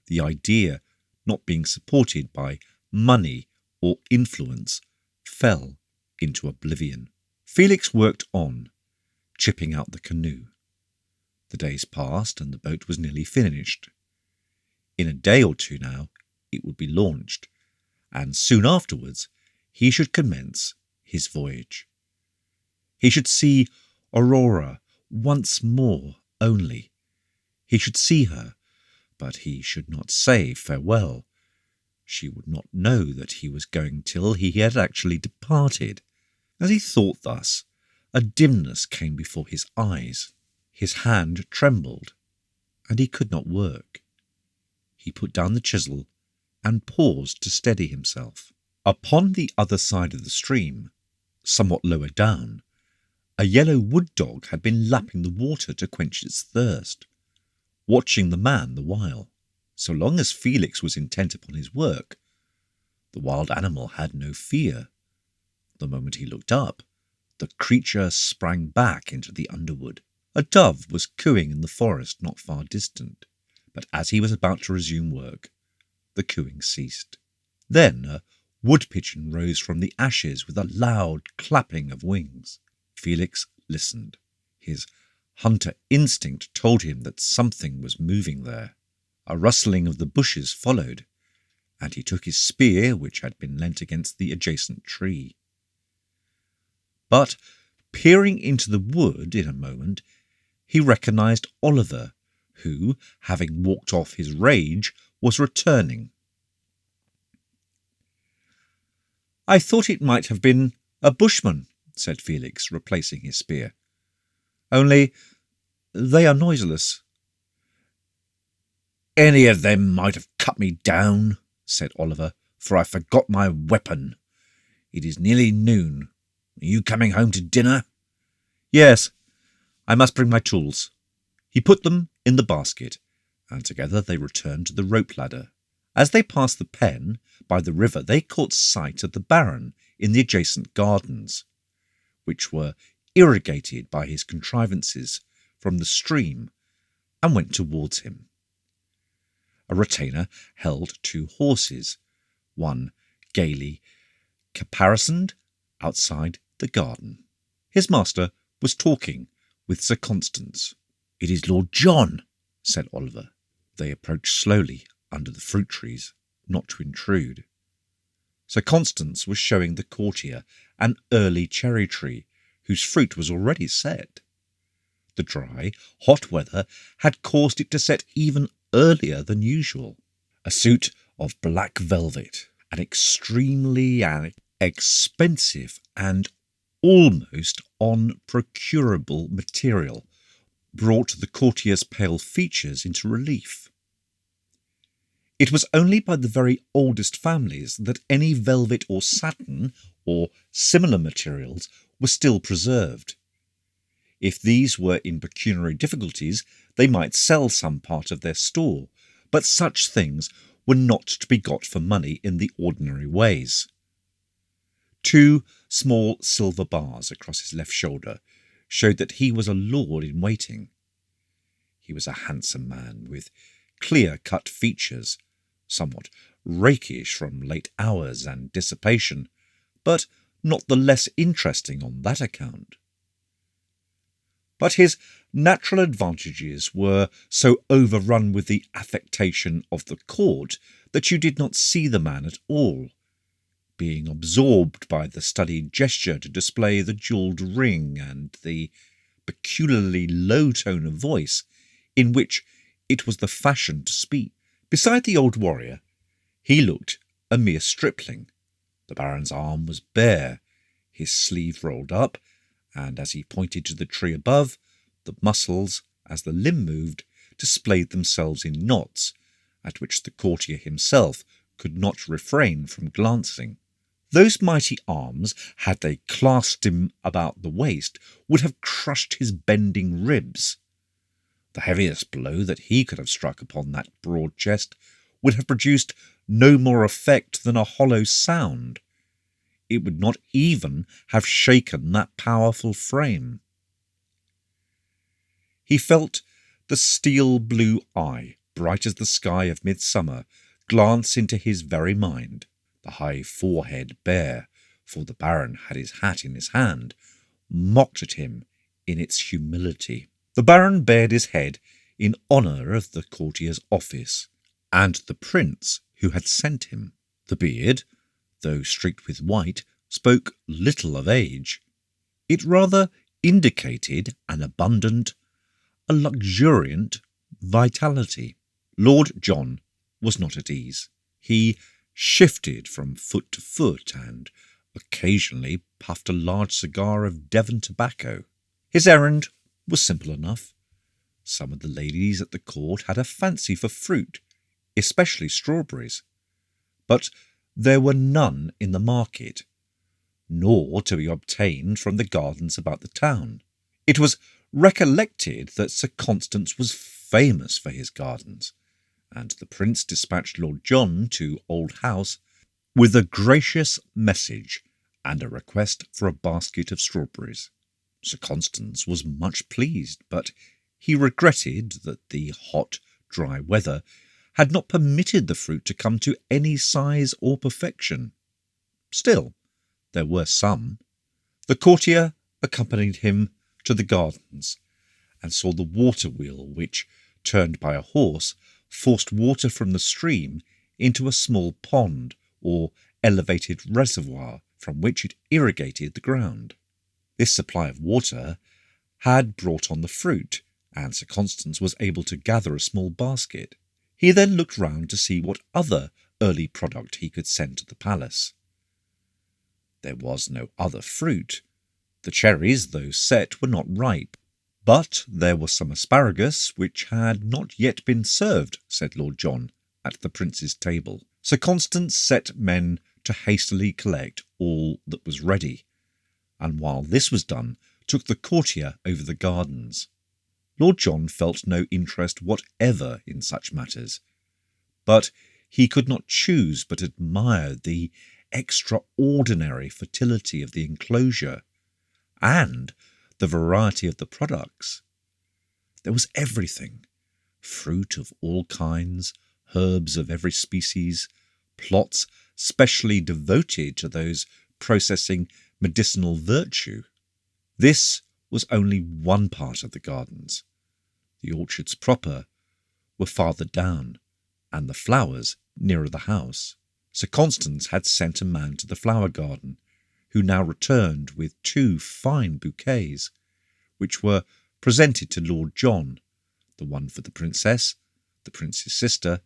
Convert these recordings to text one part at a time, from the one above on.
the idea, not being supported by money or influence, fell into oblivion. Felix worked on, chipping out the canoe. The days passed and the boat was nearly finished. In a day or two now it would be launched, and soon afterwards he should commence his voyage. He should see Aurora once more only. He should see her, but he should not say farewell. She would not know that he was going till he had actually departed. As he thought thus, a dimness came before his eyes. His hand trembled, and he could not work. He put down the chisel and paused to steady himself. Upon the other side of the stream, somewhat lower down, a yellow wood dog had been lapping the water to quench its thirst, watching the man the while. So long as Felix was intent upon his work, the wild animal had no fear. The moment he looked up, the creature sprang back into the underwood. A dove was cooing in the forest not far distant, but as he was about to resume work, the cooing ceased. Then a wood-pigeon rose from the ashes with a loud clapping of wings. Felix listened. His hunter instinct told him that something was moving there. A rustling of the bushes followed, and he took his spear, which had been leant against the adjacent tree. But, peering into the wood in a moment, he recognised Oliver, who, having walked off his rage, was returning. "I thought it might have been a bushman," said Felix, replacing his spear. "Only they are noiseless." "Any of them might have cut me down," said Oliver, "for I forgot my weapon. It is nearly noon. Are you coming home to dinner?" "Yes, I must bring my tools." He put them in the basket, and together they returned to the rope ladder. As they passed the pen by the river, they caught sight of the Baron in the adjacent gardens, which were irrigated by his contrivances from the stream, and went towards him. A retainer held 2 horses, one gaily caparisoned outside the garden. His master was talking with Sir Constans. "It is Lord John," said Oliver. They approached slowly under the fruit trees, not to intrude. Sir Constans was showing the courtier an early cherry tree, whose fruit was already set. The dry, hot weather had caused it to set even earlier than usual. A suit of black velvet, an extremely expensive and almost unprocurable material, brought the courtier's pale features into relief. It was only by the very oldest families that any velvet or satin or similar materials were still preserved. If these were in pecuniary difficulties, they might sell some part of their store, but such things were not to be got for money in the ordinary ways. 2 small silver bars across his left shoulder showed that he was a lord in waiting. He was a handsome man with clear-cut features, somewhat rakish from late hours and dissipation, but not the less interesting on that account. But his natural advantages were so overrun with the affectation of the court that you did not see the man at all, being absorbed by the studied gesture to display the jewelled ring and the peculiarly low tone of voice in which it was the fashion to speak. Beside the old warrior, he looked a mere stripling. The Baron's arm was bare, his sleeve rolled up, and as he pointed to the tree above, the muscles, as the limb moved, displayed themselves in knots, at which the courtier himself could not refrain from glancing. Those mighty arms, had they clasped him about the waist, would have crushed his bending ribs. The heaviest blow that he could have struck upon that broad chest would have produced no more effect than a hollow sound. It would not even have shaken that powerful frame. He felt the steel blue eye bright as the sky of midsummer, glance into his very mind. The high forehead bare, for the Baron had his hat in his hand, mocked at him in its humility. The Baron bared his head in honour of the courtier's office, and the prince who had sent him. The beard, though streaked with white, spoke little of age. It rather indicated an abundant, a luxuriant vitality. Lord John was not at ease. He shifted from foot to foot and occasionally puffed a large cigar of Devon tobacco. His errand was simple enough. Some of the ladies at the court had a fancy for fruit, especially strawberries, but there were none in the market, nor to be obtained from the gardens about the town. It was recollected that Sir Constans was famous for his gardens, and the prince dispatched Lord John to Old House with a gracious message and a request for a basket of strawberries. Sir Constans was much pleased, but he regretted that the hot, dry weather had not permitted the fruit to come to any size or perfection. Still, there were some. The courtier accompanied him to the gardens, and saw the water wheel which, turned by a horse, forced water from the stream into a small pond or elevated reservoir from which it irrigated the ground. This supply of water had brought on the fruit, and Sir Constans was able to gather a small basket. He then looked round to see what other early product he could send to the palace. There was no other fruit. The cherries, though set, were not ripe, but there was some asparagus which had not yet been served, said Lord John, at the prince's table. Sir Constans set men to hastily collect all that was ready, and while this was done, took the courtier over the gardens. Lord John felt no interest whatever in such matters, but he could not choose but admire the extraordinary fertility of the enclosure, and the variety of the products. There was everything, fruit of all kinds, herbs of every species, plots specially devoted to those processing medicinal virtue. This was only one part of the gardens. The orchards proper were farther down, and the flowers nearer the house. Sir Constans had sent a man to the flower garden, who now returned with 2 fine bouquets, which were presented to Lord John, the one for the princess, the prince's sister,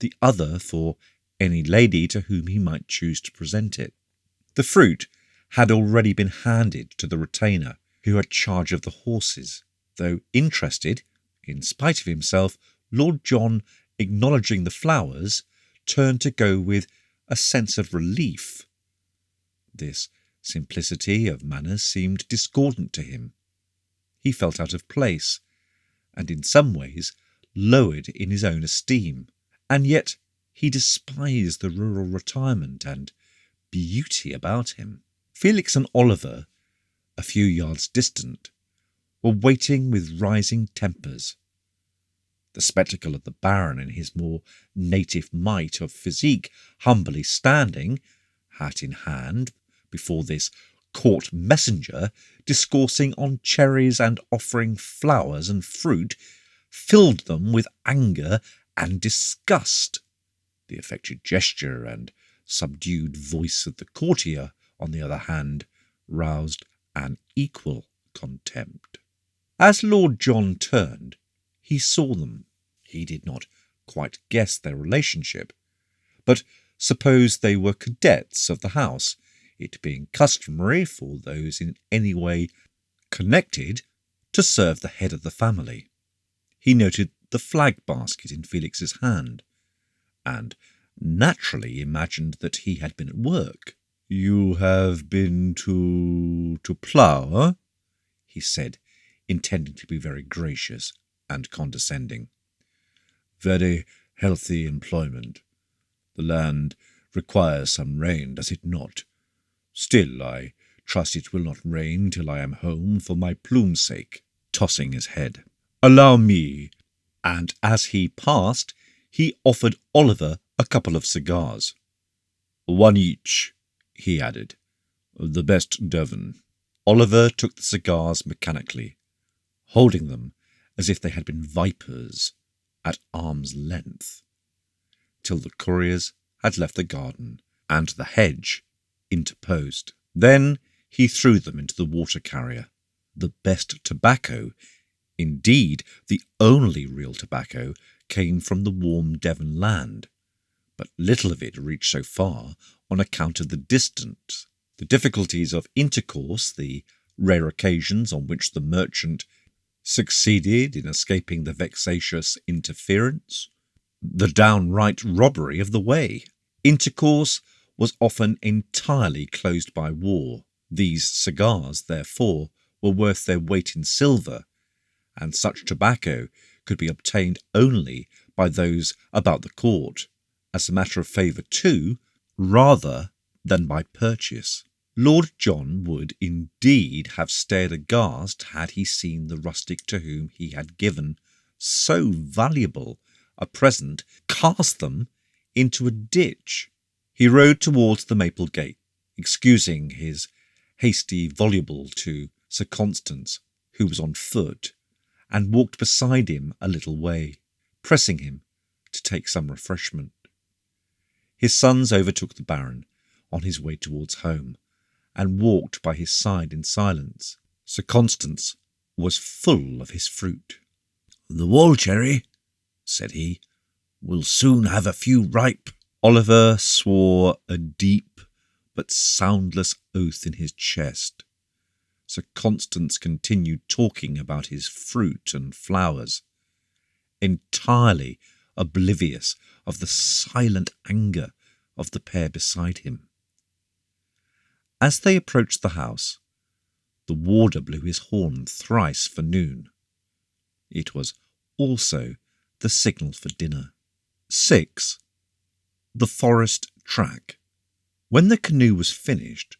the other for any lady to whom he might choose to present it. The fruit had already been handed to the retainer who had charge of the horses. Though interested, in spite of himself, Lord John, acknowledging the flowers, turned to go with a sense of relief. This simplicity of manners seemed discordant to him. He felt out of place, and in some ways lowered in his own esteem, and yet he despised the rural retirement and beauty about him. Felix and Oliver, a few yards distant, were waiting with rising tempers. The spectacle of the Baron in his more native might of physique, humbly standing, hat in hand, before this court messenger, discoursing on cherries and offering flowers and fruit, filled them with anger and disgust. The affected gesture and subdued voice of the courtier, on the other hand, roused an equal contempt. As Lord John turned, he saw them. He did not quite guess their relationship, but supposed they were cadets of the house, it being customary for those in any way connected to serve the head of the family. He noted the flag basket in Felix's hand, and naturally imagined that he had been at work. "You have been to plough?" he said, intending to be very gracious and condescending. "Very healthy employment. The land requires some rain, does it not? Still, I trust it will not rain till I am home for my plume's sake," tossing his head. "Allow me and as he passed, he offered Oliver a couple of cigars. "One each," he added. "The best Devon." Oliver took the cigars mechanically, holding them as if they had been vipers at arm's length, till the couriers had left the garden and the hedge interposed. Then he threw them into the water carrier. The best tobacco, indeed the only real tobacco, came from the warm Devon land, but little of it reached so far on account of the distance, the difficulties of intercourse, the rare occasions on which the merchant succeeded in escaping the vexatious interference, the downright robbery of the way. Intercourse was often entirely closed by war. These cigars, therefore, were worth their weight in silver, and such tobacco could be obtained only by those about the court, as a matter of favour too, rather than by purchase. Lord John would indeed have stared aghast had he seen the rustic to whom he had given so valuable a present cast them into a ditch. He rode towards the Maple Gate, excusing his hasty voluble to Sir Constans, who was on foot, and walked beside him a little way, pressing him to take some refreshment. His sons overtook the Baron on his way towards home, and walked by his side in silence. Sir Constans was full of his fruit. "The wall cherry," said he, "will soon have a few ripe." Oliver swore a deep but soundless oath in his chest. Sir Constans continued talking about his fruit and flowers, entirely oblivious of the silent anger of the pair beside him. As they approached the house, the warder blew his horn thrice for noon. It was also the signal for dinner. 6. The forest track. When the canoe was finished,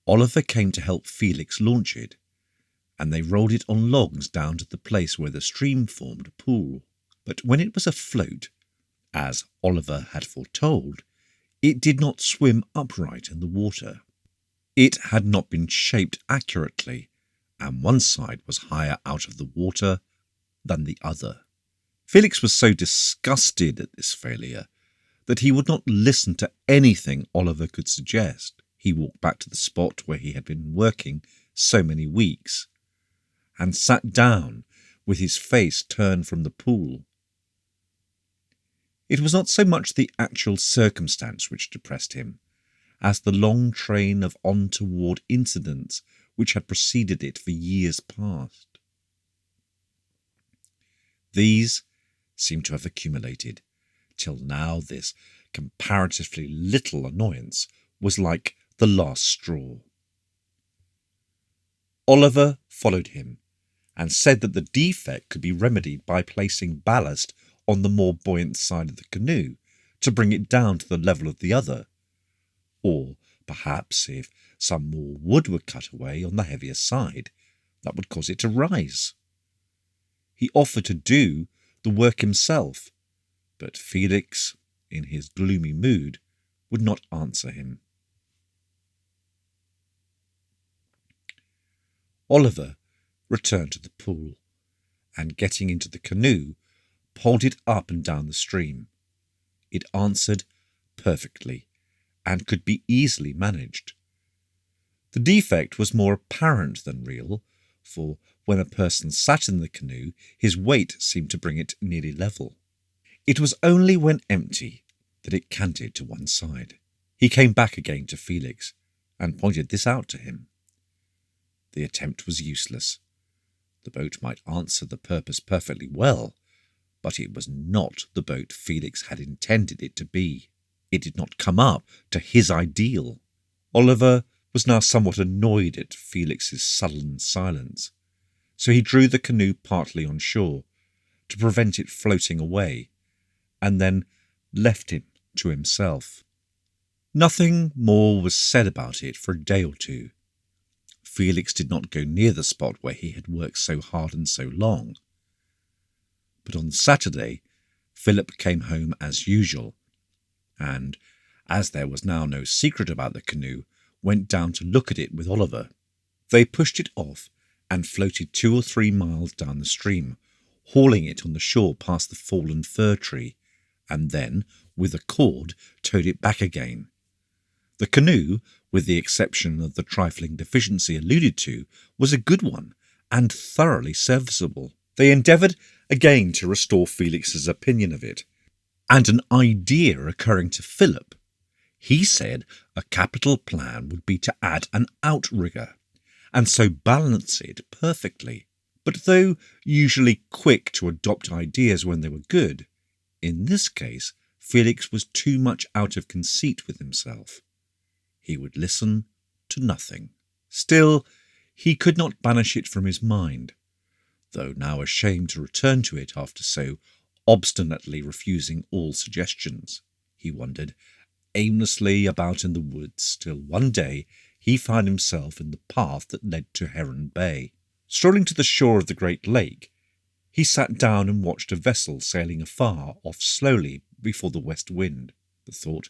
Oliver came to help Felix launch it, and they rolled it on logs down to the place where the stream formed a pool. But when it was afloat, as Oliver had foretold, it did not swim upright in the water. It had not been shaped accurately, and one side was higher out of the water than the other. Felix was so disgusted at this failure that he would not listen to anything Oliver could suggest. He walked back to the spot where he had been working so many weeks, and sat down with his face turned from the pool. It was not so much the actual circumstance which depressed him, as the long train of untoward incidents which had preceded it for years past. These seemed to have accumulated, till now this comparatively little annoyance was like the last straw. Oliver followed him, and said that the defect could be remedied by placing ballast on the more buoyant side of the canoe to bring it down to the level of the other, or perhaps if some more wood were cut away on the heavier side, that would cause it to rise. He offered to do the work himself, but Felix, in his gloomy mood, would not answer him. Oliver returned to the pool, and getting into the canoe, poled it up and down the stream. It answered perfectly, and could be easily managed. The defect was more apparent than real, for when a person sat in the canoe, his weight seemed to bring it nearly level. It was only when empty that it canted to one side. He came back again to Felix, and pointed this out to him. The attempt was useless. The boat might answer the purpose perfectly well, but it was not the boat Felix had intended it to be. It did not come up to his ideal. Oliver was now somewhat annoyed at Felix's sullen silence, so he drew the canoe partly on shore to prevent it floating away, and then left him to himself. Nothing more was said about it for a day or two. Felix did not go near the spot where he had worked so hard and so long. But on Saturday, Philip came home as usual, and, as there was now no secret about the canoe, went down to look at it with Oliver. They pushed it off and floated 2 or 3 miles down the stream, hauling it on the shore past the fallen fir tree, and then, with a cord, towed it back again. The canoe, with the exception of the trifling deficiency alluded to, was a good one, and thoroughly serviceable. They endeavoured again to restore Felix's opinion of it, and an idea occurring to Philip, he said a capital plan would be to add an outrigger, and so balance it perfectly. But though usually quick to adopt ideas when they were good, in this case Felix was too much out of conceit with himself. He would listen to nothing. Still, he could not banish it from his mind, though now ashamed to return to it after so obstinately refusing all suggestions. He wandered aimlessly about in the woods till one day he found himself in the path that led to Heron Bay. Strolling to the shore of the great lake, he sat down and watched a vessel sailing afar off slowly before the west wind. The thought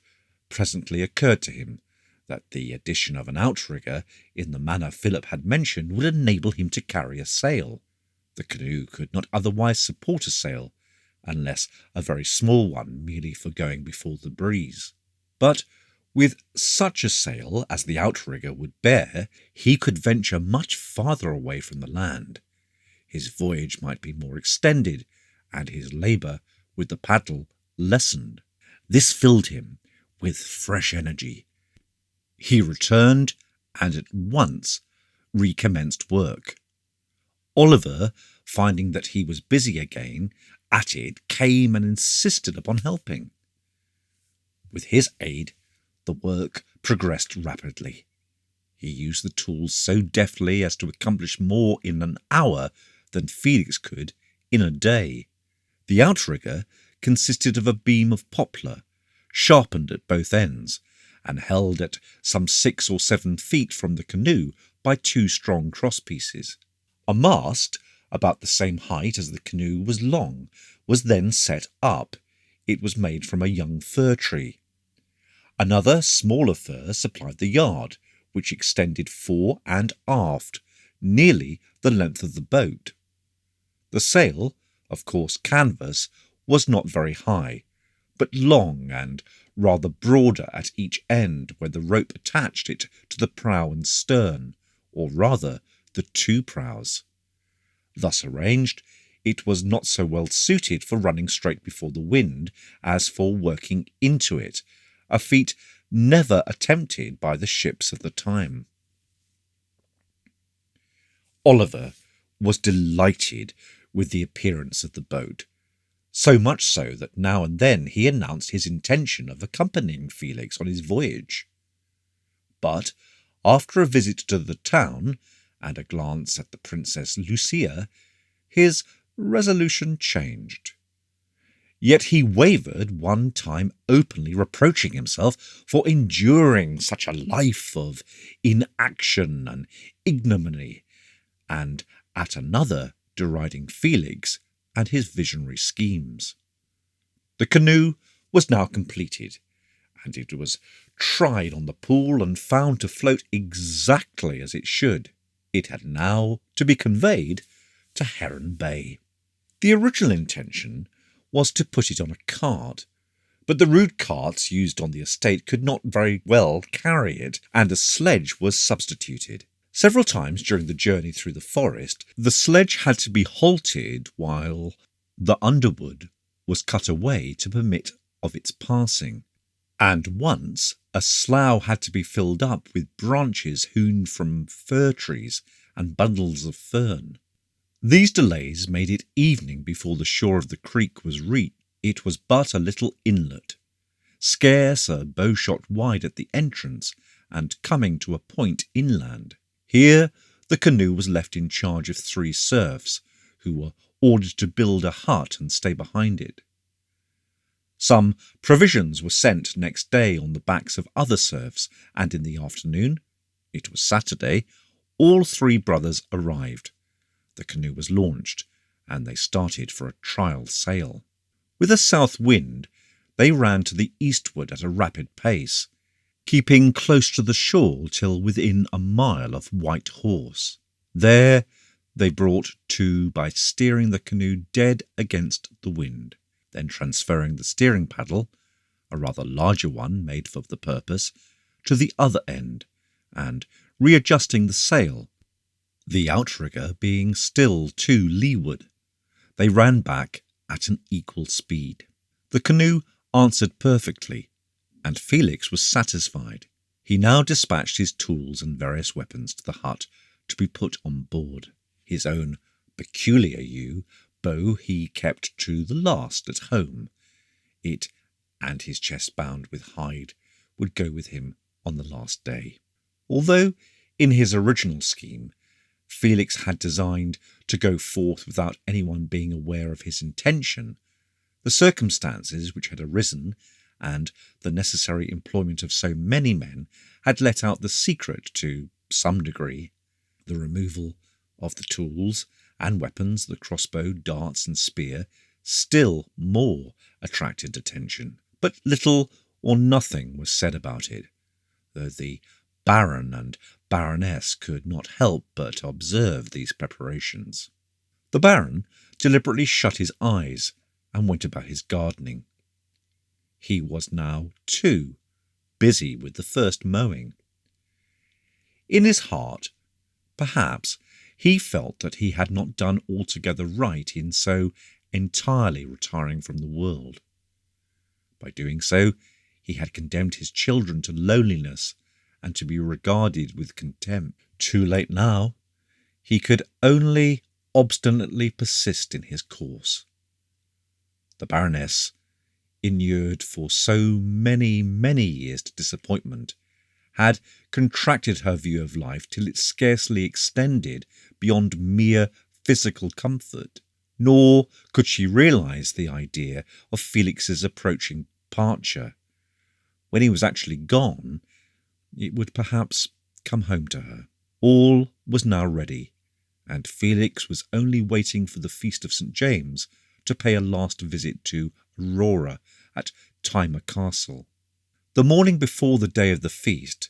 presently occurred to him that the addition of an outrigger in the manner Philip had mentioned would enable him to carry a sail. The canoe could not otherwise support a sail, unless a very small one merely for going before the breeze. But with such a sail as the outrigger would bear, he could venture much farther away from the land. His voyage might be more extended, and his labour with the paddle lessened. This filled him with fresh energy. He returned and at once recommenced work. Oliver, finding that he was busy again at it, came and insisted upon helping. With his aid, the work progressed rapidly. He used the tools so deftly as to accomplish more in an hour than Felix could in a day. The outrigger consisted of a beam of poplar, sharpened at both ends, and held at some 6 or 7 feet from the canoe by 2 strong crosspieces. A mast, about the same height as the canoe was long, was then set up. It was made from a young fir tree. Another, smaller fir supplied the yard, which extended fore and aft, nearly the length of the boat. The sail, of course canvas, was not very high, but long and rather broader at each end where the rope attached it to the prow and stern, or rather the 2 prows. Thus arranged, it was not so well suited for running straight before the wind as for working into it, a feat never attempted by the ships of the time. Oliver was delighted with the appearance of the boat, so much so that now and then he announced his intention of accompanying Felix on his voyage. But after a visit to the town and a glance at the Princess Lucia, his resolution changed. Yet he wavered one time, openly reproaching himself for enduring such a life of inaction and ignominy, and at another deriding Felix and his visionary schemes. The canoe was now completed, and it was tried on the pool and found to float exactly as it should. It had now to be conveyed to Heron Bay. The original intention was to put it on a cart, but the rude carts used on the estate could not very well carry it, and a sledge was substituted. Several times during the journey through the forest, the sledge had to be halted while the underwood was cut away to permit of its passing, and once a slough had to be filled up with branches hewn from fir trees and bundles of fern. These delays made it evening before the shore of the creek was reached. It was but a little inlet, scarce a bowshot wide at the entrance, and coming to a point inland. Here the canoe was left in charge of 3 serfs, who were ordered to build a hut and stay behind it. Some provisions were sent next day on the backs of other serfs, and in the afternoon, it was Saturday, all 3 brothers arrived. The canoe was launched, and they started for a trial sail. With a south wind, they ran to the eastward at a rapid pace, keeping close to the shore till within a mile of White Horse. There they brought to by steering the canoe dead against the wind, then transferring the steering paddle, a rather larger one made for the purpose, to the other end, and readjusting the sail, the outrigger being still to leeward. They ran back at an equal speed. The canoe answered perfectly, and Felix was satisfied. He now dispatched his tools and various weapons to the hut to be put on board. His own peculiar bow he kept to the last at home. It and his chest bound with hide would go with him on the last day. Although, in his original scheme, Felix had designed to go forth without anyone being aware of his intention, the circumstances which had arisen, and the necessary employment of so many men, had let out the secret to some degree. The removal of the tools and weapons, the crossbow, darts, and spear, still more attracted attention. But little or nothing was said about it, though the Baron and Baroness could not help but observe these preparations. The Baron deliberately shut his eyes and went about his gardening. He was now, too, busy with the first mowing. In his heart, perhaps, he felt that he had not done altogether right in so entirely retiring from the world. By doing so, he had condemned his children to loneliness and to be regarded with contempt. Too late now. He could only obstinately persist in his course. The Baroness, inured for so many years to disappointment, had contracted her view of life till it scarcely extended beyond mere physical comfort, nor could she realize the idea of Felix's approaching departure. When he was actually gone, it would perhaps come home to her. All was now ready, and Felix was only waiting for the feast of St. James to pay a last visit to Aurora at Thyma Castle. The morning before the day of the feast,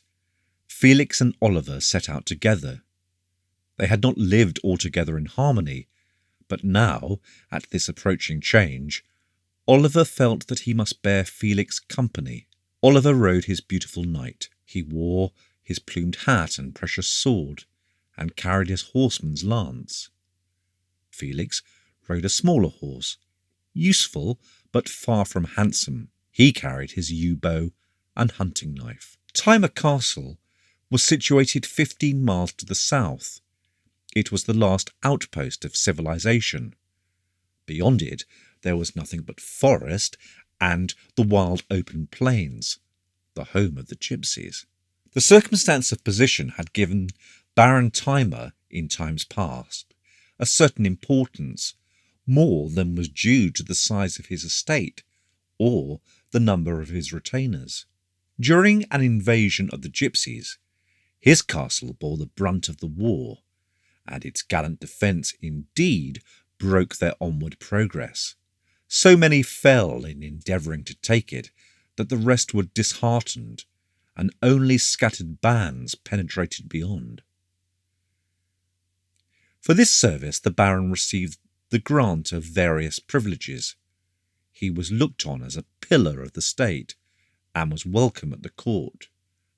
Felix and Oliver set out together. They had not lived altogether in harmony, but now, at this approaching change, Oliver felt that he must bear Felix company. Oliver rode his beautiful knight. He wore his plumed hat and precious sword, and carried his horseman's lance. Felix rode a smaller horse, useful but far from handsome. He carried his yew bow and hunting knife. Thyma Castle was situated 15 miles to the south. It was the last outpost of civilization. Beyond it there was nothing but forest and the wild open plains, the home of the gypsies. The circumstance of position had given Baron Thyma, in times past, a certain importance, more than was due to the size of his estate or the number of his retainers. During an invasion of the gypsies, his castle bore the brunt of the war, and its gallant defence indeed broke their onward progress. So many fell in endeavouring to take it that the rest were disheartened, and only scattered bands penetrated beyond. For this service the Baron received the grant of various privileges. He was looked on as a pillar of the state, and was welcome at the court.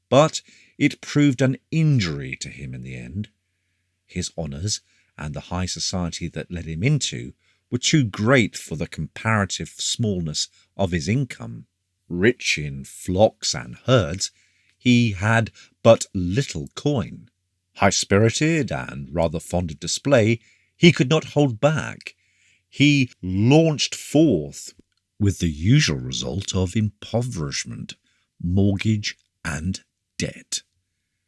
But it proved an injury to him in the end. His honours, and the high society that led him into, were too great for the comparative smallness of his income. Rich in flocks and herds, he had but little coin. High-spirited and rather fond of display, he could not hold back. He launched forth, with the usual result of impoverishment, mortgage, and debt.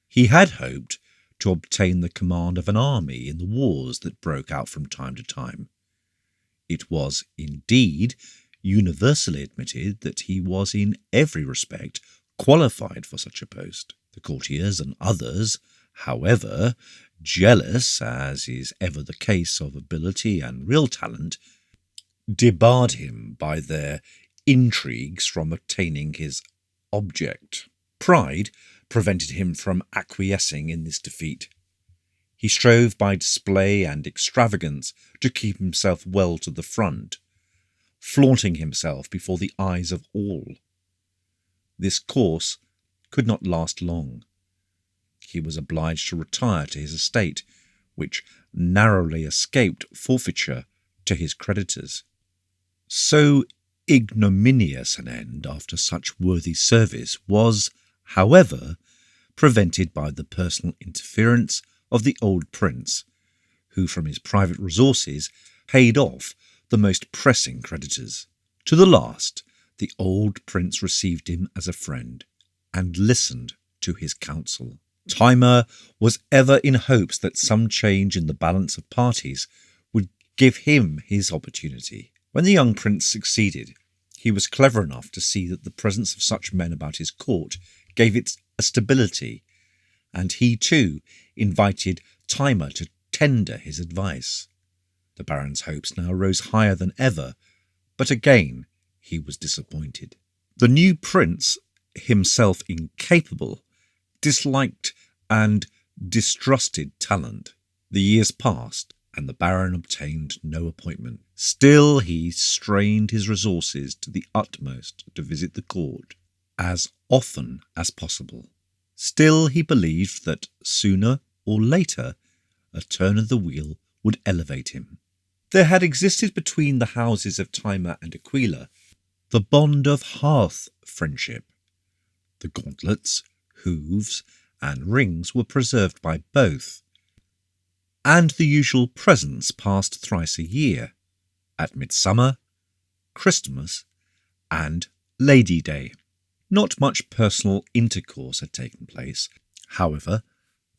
He had hoped to obtain the command of an army in the wars that broke out from time to time. It was, indeed, universally admitted that he was in every respect qualified for such a post. The courtiers and others, however, jealous, as is ever the case of ability and real talent, debarred him by their intrigues from obtaining his object. Pride prevented him from acquiescing in this defeat. He strove by display and extravagance to keep himself well to the front, flaunting himself before the eyes of all. This course could not last long. He was obliged to retire to his estate, which narrowly escaped forfeiture to his creditors. So ignominious an end after such worthy service was, however, prevented by the personal interference of the old prince, who from his private resources paid off the most pressing creditors. To the last, the old prince received him as a friend, and listened to his counsel. Timer was ever in hopes that some change in the balance of parties would give him his opportunity. When the young prince succeeded, he was clever enough to see that the presence of such men about his court gave it a stability, and he too invited Timer to tender his advice. The baron's hopes now rose higher than ever, but again he was disappointed. The new prince, himself incapable, disliked and distrusted talent. The years passed, and the baron obtained no appointment. Still he strained his resources to the utmost to visit the court as often as possible. Still he believed that sooner or later a turn of the wheel would elevate him. There had existed between the houses of Timer and Aquila the bond of hearth friendship. The gauntlets, hooves, and rings were preserved by both, and the usual presents passed thrice a year, at Midsummer, Christmas, and Lady Day. Not much personal intercourse had taken place, however,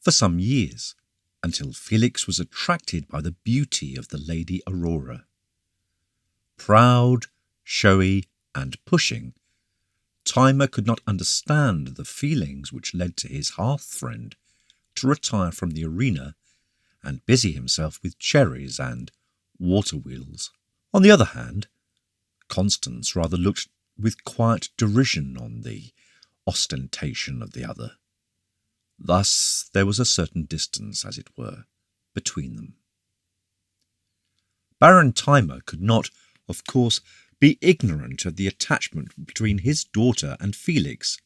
for some years, until Felix was attracted by the beauty of the Lady Aurora. Proud, showy, and pushing, Timer could not understand the feelings which led to his hearth friend to retire from the arena and busy himself with cherries and water wheels. On the other hand, Constance rather looked with quiet derision on the ostentation of the other. Thus there was a certain distance, as it were, between them. Baron Timer could not, of course, be ignorant of the attachment between his daughter and Felix,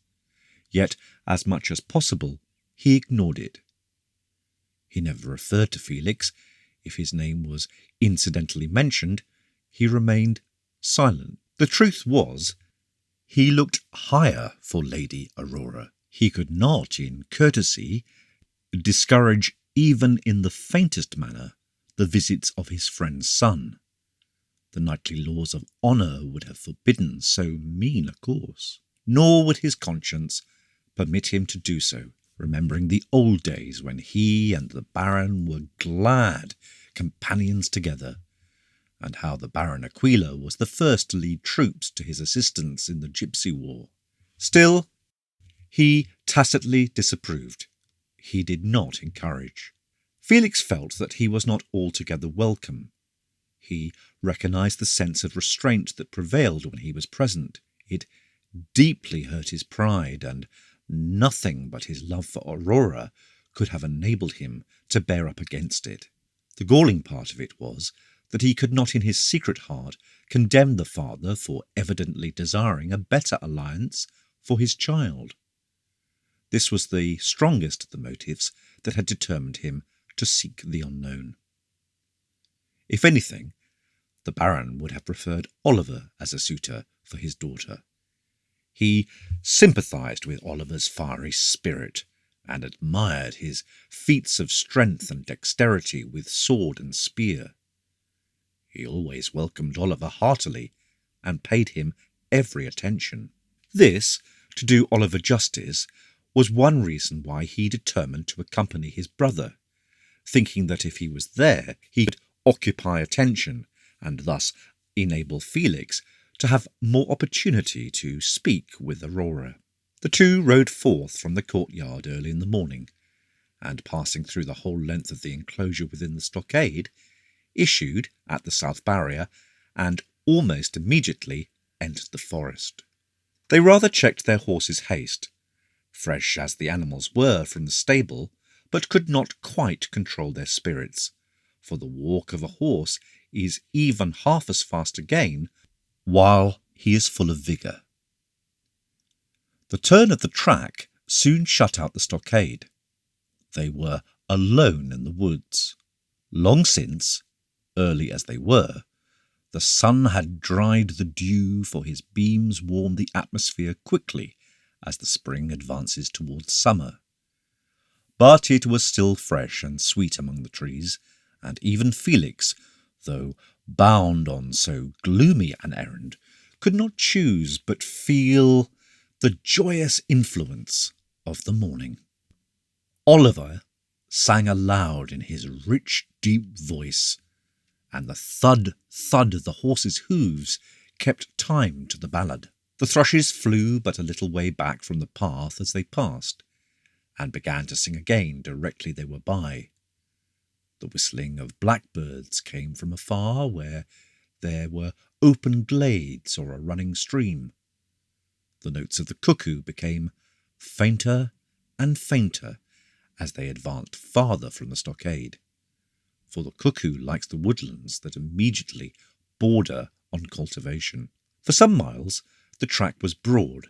yet as much as possible he ignored it. He never referred to Felix. If his name was incidentally mentioned, he remained silent. The truth was, he looked higher for Lady Aurora. He could not, in courtesy, discourage even in the faintest manner the visits of his friend's son. The knightly laws of honour would have forbidden so mean a course, nor would his conscience permit him to do so, remembering the old days when he and the Baron were glad companions together, and how the Baron Aquila was the first to lead troops to his assistance in the Gypsy War. Still, he tacitly disapproved. He did not encourage. Felix felt that he was not altogether welcome. He recognized the sense of restraint that prevailed when he was present. It deeply hurt his pride, and nothing but his love for Aurora could have enabled him to bear up against it. The galling part of it was that he could not in his secret heart condemn the father for evidently desiring a better alliance for his child. This was the strongest of the motives that had determined him to seek the unknown. If anything, the Baron would have preferred Oliver as a suitor for his daughter. He sympathized with Oliver's fiery spirit, and admired his feats of strength and dexterity with sword and spear. He always welcomed Oliver heartily, and paid him every attention. This, to do Oliver justice, was one reason why he determined to accompany his brother, thinking that if he was there, he could occupy attention, and thus enable Felix to have more opportunity to speak with Aurora. The two rode forth from the courtyard early in the morning, and passing through the whole length of the enclosure within the stockade, issued at the south barrier and almost immediately entered the forest. They rather checked their horses' haste, fresh as the animals were from the stable, but could not quite control their spirits, for the walk of a horse is even half as fast again while he is full of vigour. The turn of the track soon shut out the stockade. They were alone in the woods. Long since, early as they were, the sun had dried the dew, for his beams warm the atmosphere quickly as the spring advances towards summer. But it was still fresh and sweet among the trees, and even Felix, though bound on so gloomy an errand, could not choose but feel the joyous influence of the morning. Oliver sang aloud in his rich, deep voice, and the thud of the horses' hooves kept time to the ballad. The thrushes flew but a little way back from the path as they passed, and began to sing again directly they were by. The whistling of blackbirds came from afar, where there were open glades or a running stream. The notes of the cuckoo became fainter and fainter as they advanced farther from the stockade, for the cuckoo likes the woodlands that immediately border on cultivation. For some miles the track was broad,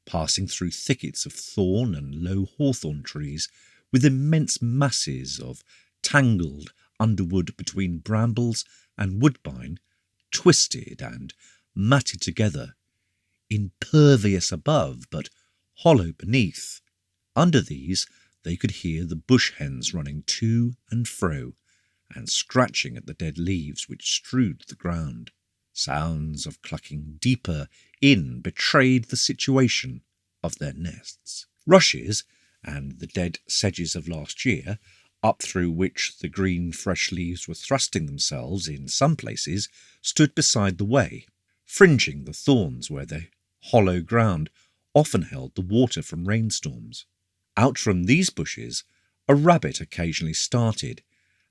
passing through thickets of thorn and low hawthorn trees, with immense masses of tangled underwood between brambles and woodbine, twisted and matted together, impervious above but hollow beneath. Under these they could hear the bush hens running to and fro, and scratching at the dead leaves which strewed the ground. Sounds of clucking deeper in betrayed the situation of their nests. Rushes and the dead sedges of last year, up through which the green fresh leaves were thrusting themselves in some places, stood beside the way, fringing the thorns where the hollow ground often held the water from rainstorms. Out from these bushes a rabbit occasionally started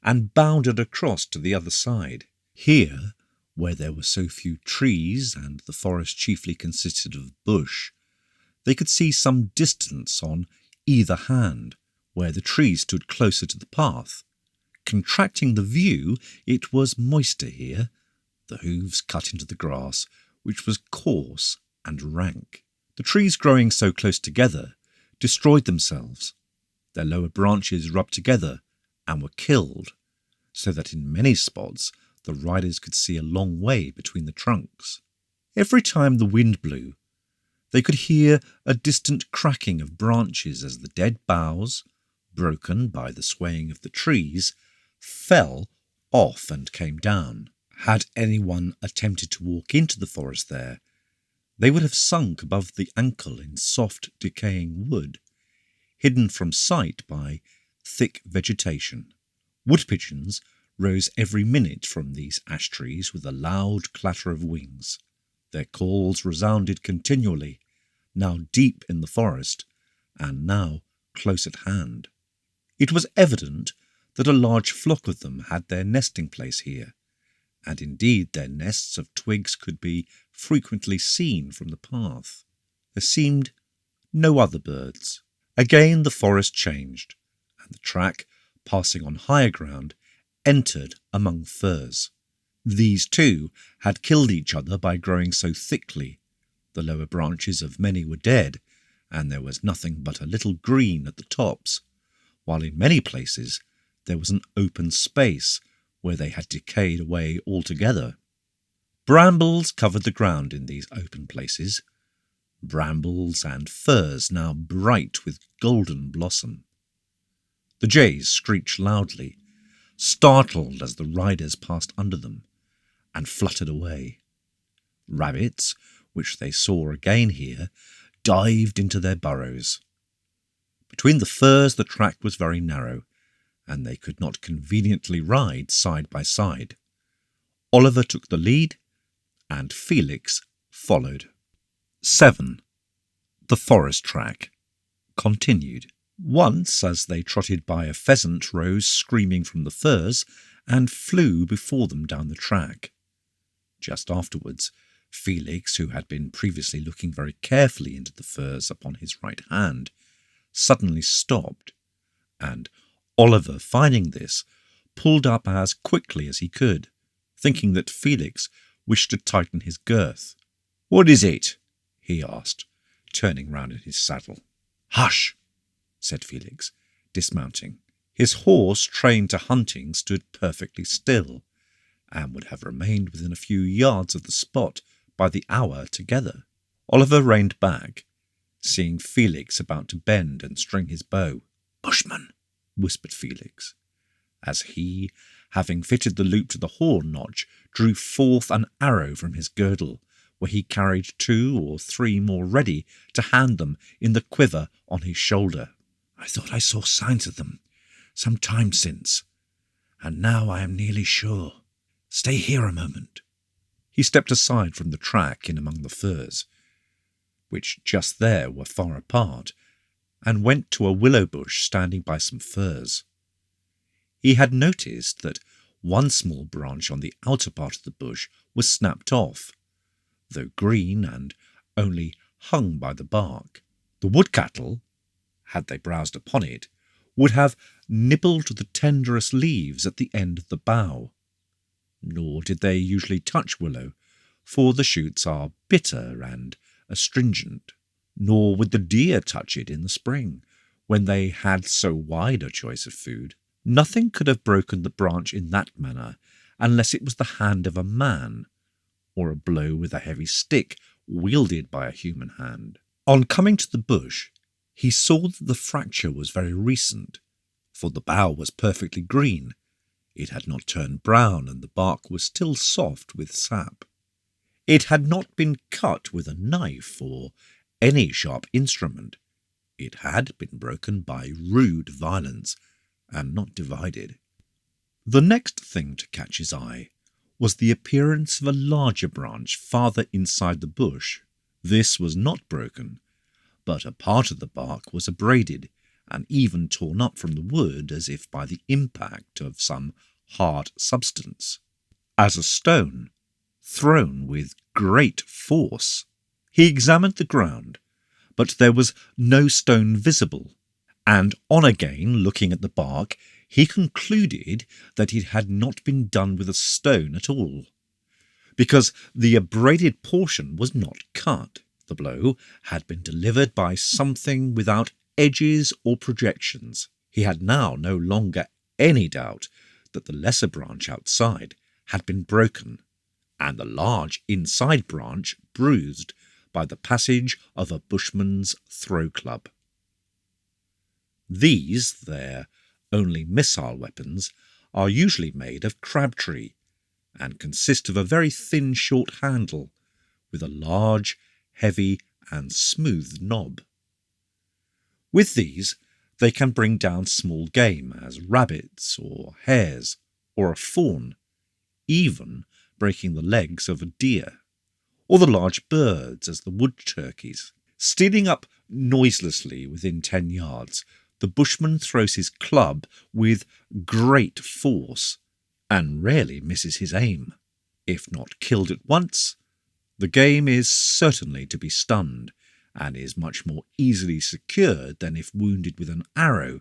and bounded across to the other side. Here, where there were so few trees and the forest chiefly consisted of bush, they could see some distance on either hand, where the trees stood closer to the path. Contracting the view, it was moister here. The hooves cut into the grass, which was coarse and rank. The trees growing so close together destroyed themselves. Their lower branches rubbed together and were killed, so that in many spots the riders could see a long way between the trunks. Every time the wind blew, they could hear a distant cracking of branches as the dead boughs, broken by the swaying of the trees, fell off and came down. Had anyone attempted to walk into the forest there, they would have sunk above the ankle in soft, decaying wood, hidden from sight by thick vegetation. Wood pigeons rose every minute from these ash trees with a loud clatter of wings. Their calls resounded continually, now deep in the forest, and now close at hand. It was evident that a large flock of them had their nesting place here, and indeed their nests of twigs could be frequently seen from the path. There seemed no other birds. Again the forest changed, and the track, passing on higher ground, entered among firs. These too had killed each other by growing so thickly. The lower branches of many were dead, and there was nothing but a little green at the tops, while in many places there was an open space where they had decayed away altogether. Brambles covered the ground in these open places, brambles and firs now bright with golden blossom. The jays screeched loudly, startled as the riders passed under them, and fluttered away. Rabbits, which they saw again here, dived into their burrows. Between the firs the track was very narrow, and they could not conveniently ride side by side. Oliver took the lead, and Felix followed. 7. The Forest Track continued. Once, as they trotted by, a pheasant rose screaming from the furze and flew before them down the track. Just afterwards, Felix, who had been previously looking very carefully into the furze upon his right hand, suddenly stopped, and Oliver, finding this, pulled up as quickly as he could, thinking that Felix wished to tighten his girth. "What is it?" he asked, turning round in his saddle. "Hush!" said Felix, dismounting. His horse, trained to hunting, stood perfectly still, and would have remained within a few yards of the spot by the hour together. Oliver reined back, seeing Felix about to bend and string his bow. "Bushman," whispered Felix, as he, having fitted the loop to the horn notch, drew forth an arrow from his girdle, where he carried 2 or 3 more ready to hand them in the quiver on his shoulder. "I thought I saw signs of them some time since, and now I am nearly sure. Stay here a moment." He stepped aside from the track in among the firs, which just there were far apart, and went to a willow bush standing by some firs. He had noticed that one small branch on the outer part of the bush was snapped off, though green and only hung by the bark. The wood cattle, had they browsed upon it, would have nibbled the tenderest leaves at the end of the bough. Nor did they usually touch willow, for the shoots are bitter and astringent. Nor would the deer touch it in the spring, when they had so wide a choice of food. Nothing could have broken the branch in that manner, unless it was the hand of a man, or a blow with a heavy stick wielded by a human hand. On coming to the bush, he saw that the fracture was very recent, for the bough was perfectly green. It had not turned brown, and the bark was still soft with sap. It had not been cut with a knife or any sharp instrument. It had been broken by rude violence, and not divided. The next thing to catch his eye was the appearance of a larger branch farther inside the bush. This was not broken, but a part of the bark was abraded and even torn up from the wood as if by the impact of some hard substance, as a stone, thrown with great force. He examined the ground, but there was no stone visible, and on again looking at the bark, he concluded that it had not been done with a stone at all, because the abraded portion was not cut. The blow had been delivered by something without edges or projections. He had now no longer any doubt that the lesser branch outside had been broken, and the large inside branch bruised by the passage of a bushman's throw-club. These, their only missile weapons, are usually made of crabtree, and consist of a very thin short handle, with a large, heavy, and smooth knob. With these they can bring down small game, as rabbits or hares, or a fawn, even breaking the legs of a deer, or the large birds, as the wood turkeys. Stealing up noiselessly within 10 yards, the bushman throws his club with great force, and rarely misses his aim. If not killed at once, the game is certainly to be stunned, and is much more easily secured than if wounded with an arrow,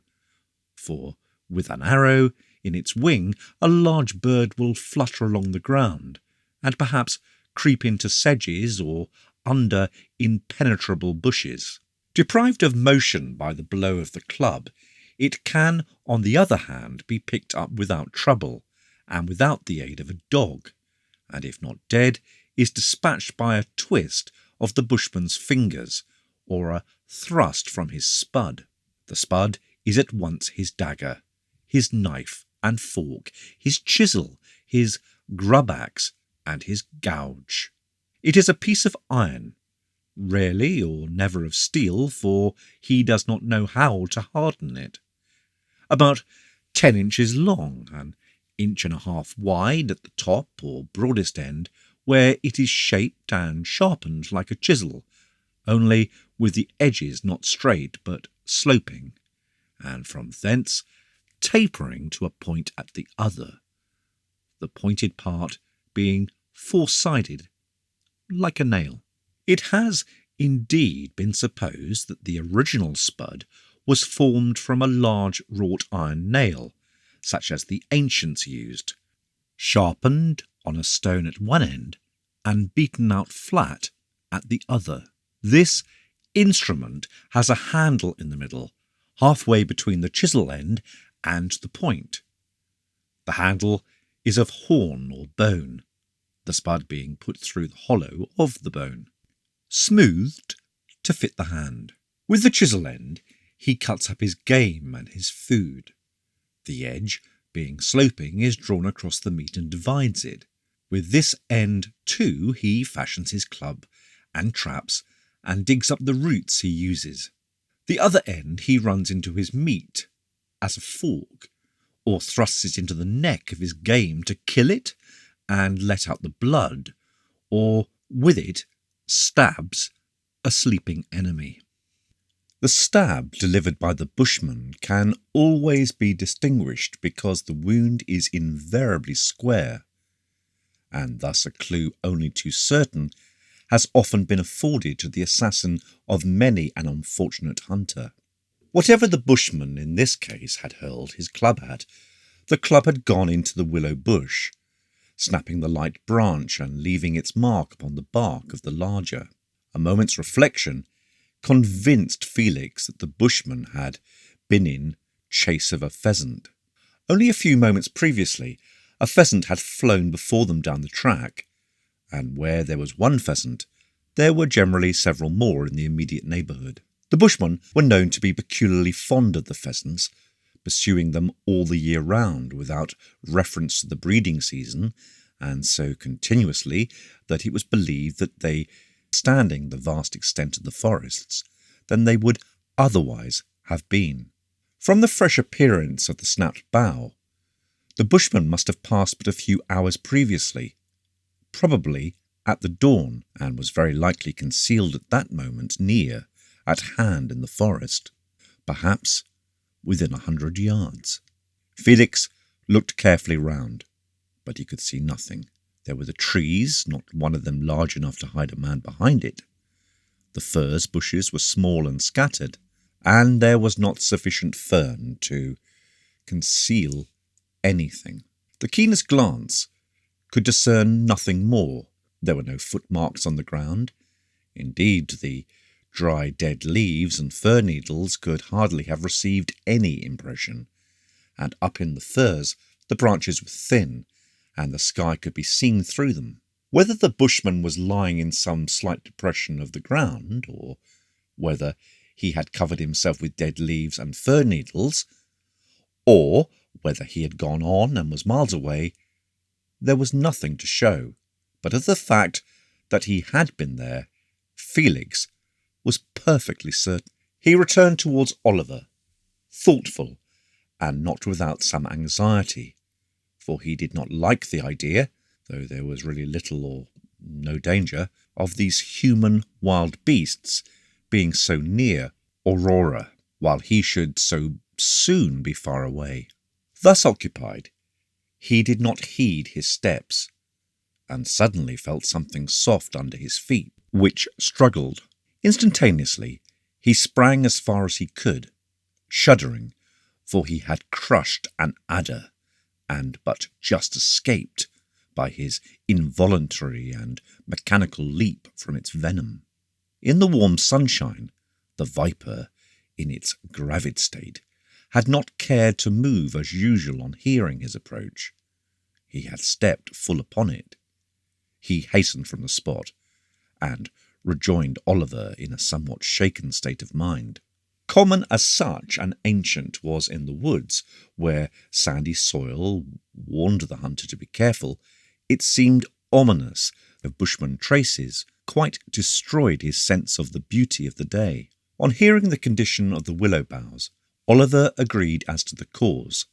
for with an arrow in its wing a large bird will flutter along the ground, and perhaps creep into sedges or under impenetrable bushes. Deprived of motion by the blow of the club, it can, on the other hand, be picked up without trouble, and without the aid of a dog, and if not dead, is dispatched by a twist of the bushman's fingers, or a thrust from his spud. The spud is at once his dagger, his knife and fork, his chisel, his grub-axe, and his gouge. It is a piece of iron, rarely or never of steel, for he does not know how to harden it. About 10 inches long, an inch and a half wide at the top or broadest end, where it is shaped and sharpened like a chisel, only with the edges not straight but sloping, and from thence tapering to a point at the other, the pointed part being four-sided, like a nail. It has indeed been supposed that the original spud was formed from a large wrought iron nail, such as the ancients used, sharpened on a stone at one end and beaten out flat at the other. This instrument has a handle in the middle, halfway between the chisel end and the point. The handle is of horn or bone, the spud being put through the hollow of the bone, smoothed to fit the hand. With the chisel end, he cuts up his game and his food. The edge, being sloping, is drawn across the meat and divides it. With this end, too, he fashions his club and traps and digs up the roots he uses. The other end he runs into his meat as a fork, or thrusts it into the neck of his game to kill it and let out the blood, or with it stabs a sleeping enemy. The stab delivered by the bushman can always be distinguished because the wound is invariably square, and thus a clue only too certain has often been afforded to the assassin of many an unfortunate hunter. Whatever the bushman in this case had hurled his club at, the club had gone into the willow bush, snapping the light branch and leaving its mark upon the bark of the larger. A moment's reflection convinced Felix that the bushman had been in chase of a pheasant. Only a few moments previously, a pheasant had flown before them down the track, and where there was one pheasant, there were generally several more in the immediate neighbourhood. The bushmen were known to be peculiarly fond of the pheasants, pursuing them all the year round without reference to the breeding season, and so continuously that it was believed that they standing the vast extent of the forests than they would otherwise have been. From the fresh appearance of the snapped bough, the bushman must have passed but a few hours previously, probably at the dawn, and was very likely concealed at that moment near at hand in the forest, perhaps within 100 yards. Felix looked carefully round, but he could see nothing. There were the trees, not one of them large enough to hide a man behind it. The furze bushes were small and scattered, and there was not sufficient fern to conceal anything. The keenest glance could discern nothing more. There were no footmarks on the ground. Indeed, the dry dead leaves and fir needles could hardly have received any impression, and up in the firs the branches were thin, and the sky could be seen through them. Whether the bushman was lying in some slight depression of the ground, or whether he had covered himself with dead leaves and fir needles, or whether he had gone on and was miles away, there was nothing to show. But of the fact that he had been there, Felix was perfectly certain. He returned towards Oliver, thoughtful and not without some anxiety, for he did not like the idea, though there was really little or no danger, of these human wild beasts being so near Aurora, while he should so soon be far away. Thus occupied, he did not heed his steps, and suddenly felt something soft under his feet, which struggled. Instantaneously, he sprang as far as he could, shuddering, for he had crushed an adder, and but just escaped by his involuntary and mechanical leap from its venom. In the warm sunshine, the viper, in its gravid state, had not cared to move as usual on hearing his approach. He had stepped full upon it. He hastened from the spot, and rejoined Oliver in a somewhat shaken state of mind. Common as such an ancient was in the woods, where sandy soil warned the hunter to be careful, it seemed ominous of bushman traces, quite destroyed his sense of the beauty of the day. On hearing the condition of the willow boughs, Oliver agreed as to the cause,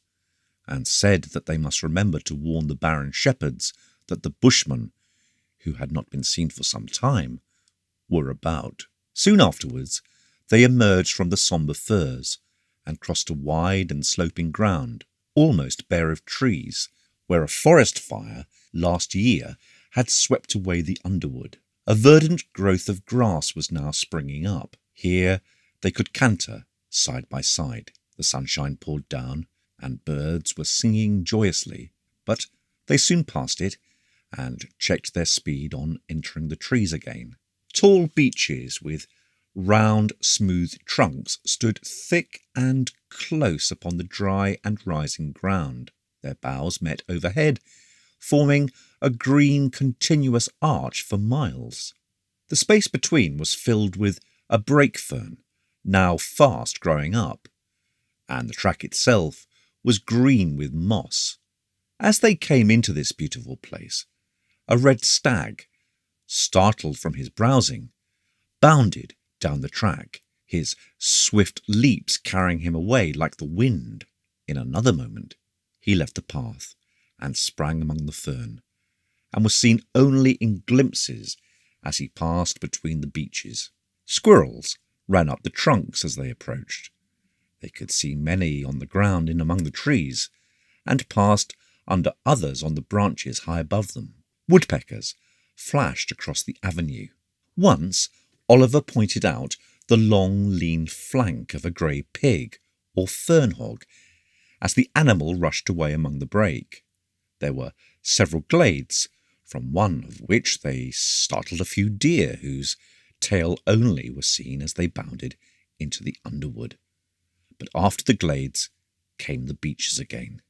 and said that they must remember to warn the barren shepherds that the bushmen, who had not been seen for some time, were about. Soon afterwards, they emerged from the sombre firs, and crossed a wide and sloping ground, almost bare of trees, where a forest fire last year had swept away the underwood. A verdant growth of grass was now springing up. Here they could canter side by side. The sunshine poured down, and birds were singing joyously, but they soon passed it and checked their speed on entering the trees again. Tall beeches with round, smooth trunks stood thick and close upon the dry and rising ground. Their boughs met overhead, forming a green continuous arch for miles. The space between was filled with a brake fern, now fast growing up, and the track itself was green with moss. As they came into this beautiful place, a red stag, startled from his browsing, bounded down the track, his swift leaps carrying him away like the wind. In another moment he left the path and sprang among the fern, and was seen only in glimpses as he passed between the beeches. Squirrels ran up the trunks as they approached. They could see many on the ground in among the trees, and passed under others on the branches high above them. Woodpeckers flashed across the avenue. Once Oliver pointed out the long, lean flank of a grey pig, or fern hog, as the animal rushed away among the brake. There were several glades, from one of which they startled a few deer, whose tail only was seen as they bounded into the underwood. But after the glades came the beeches again.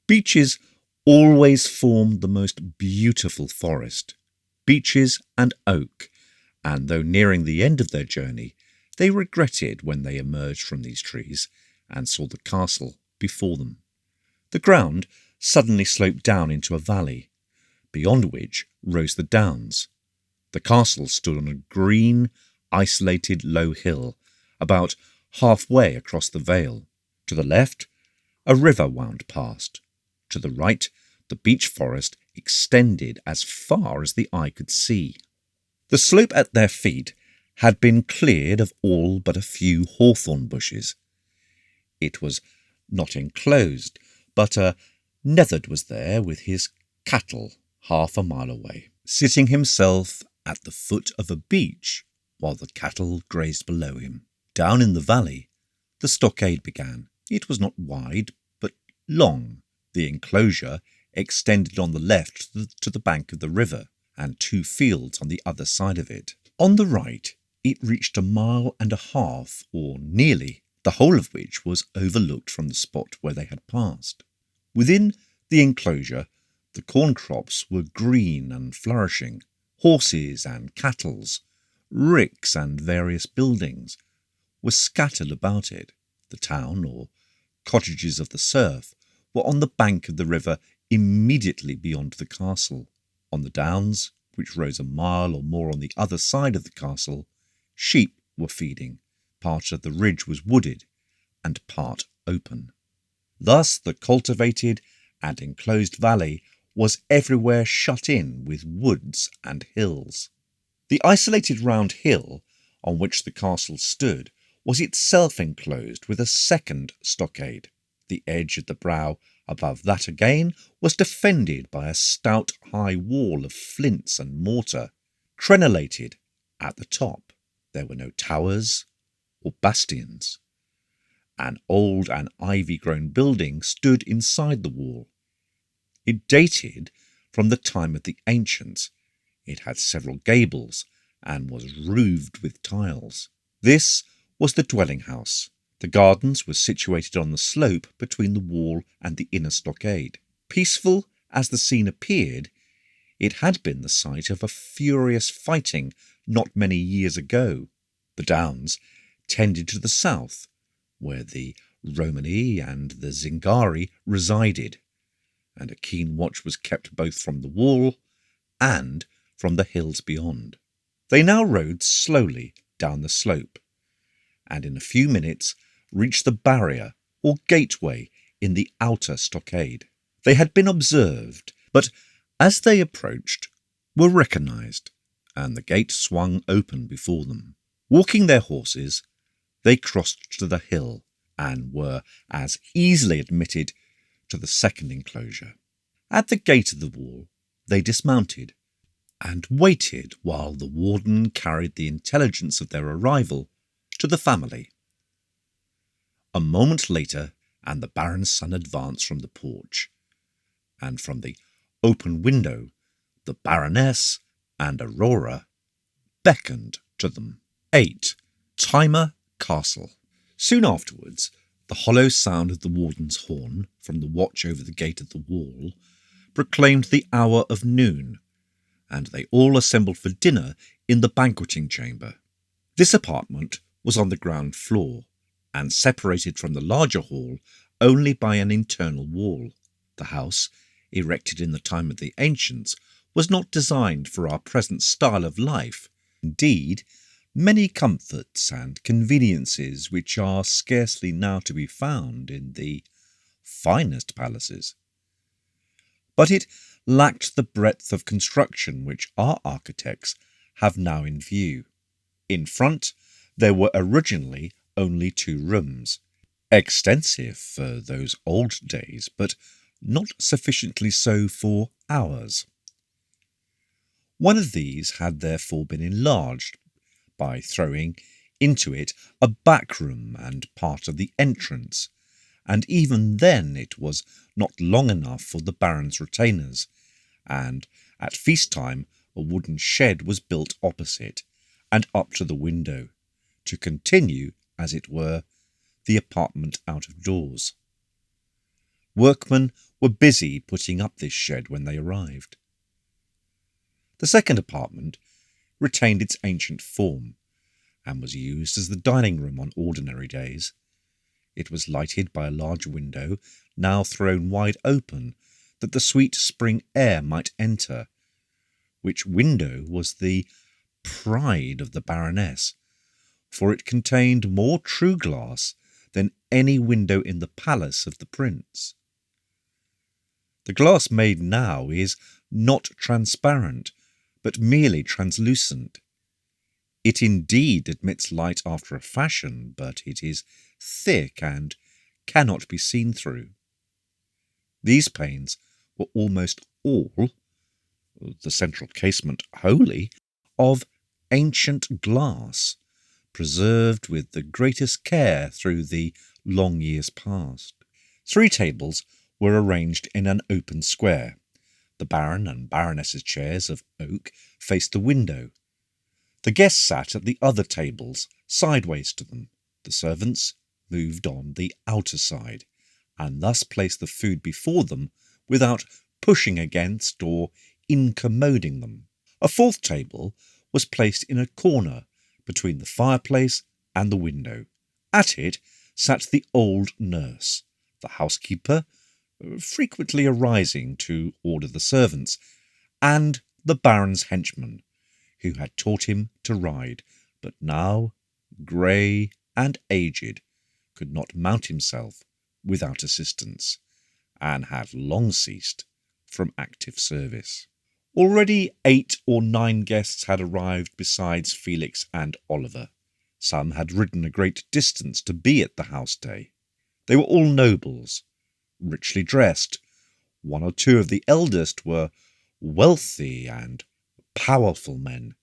Beeches always formed the most beautiful forest. Beeches and oak, and though nearing the end of their journey, they regretted when they emerged from these trees and saw the castle before them. The ground suddenly sloped down into a valley, beyond which rose the downs. The castle stood on a green, isolated low hill, about halfway across the vale. To the left, a river wound past. To the right, the beech forest extended as far as the eye could see. The slope at their feet had been cleared of all but a few hawthorn bushes. It was not enclosed, but a Nethard was there with his cattle half a mile away, sitting himself at the foot of a beech while the cattle grazed below him. Down in the valley, the stockade began. It was not wide, but long. The enclosure extended on the left to the bank of the river, and 2 fields on the other side of it. On the right, it reached 1.5 miles, or nearly, the whole of which was overlooked from the spot where they had passed. Within the enclosure, the corn crops were green and flourishing. Horses and cattle, ricks and various buildings were scattered about it. The town, or cottages of the serf, were on the bank of the river immediately beyond the castle. On the downs, which rose 1 mile or more on the other side of the castle, sheep were feeding. Part of the ridge was wooded, and part open. Thus the cultivated and enclosed valley was everywhere shut in with woods and hills. The isolated round hill on which the castle stood was itself enclosed with a second stockade. The edge of the brow above that again was defended by a stout high wall of flints and mortar, crenellated at the top. There were no towers or bastions. An old and ivy-grown building stood inside the wall. It dated from the time of the ancients. It had several gables and was roofed with tiles. This was the dwelling house. The gardens were situated on the slope between the wall and the inner stockade. Peaceful as the scene appeared, it had been the site of a furious fighting not many years ago. The downs tended to the south, where the Romani and the Zingari resided, and a keen watch was kept both from the wall and from the hills beyond. They now rode slowly down the slope, and in a few minutes reached the barrier or gateway in the outer stockade. They had been observed, but as they approached were recognised, and the gate swung open before them. Walking their horses, they crossed to the hill and were as easily admitted to the second enclosure. At the gate of the wall, they dismounted and waited while the warden carried the intelligence of their arrival to the family. A moment later, and the Baron's son advanced from the porch, and from the open window the Baroness and Aurora beckoned to them. 8. Timer Castle. Soon afterwards, the hollow sound of the warden's horn from the watch over the gate of the wall proclaimed the hour of noon, and they all assembled for dinner in the banqueting chamber. This apartment was on the ground floor, and separated from the larger hall only by an internal wall. The house, erected in the time of the ancients, was not designed for our present style of life. Indeed, many comforts and conveniences which are scarcely now to be found in the finest palaces. But it lacked the breadth of construction which our architects have now in view. In front, there were originally only 2 rooms, extensive for those old days, but not sufficiently so for ours. One of these had therefore been enlarged by throwing into it a back room and part of the entrance, and even then it was not long enough for the Baron's retainers, and at feast time a wooden shed was built opposite and up to the window, to continue, as it were, the apartment out of doors. Workmen were busy putting up this shed when they arrived. The second apartment retained its ancient form, and was used as the dining room on ordinary days. It was lighted by a large window, now thrown wide open, that the sweet spring air might enter, which window was the pride of the Baroness, for it contained more true glass than any window in the palace of the prince. The glass made now is not transparent, but merely translucent. It indeed admits light after a fashion, but it is thick and cannot be seen through. These panes were almost all, the central casement wholly, of ancient glass, preserved with the greatest care through the long years past. 3 tables were arranged in an open square. The Baron and Baroness's chairs of oak faced the window. The guests sat at the other tables, sideways to them. The servants moved on the outer side, and thus placed the food before them without pushing against or incommoding them. A 4th table was placed in a corner between the fireplace and the window. At it sat the old nurse, the housekeeper, frequently arising to order the servants, and the Baron's henchman, who had taught him to ride, but now, grey and aged, could not mount himself without assistance, and had long ceased from active service. Already 8 or 9 guests had arrived besides Felix and Oliver. Some had ridden a great distance to be at the house day. They were all nobles, richly dressed. 1 or 2 of the eldest were wealthy and powerful men,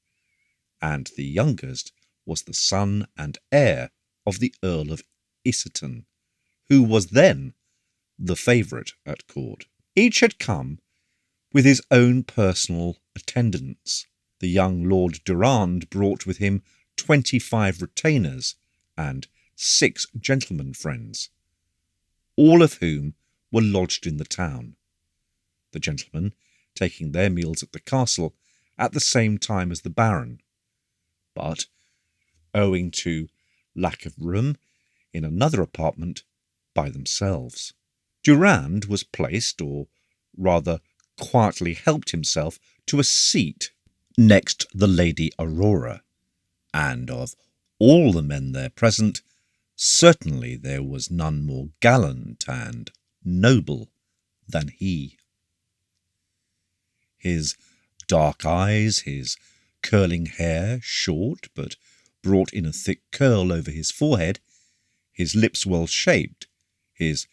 and the youngest was the son and heir of the Earl of Iseton, who was then the favourite at court. Each had come with his own personal attendants. The young Lord Durand brought with him 25 retainers and 6 gentlemen friends, all of whom were lodged in the town, the gentlemen taking their meals at the castle at the same time as the Baron, but, owing to lack of room, in another apartment by themselves. Durand was placed, or rather quietly helped himself, to a seat next the Lady Aurora, and of all the men there present, certainly there was none more gallant and noble than he. His dark eyes, his curling hair, short but brought in a thick curl over his forehead, his lips well shaped, his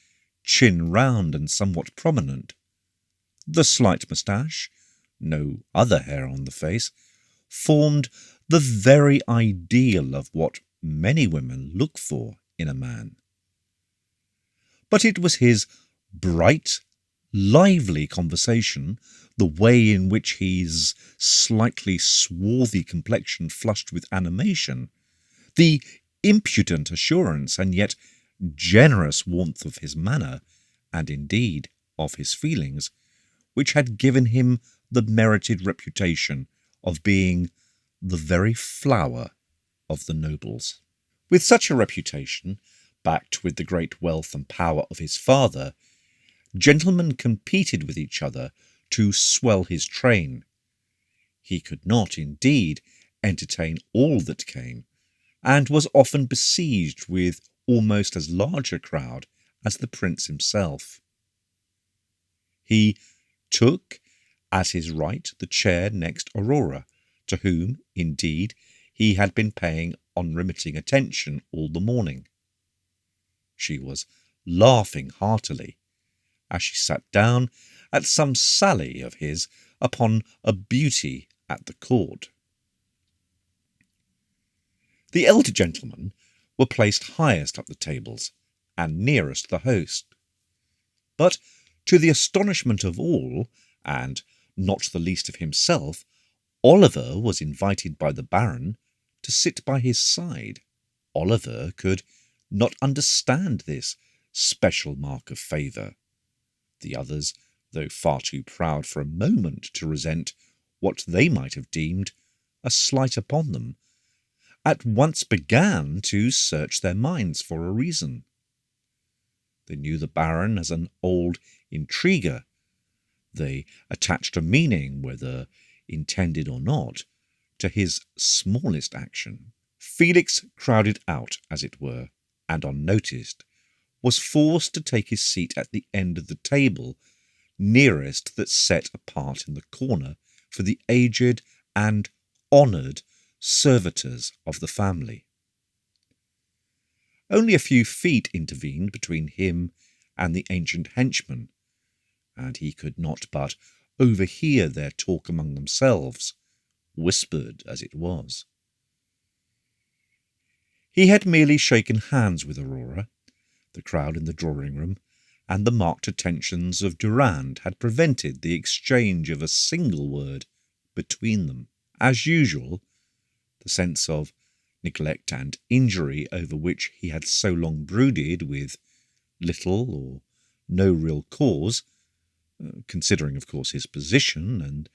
chin round and somewhat prominent. The slight moustache, no other hair on the face, formed the very ideal of what many women look for in a man. But it was his bright, lively conversation, the way in which his slightly swarthy complexion flushed with animation, the impudent assurance and yet generous warmth of his manner, and indeed of his feelings, which had given him the merited reputation of being the very flower of the nobles. With such a reputation, backed with the great wealth and power of his father, gentlemen competed with each other to swell his train. He could not, indeed, entertain all that came, and was often besieged with almost as large a crowd as the prince himself. He took as his right the chair next Aurora, to whom, indeed, he had been paying unremitting attention all the morning. She was laughing heartily as she sat down at some sally of his upon a beauty at the court. The elder gentlemen were placed highest up the tables and nearest the host. But to the astonishment of all, and not the least of himself, Oliver was invited by the Baron to sit by his side. Oliver could not understand this special mark of favour. The others, though far too proud for a moment to resent what they might have deemed a slight upon them, at once began to search their minds for a reason. They knew the Baron as an old intriguer. They attached a meaning, whether intended or not, to his smallest action. Felix crowded out, as it were, and unnoticed, was forced to take his seat at the end of the table nearest that set apart in the corner for the aged and honoured servitors of the family. Only a few feet intervened between him and the ancient henchman, and he could not but overhear their talk among themselves, whispered as it was. He had merely shaken hands with Aurora. The crowd in the drawing-room and the marked attentions of Durand had prevented the exchange of a single word between them. As usual, the sense of neglect and injury over which he had so long brooded with little or no real cause, considering, of course, his position and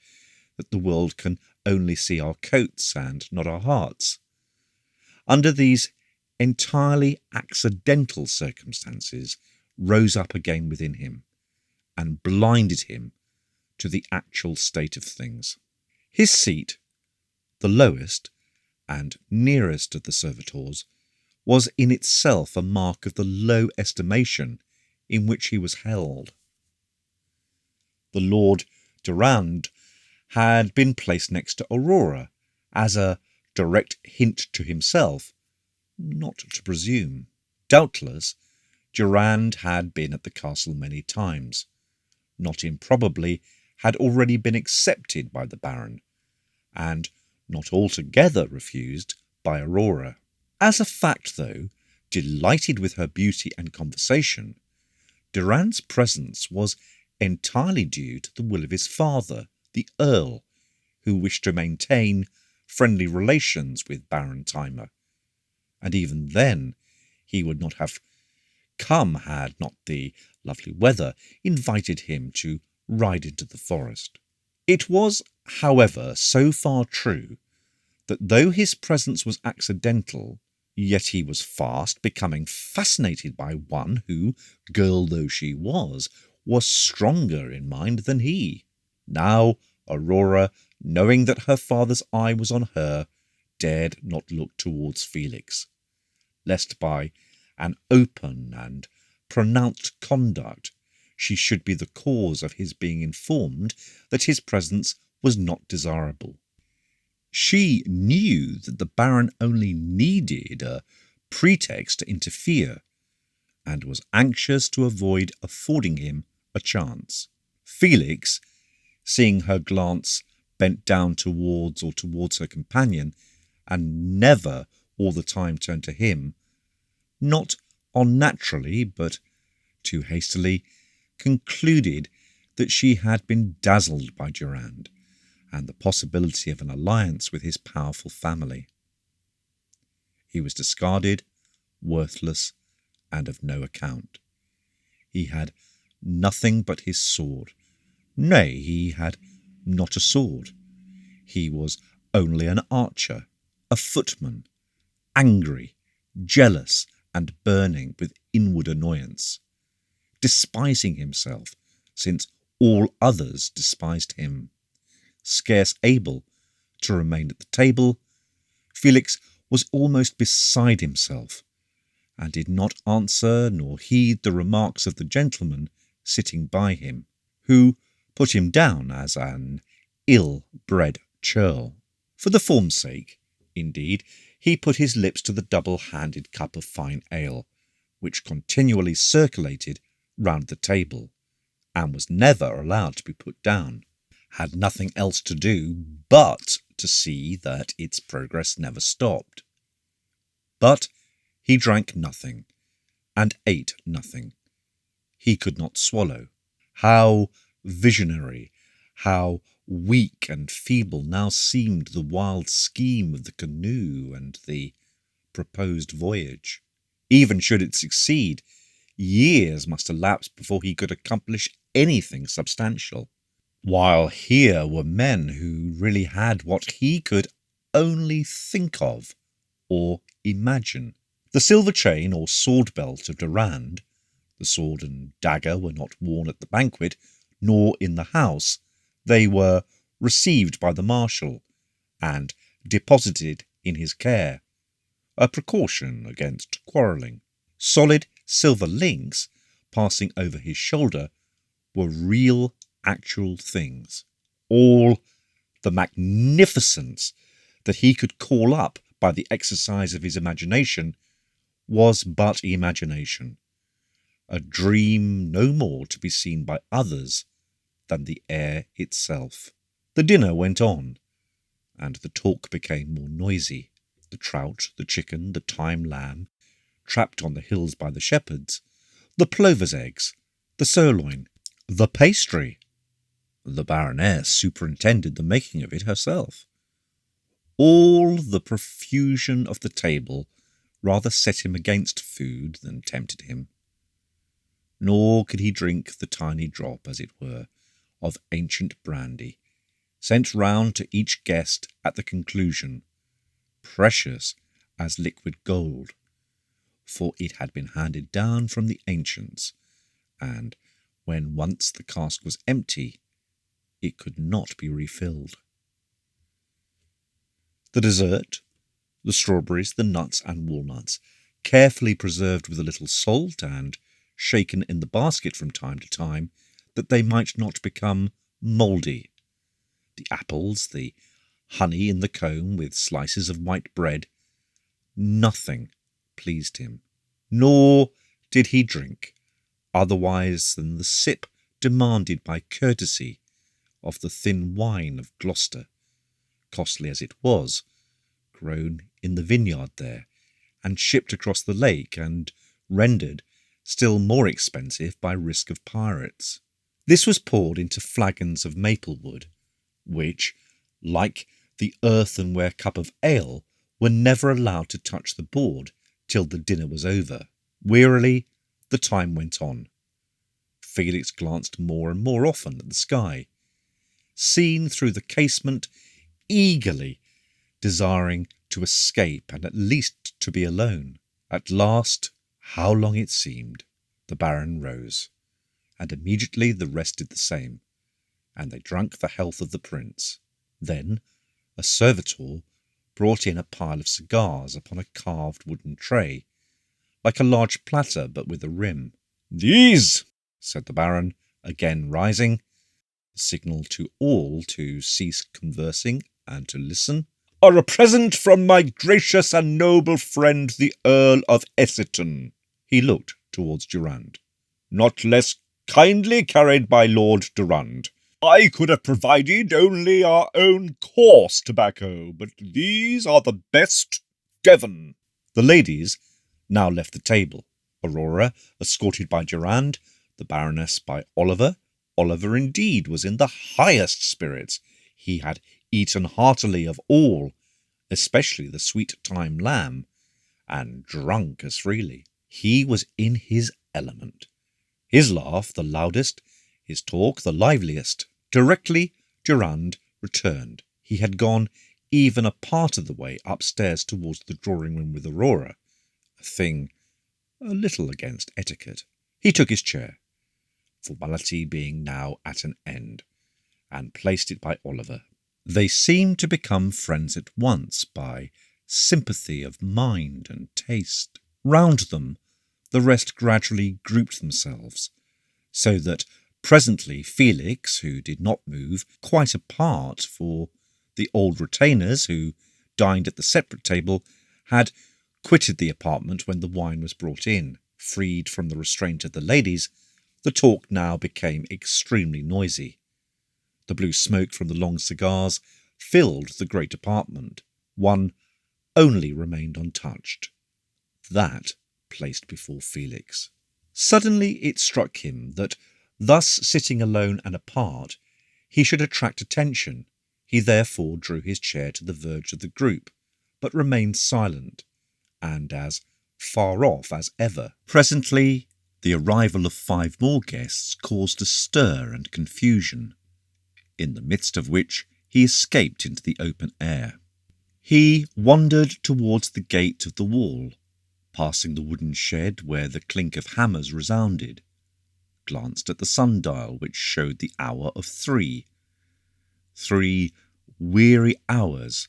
that the world can only see our coats and not our hearts. Under these entirely accidental circumstances rose up again within him and blinded him to the actual state of things. His seat, the lowest and nearest of the servitors, was in itself a mark of the low estimation in which he was held. The Lord Durand had been placed next to Aurora, as a direct hint to himself not to presume. Doubtless, Durand had been at the castle many times, not improbably had already been accepted by the Baron, and not altogether refused by Aurora. As a fact, though, delighted with her beauty and conversation, Durand's presence was entirely due to the will of his father, the Earl, who wished to maintain friendly relations with Baron Thyma, and even then he would not have come had not the lovely weather invited him to ride into the forest. It was, however, so far true that though his presence was accidental, yet he was fast becoming fascinated by one who, girl though she was stronger in mind than he. Now Aurora, knowing that her father's eye was on her, dared not look towards Felix, lest by an open and pronounced conduct she should be the cause of his being informed that his presence was not desirable. She knew that the Baron only needed a pretext to interfere, and was anxious to avoid affording him a chance. Felix, seeing her glance bent down towards her companion, and never all the time turned to him, not unnaturally, but too hastily, concluded that she had been dazzled by Durand and the possibility of an alliance with his powerful family. He was discarded, worthless, and of no account. He had nothing but his sword. Nay, he had not a sword. He was only an archer, a footman, angry, jealous, and burning with inward annoyance, despising himself, since all others despised him. Scarce able to remain at the table, Felix was almost beside himself, and did not answer nor heed the remarks of the gentleman sitting by him, who put him down as an ill-bred churl. For the form's sake, indeed, he put his lips to the double-handed cup of fine ale, which continually circulated round the table, and was never allowed to be put down, had nothing else to do but to see that its progress never stopped. But he drank nothing, and ate nothing. He could not swallow. How visionary, how weak and feeble now seemed the wild scheme of the canoe and the proposed voyage. Even should it succeed, years must elapse before he could accomplish anything substantial, while here were men who really had what he could only think of or imagine. The silver chain or sword belt of Durand, the sword and dagger were not worn at the banquet, nor in the house. They were received by the marshal, and deposited in his care, a precaution against quarrelling. Solid silver links, passing over his shoulder, were real, actual things. All the magnificence that he could call up by the exercise of his imagination was but imagination, a dream no more to be seen by others than the air itself. The dinner went on, and the talk became more noisy. The trout, the chicken, the thyme lamb, trapped on the hills by the shepherds, the plover's eggs, the sirloin, the pastry. The Baroness superintended the making of it herself. All the profusion of the table rather set him against food than tempted him. Nor could he drink the tiny drop, as it were, of ancient brandy, sent round to each guest at the conclusion, precious as liquid gold, for it had been handed down from the ancients, and when once the cask was empty, it could not be refilled. The dessert, the strawberries, the nuts and walnuts, carefully preserved with a little salt and shaken in the basket from time to time, that they might not become mouldy. The apples, the honey in the comb with slices of white bread, nothing pleased him, nor did he drink, otherwise than the sip demanded by courtesy of the thin wine of Gloucester, costly as it was, grown in the vineyard there, and shipped across the lake, and rendered still more expensive by risk of pirates. This was poured into flagons of maple wood, which, like the earthenware cup of ale, were never allowed to touch the board till the dinner was over. Wearily the time went on. Felix glanced more and more often at the sky, seen through the casement, eagerly desiring to escape and at least to be alone. At last, how long it seemed, the Baron rose, and immediately the rest did the same, and they drank the health of the prince. Then a servitor brought in a pile of cigars upon a carved wooden tray, like a large platter but with a rim. "These," said the Baron, again rising, the signal to all to cease conversing and to listen. are a present from my gracious and noble friend the Earl of Essington." He looked towards Durand. "Not less kindly carried by Lord Durand. I could have provided only our own coarse tobacco, but these are the best Devon." The ladies now left the table, Aurora escorted by Durand, the Baroness by Oliver. Oliver indeed was in the highest spirits. He had eaten heartily of all, especially the sweet thyme lamb, and drunk as freely. He was in his element. His laugh the loudest, his talk the liveliest. Directly Durand returned, he had gone even a part of the way upstairs towards the drawing-room with Aurora, a thing a little against etiquette. He took his chair, formality being now at an end, and placed it by Oliver. They seemed to become friends at once by sympathy of mind and taste. Round them the rest gradually grouped themselves, so that presently Felix, who did not move, quite apart, for the old retainers, who dined at the separate table, had quitted the apartment when the wine was brought in. Freed from the restraint of the ladies, the talk now became extremely noisy. The blue smoke from the long cigars filled the great apartment. One only remained untouched, that placed before Felix. Suddenly it struck him that, thus sitting alone and apart, he should attract attention. He therefore drew his chair to the verge of the group, but remained silent, and as far off as ever. Presently the arrival of 5 more guests caused a stir and confusion, in the midst of which he escaped into the open air. He wandered towards the gate of the wall, passing the wooden shed where the clink of hammers resounded, glanced at the sundial which showed the hour of 3. 3 weary hours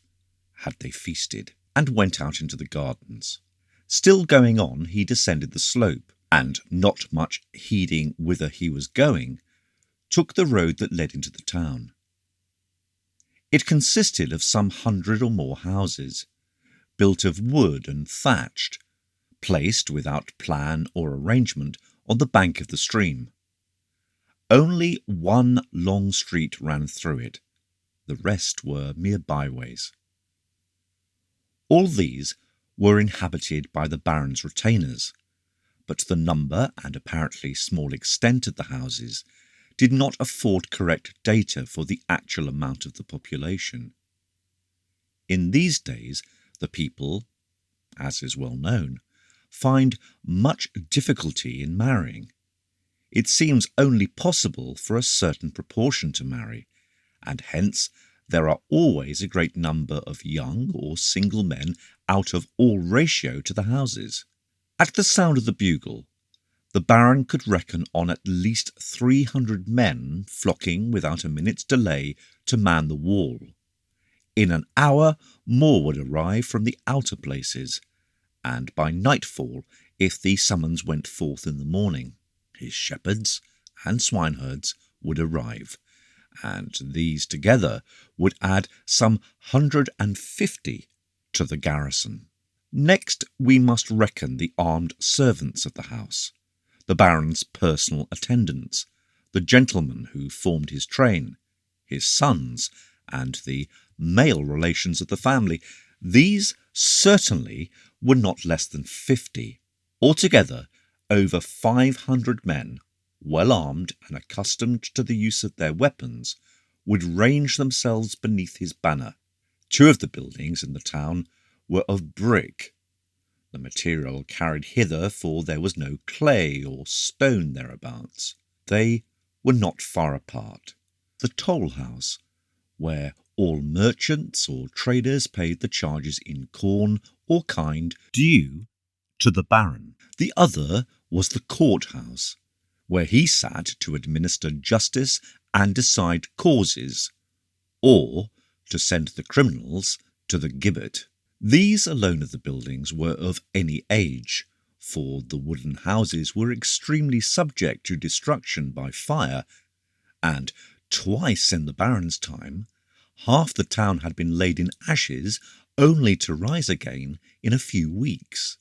had they feasted, and went out into the gardens. Still going on, he descended the slope, and, not much heeding whither he was going, took the road that led into the town. It consisted of some 100 or more houses, built of wood and thatched, placed without plan or arrangement on the bank of the stream. Only one long street ran through it, the rest were mere byways. All these were inhabited by the Baron's retainers, but the number and apparently small extent of the houses did not afford correct data for the actual amount of the population. In these days the people, as is well known, find much difficulty in marrying. It seems only possible for a certain proportion to marry, and hence there are always a great number of young or single men out of all ratio to the houses. At the sound of the bugle, the Baron could reckon on at least 300 men flocking without a minute's delay to man the wall. In an hour more would arrive from the outer places, and by nightfall, if the summons went forth in the morning, his shepherds and swineherds would arrive, and these together would add some 150 to the garrison. Next we must reckon the armed servants of the house, the Baron's personal attendants, the gentlemen who formed his train, his sons, and the male relations of the family. These certainly were not less than 50. Altogether, over 500 men, well armed and accustomed to the use of their weapons, would range themselves beneath his banner. 2 of the buildings in the town were of brick, the material carried hither, for there was no clay or stone thereabouts. They were not far apart. The toll house, where all merchants or traders paid the charges in corn or kind due to the Baron. The other was the court-house, where he sat to administer justice and decide causes, or to send the criminals to the gibbet. These alone of the buildings were of any age, for the wooden houses were extremely subject to destruction by fire, and twice in the Baron's time Half the town had been laid in ashes, only to rise again in a few weeks.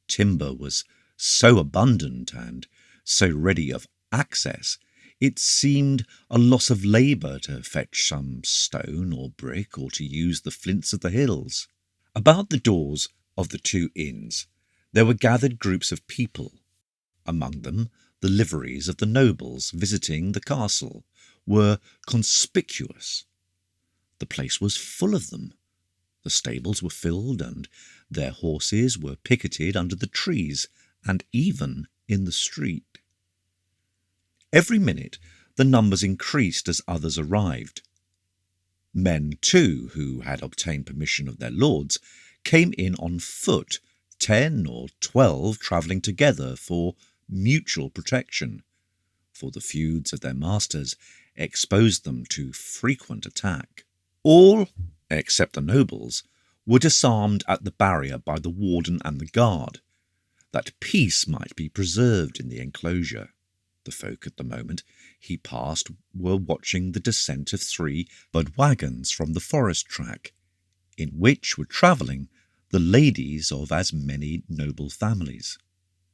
Timber was so abundant and so ready of access, it seemed a loss of labour to fetch some stone or brick or to use the flints of the hills. About the doors of the two inns there were gathered groups of people. Among them the liveries of the nobles visiting the castle were conspicuous. The place was full of them. The stables were filled, and their horses were picketed under the trees, and even in the street. Every minute the numbers increased as others arrived. Men, too, who had obtained permission of their lords, came in on foot, 10 or 12 travelling together for mutual protection, for the feuds of their masters exposed them to frequent attack. All, except the nobles, were disarmed at the barrier by the warden and the guard, that peace might be preserved in the enclosure. The folk at the moment he passed were watching the descent of 3 bud wagons from the forest track, in which were travelling the ladies of as many noble families.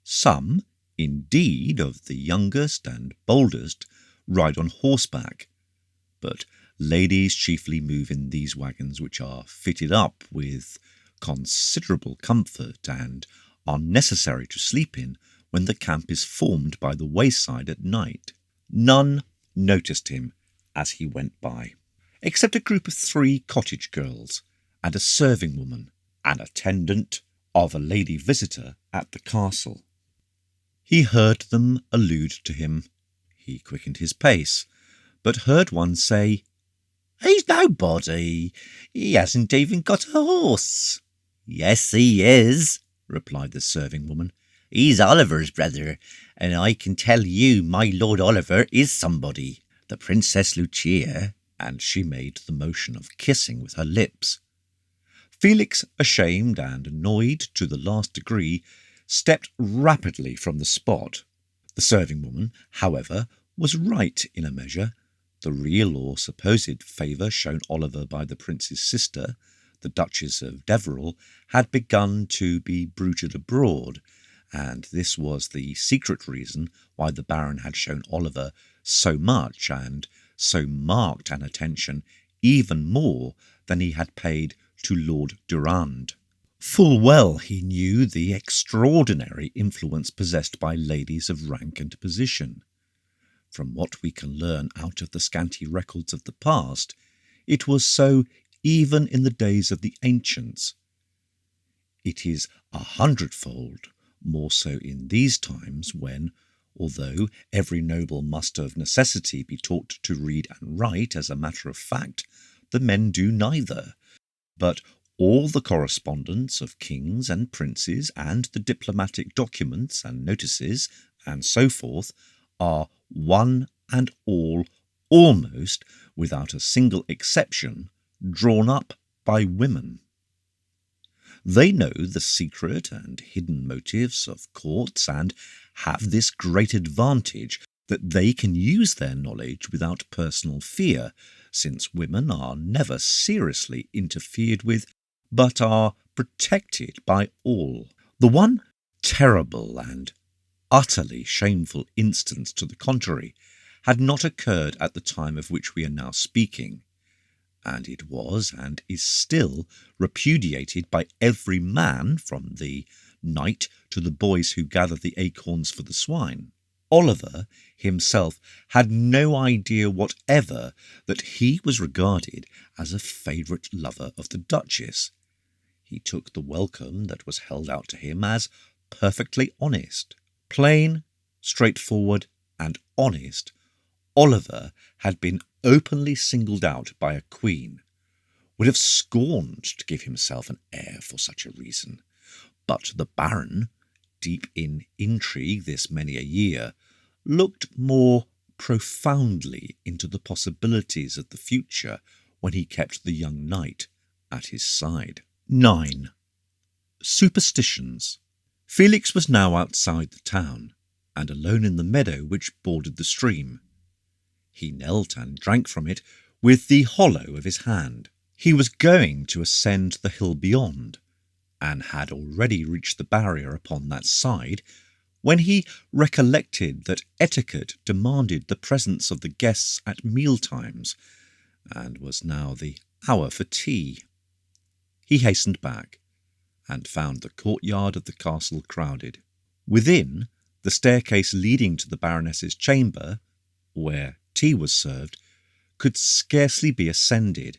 Some, indeed, of the youngest and boldest ride on horseback, but ladies chiefly move in these wagons, which are fitted up with considerable comfort and are necessary to sleep in when the camp is formed by the wayside at night. None noticed him as he went by, except a group of 3 cottage girls and a serving woman, an attendant of a lady visitor at the castle. He heard them allude to him. He quickened his pace, but heard one say, "He's nobody. He hasn't even got a horse." "Yes, he is," replied the serving woman. "He's Oliver's brother, and I can tell you my Lord Oliver is somebody. The Princess Lucia," and she made the motion of kissing with her lips. Felix, ashamed and annoyed to the last degree, stepped rapidly from the spot. The serving woman, however, was right in a measure. The real or supposed favour shown Oliver by the prince's sister, the Duchess of Deverell, had begun to be bruited abroad, and this was the secret reason why the Baron had shown Oliver so much and so marked an attention, even more than he had paid to Lord Durand. Full well he knew the extraordinary influence possessed by ladies of rank and position. From what we can learn out of the scanty records of the past, it was so even in the days of the ancients. It is 100-fold more so in these times when, although every noble must of necessity be taught to read and write as a matter of fact, the men do neither, but all the correspondence of kings and princes and the diplomatic documents and notices and so forth are one and all, almost without a single exception, drawn up by women. They know the secret and hidden motives of courts and have this great advantage that they can use their knowledge without personal fear, since women are never seriously interfered with, but are protected by all. The one terrible and utterly shameful instance to the contrary had not occurred at the time of which we are now speaking, and it was and is still repudiated by every man, from the knight to the boys who gather the acorns for the swine. Oliver himself had no idea whatever that he was regarded as a favourite lover of the Duchess. He took the welcome that was held out to him as perfectly honest. Plain, straightforward, and honest, Oliver had been openly singled out by a queen, would have scorned to give himself an heir for such a reason. But the Baron, deep in intrigue this many a year, looked more profoundly into the possibilities of the future when he kept the young knight at his side. 9. Superstitions. Felix was now outside the town, and alone in the meadow which bordered the stream. He knelt and drank from it with the hollow of his hand. He was going to ascend the hill beyond, and had already reached the barrier upon that side, when he recollected that etiquette demanded the presence of the guests at mealtimes, and was now the hour for tea. He hastened back, and found the courtyard of the castle crowded. Within, the staircase leading to the Baroness's chamber, where tea was served, could scarcely be ascended,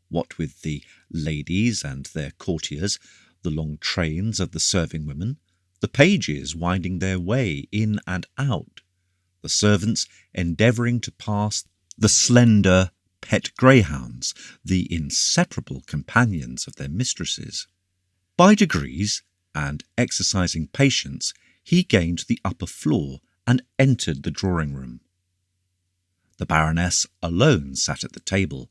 what with the ladies and their courtiers, the long trains of the serving women, the pages winding their way in and out, the servants endeavouring to pass the slender pet greyhounds, the inseparable companions of their mistresses. By degrees, and exercising patience, he gained the upper floor and entered the drawing-room. The Baroness alone sat at the table,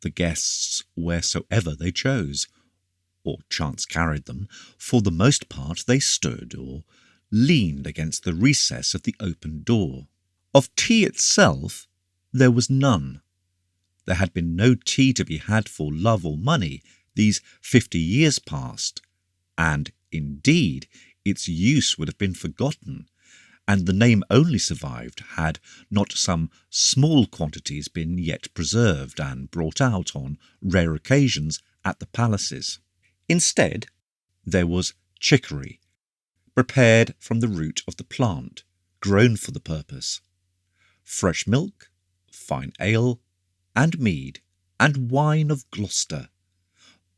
the guests wheresoever they chose, or chance carried them. For the most part they stood or leaned against the recess of the open door. Of tea itself there was none. There had been no tea to be had for love or money these 50 years past, and indeed its use would have been forgotten, and the name only survived had not some small quantities been yet preserved and brought out on rare occasions at the palaces. Instead, there was chicory, prepared from the root of the plant, grown for the purpose, fresh milk, fine ale, and mead, and wine of Gloucester,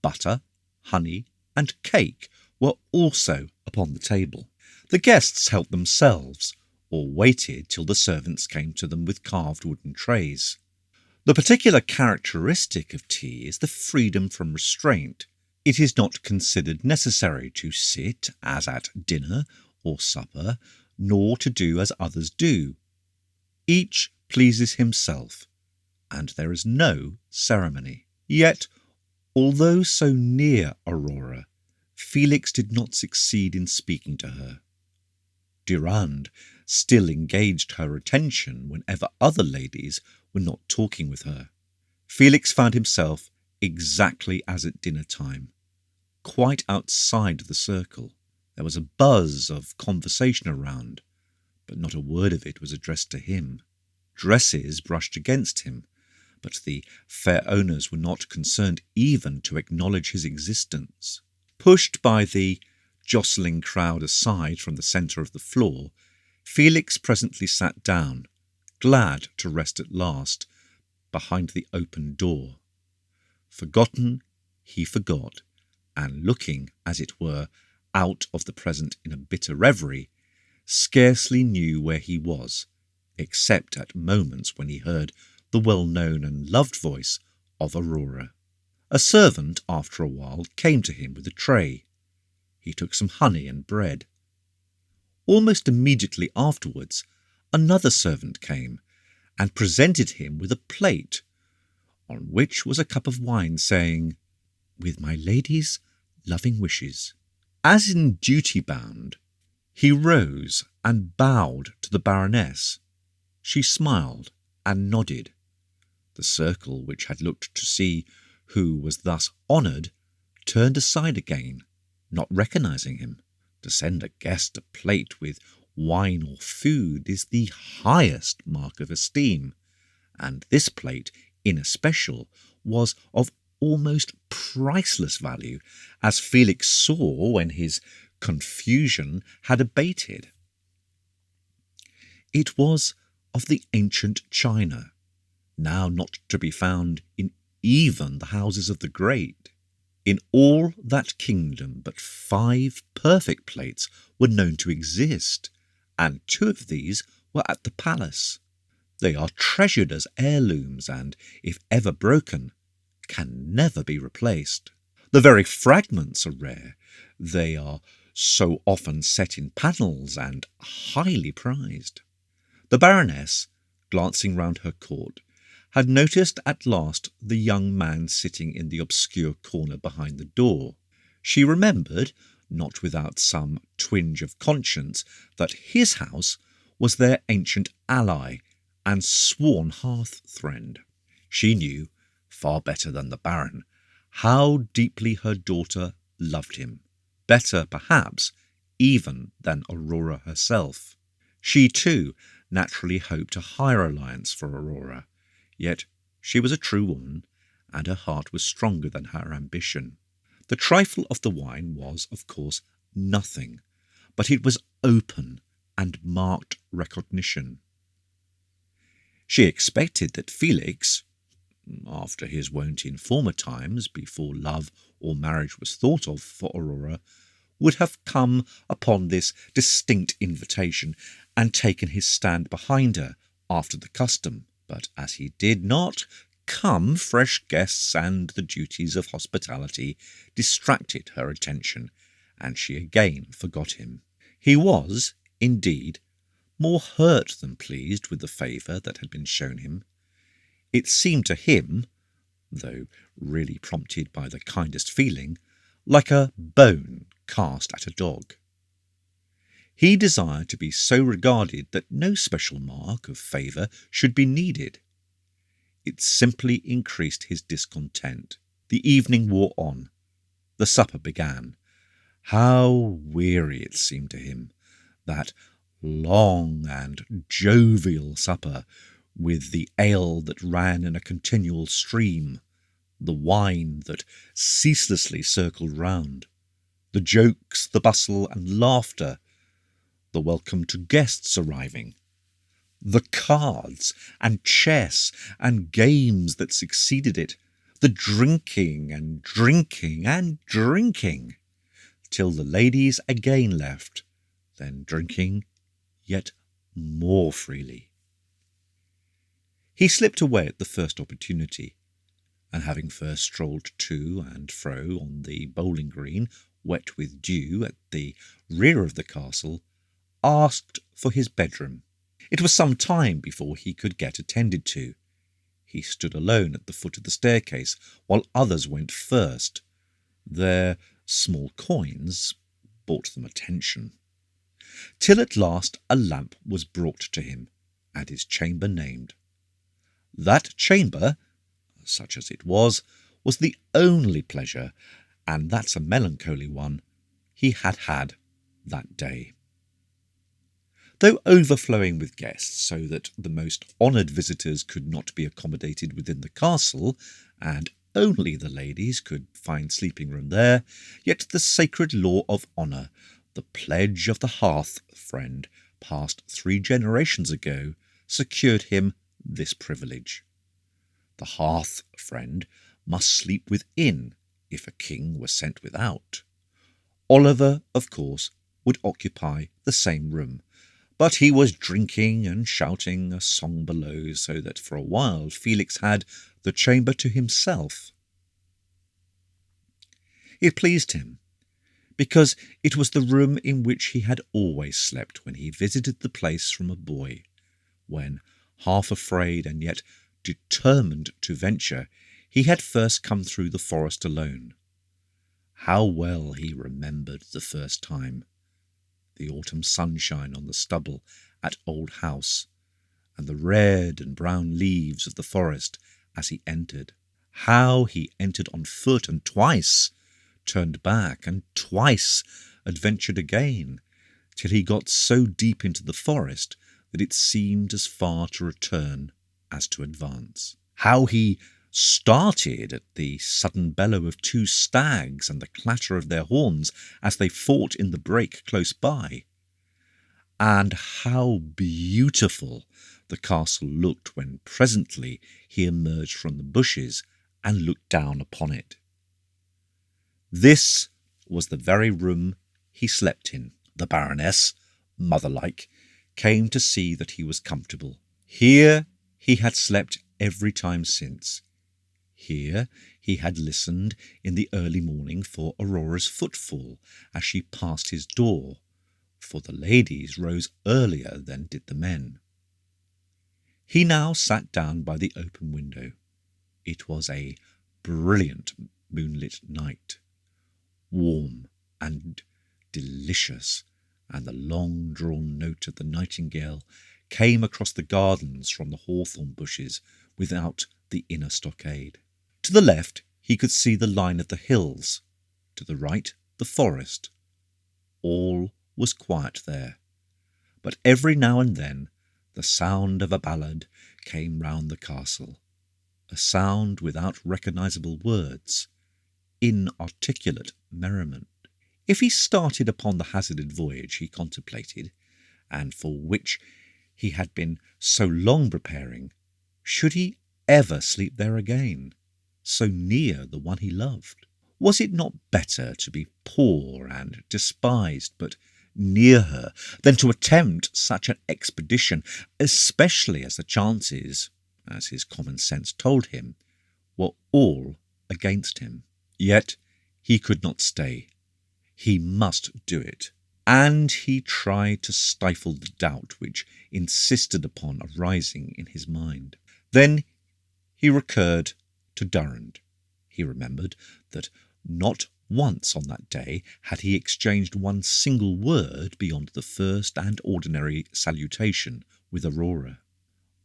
butter, honey, and cake were also upon the table. The guests helped themselves, or waited till the servants came to them with carved wooden trays. The particular characteristic of tea is the freedom from restraint. It is not considered necessary to sit as at dinner or supper, nor to do as others do. Each pleases himself, and there is no ceremony. Yet, although so near Aurora, Felix did not succeed in speaking to her. Durand still engaged her attention whenever other ladies were not talking with her. Felix found himself exactly as at dinner time, quite outside the circle. There was a buzz of conversation around, but not a word of it was addressed to him. Dresses brushed against him, but the fair owners were not concerned even to acknowledge his existence. Pushed by the jostling crowd aside from the centre of the floor, Felix presently sat down, glad to rest at last, behind the open door. Forgotten, he forgot, and looking, as it were, out of the present in a bitter reverie, scarcely knew where he was, except at moments when he heard the well-known and loved voice of Aurora. A servant, after a while, came to him with a tray. He took some honey and bread. Almost immediately afterwards, another servant came, and presented him with a plate, on which was a cup of wine, saying, "With my lady's loving wishes." As in duty bound, he rose and bowed to the Baroness. She smiled and nodded. The circle, which had looked to see who was thus honoured, turned aside again, not recognising him. To send a guest a plate with wine or food is the highest mark of esteem, and this plate, in especial, was of almost priceless value, as Felix saw when his confusion had abated. It was of the ancient china, now not to be found in even the houses of the great. In all that kingdom but 5 perfect plates were known to exist, and 2 of these were at the palace. They are treasured as heirlooms, and, if ever broken, can never be replaced. The very fragments are rare. They are so often set in panels and highly prized. The Baroness, glancing round her court, had noticed at last the young man sitting in the obscure corner behind the door. She remembered, not without some twinge of conscience, that his house was their ancient ally and sworn hearth-friend. She knew, far better than the Baron, how deeply her daughter loved him, better, perhaps, even than Aurora herself. She, too, naturally hoped a higher alliance for Aurora, yet she was a true woman, and her heart was stronger than her ambition. The trifle of the wine was, of course, nothing, but it was open and marked recognition. She expected that Felix, after his wont in former times, before love or marriage was thought of for Aurora, would have come upon this distinct invitation and taken his stand behind her after the custom. But as he did not come, fresh guests and the duties of hospitality distracted her attention, and she again forgot him. He was, indeed, more hurt than pleased with the favour that had been shown him. It seemed to him, though really prompted by the kindest feeling, like a bone cast at a dog. He desired to be so regarded that no special mark of favour should be needed. It simply increased his discontent. The evening wore on. The supper began. How weary it seemed to him, that long and jovial supper, with the ale that ran in a continual stream, the wine that ceaselessly circled round, the jokes, the bustle and laughter, the welcome to guests arriving, the cards and chess and games that succeeded it, the drinking and drinking and drinking, till the ladies again left, then drinking yet more freely. He slipped away at the first opportunity, and having first strolled to and fro on the bowling green, wet with dew, at the rear of the castle, asked for his bedroom. It was some time before he could get attended to. He stood alone at the foot of the staircase, while others went first. Their small coins bought them attention, till at last a lamp was brought to him, and his chamber named. That chamber, such as it was the only pleasure, and that's a melancholy one, he had had that day. Though overflowing with guests, so that the most honoured visitors could not be accommodated within the castle, and only the ladies could find sleeping room there, yet the sacred law of honour, the pledge of the hearth friend, passed 3 generations ago, secured him this privilege. The hearth friend must sleep within if a king were sent without. Oliver, of course, would occupy the same room, but he was drinking and shouting a song below, so that for a while Felix had the chamber to himself. It pleased him, because it was the room in which he had always slept when he visited the place from a boy, when, half afraid and yet determined to venture, he had first come through the forest alone. How well he remembered the first time, the autumn sunshine on the stubble at Old House, and the red and brown leaves of the forest as he entered. How he entered on foot and twice turned back and twice adventured again, till he got so deep into the forest that it seemed as far to return as to advance. How he started at the sudden bellow of 2 stags and the clatter of their horns as they fought in the brake close by. And how beautiful the castle looked when presently he emerged from the bushes and looked down upon it. This was the very room he slept in. The Baroness, mother-like, came to see that he was comfortable. Here he had slept every time since. Here he had listened in the early morning for Aurora's footfall as she passed his door, for the ladies rose earlier than did the men. He now sat down by the open window. It was a brilliant moonlit night, warm and delicious, and the long-drawn note of the nightingale came across the gardens from the hawthorn bushes without the inner stockade. To the left, he could see the line of the hills. To the right, the forest. All was quiet there, but every now and then the sound of a ballad came round the castle, a sound without recognizable words, inarticulate merriment. If he started upon the hazarded voyage he contemplated, and for which he had been so long preparing, should he ever sleep there again, so near the one he loved? Was it not better to be poor and despised, but near her, than to attempt such an expedition, especially as the chances, as his common sense told him, were all against him? Yet he could not stay. He must do it. And he tried to stifle the doubt which insisted upon arising in his mind. Then he recurred to Durand. He remembered that not once on that day had he exchanged one single word beyond the first and ordinary salutation with Aurora.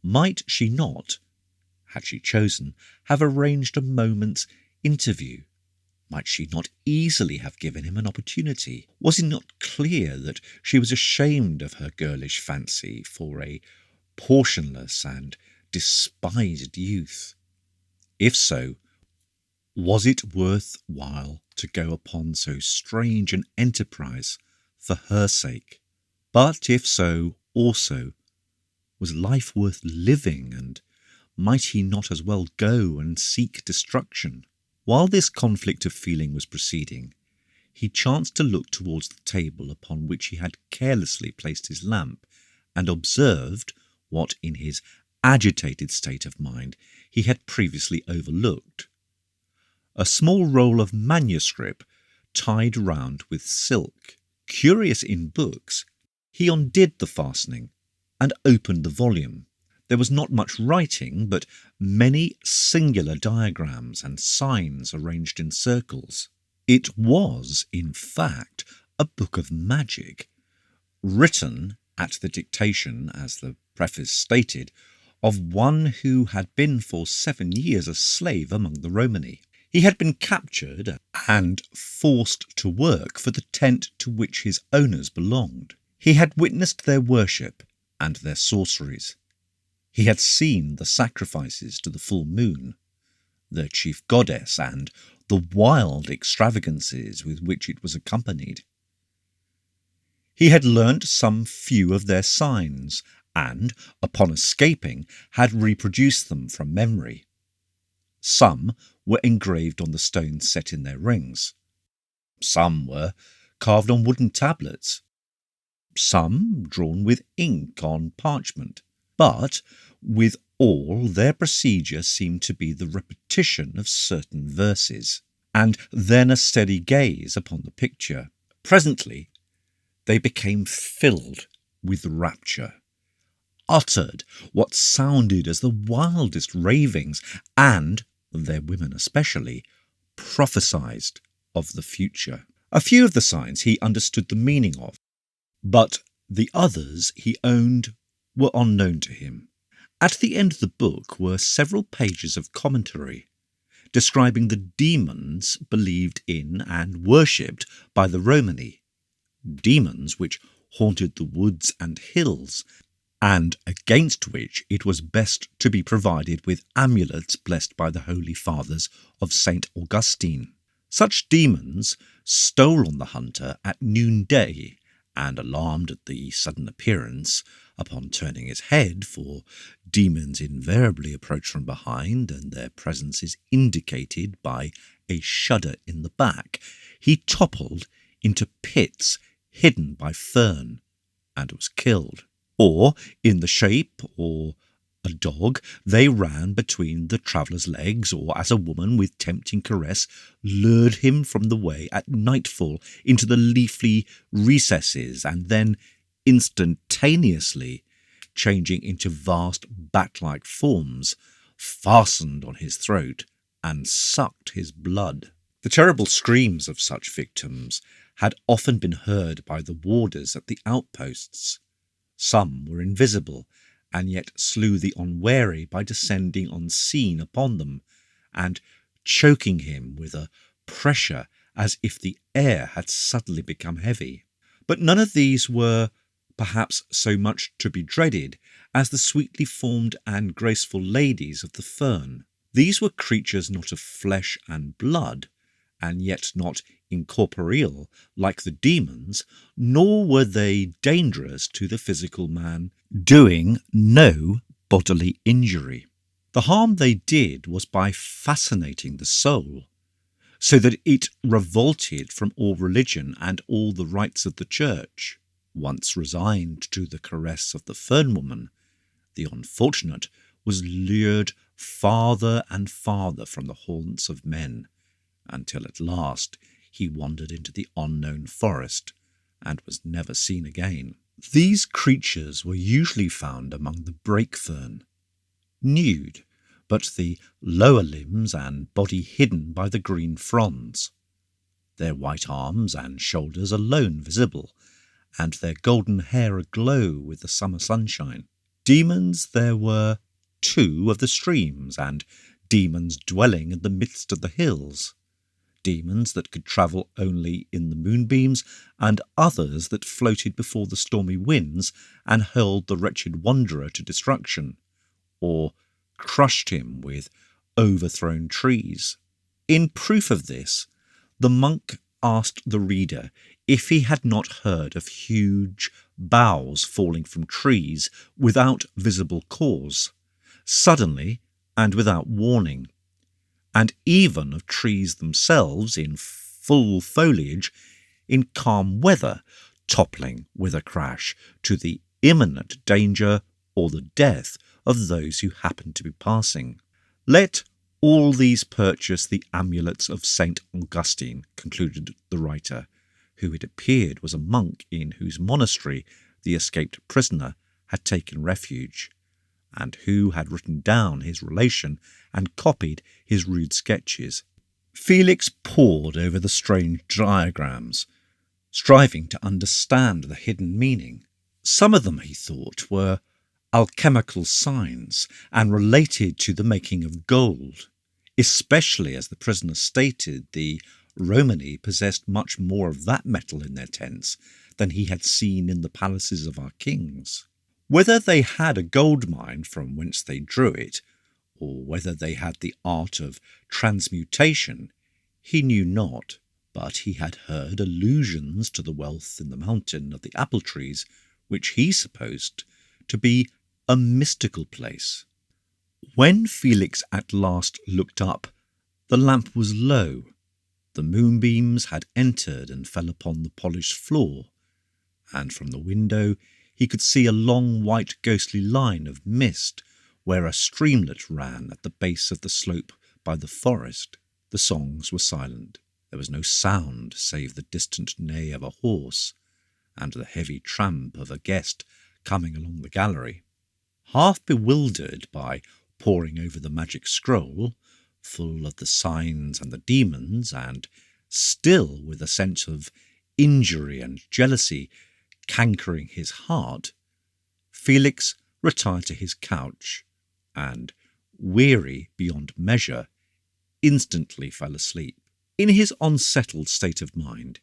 Might she not, had she chosen, have arranged a moment's interview? Might she not easily have given him an opportunity? Was it not clear that she was ashamed of her girlish fancy for a portionless and despised youth? If so, was it worth while to go upon so strange an enterprise for her sake? But if so, also, was life worth living, and might he not as well go and seek destruction? While this conflict of feeling was proceeding, he chanced to look towards the table upon which he had carelessly placed his lamp, and observed what, in his agitated state of mind, he had previously overlooked. A small roll of manuscript tied round with silk. Curious in books, he undid the fastening and opened the volume. There was not much writing, but many singular diagrams and signs arranged in circles. It was, in fact, a book of magic, written at the dictation, as the preface stated, of one who had been for 7 years a slave among the Romani. He had been captured and forced to work for the tent to which his owners belonged. He had witnessed their worship and their sorceries. He had seen the sacrifices to the full moon, their chief goddess, and the wild extravagances with which it was accompanied. He had learnt some few of their signs, and, upon escaping, had reproduced them from memory. Some were engraved on the stones set in their rings. Some were carved on wooden tablets. Some drawn with ink on parchment. But, with all, their procedure seemed to be the repetition of certain verses, and then a steady gaze upon the picture. Presently, they became filled with rapture, uttered what sounded as the wildest ravings, and, their women especially, prophesied of the future. A few of the signs he understood the meaning of, but the others he owned were unknown to him. At the end of the book were several pages of commentary, describing the demons believed in and worshipped by the Romani, demons which haunted the woods and hills, and against which it was best to be provided with amulets blessed by the holy fathers of St. Augustine. Such demons stole on the hunter at noonday, and, alarmed at the sudden appearance, upon turning his head, for demons invariably approach from behind, and their presence is indicated by a shudder in the back, he toppled into pits hidden by fern, and was killed. Or, in the shape or a dog, they ran between the traveller's legs, or as a woman with tempting caress lured him from the way at nightfall into the leafy recesses, and then instantaneously, changing into vast bat-like forms, fastened on his throat and sucked his blood. The terrible screams of such victims had often been heard by the warders at the outposts. Some were invisible, and yet slew the unwary by descending unseen upon them, and choking him with a pressure as if the air had suddenly become heavy. But none of these were perhaps so much to be dreaded as the sweetly formed and graceful ladies of the fern. These were creatures not of flesh and blood, and yet not incorporeal like the demons, nor were they dangerous to the physical man, doing no bodily injury. The harm they did was by fascinating the soul, so that it revolted from all religion and all the rites of the church. Once resigned to the caress of the fern woman, the unfortunate was lured farther and farther from the haunts of men, until at last he wandered into the unknown forest and was never seen again. These creatures were usually found among the brake fern, nude, but the lower limbs and body hidden by the green fronds, their white arms and shoulders alone visible, and their golden hair aglow with the summer sunshine. Demons there were, too, of the streams, and demons dwelling in the midst of the hills, demons that could travel only in the moonbeams, and others that floated before the stormy winds and hurled the wretched wanderer to destruction, or crushed him with overthrown trees. In proof of this, the monk asked the reader if he had not heard of huge boughs falling from trees without visible cause, suddenly and without warning, and even of trees themselves in full foliage in calm weather toppling with a crash to the imminent danger or the death of those who happened to be passing. Let all these purchase the amulets of St. Augustine, concluded the writer, who it appeared was a monk in whose monastery the escaped prisoner had taken refuge, and who had written down his relation and copied his rude sketches. Felix pored over the strange diagrams, striving to understand the hidden meaning. Some of them, he thought, were alchemical signs and related to the making of gold, especially as the prisoner stated the Romani possessed much more of that metal in their tents than he had seen in the palaces of our kings. Whether they had a gold mine from whence they drew it, or whether they had the art of transmutation, he knew not, but he had heard allusions to the wealth in the mountain of the apple trees, which he supposed to be a mystical place. When Felix at last looked up, the lamp was low. The moonbeams had entered and fell upon the polished floor, and from the window he could see a long white ghostly line of mist where a streamlet ran at the base of the slope by the forest. The songs were silent. There was no sound save the distant neigh of a horse and the heavy tramp of a guest coming along the gallery. Half bewildered by poring over the magic scroll, full of the signs and the demons, and still with a sense of injury and jealousy cankering his heart, Felix retired to his couch, and, weary beyond measure, instantly fell asleep. In his unsettled state of mind,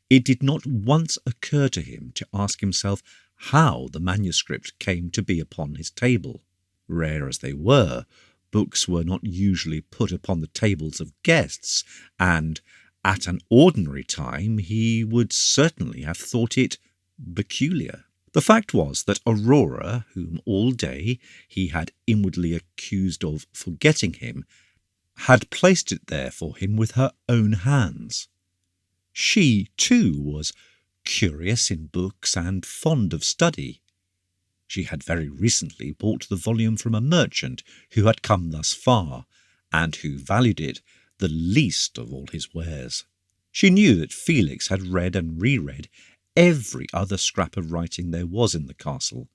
it did not once occur to him to ask himself how the manuscript came to be upon his table. Rare as they were, books were not usually put upon the tables of guests, and at an ordinary time he would certainly have thought it peculiar. The fact was that Aurora, whom all day he had inwardly accused of forgetting him, had placed it there for him with her own hands. She, too, was curious in books and fond of study. She had very recently bought the volume from a merchant who had come thus far, and who valued it the least of all his wares. She knew that Felix had read and reread every other scrap of writing there was in the castle,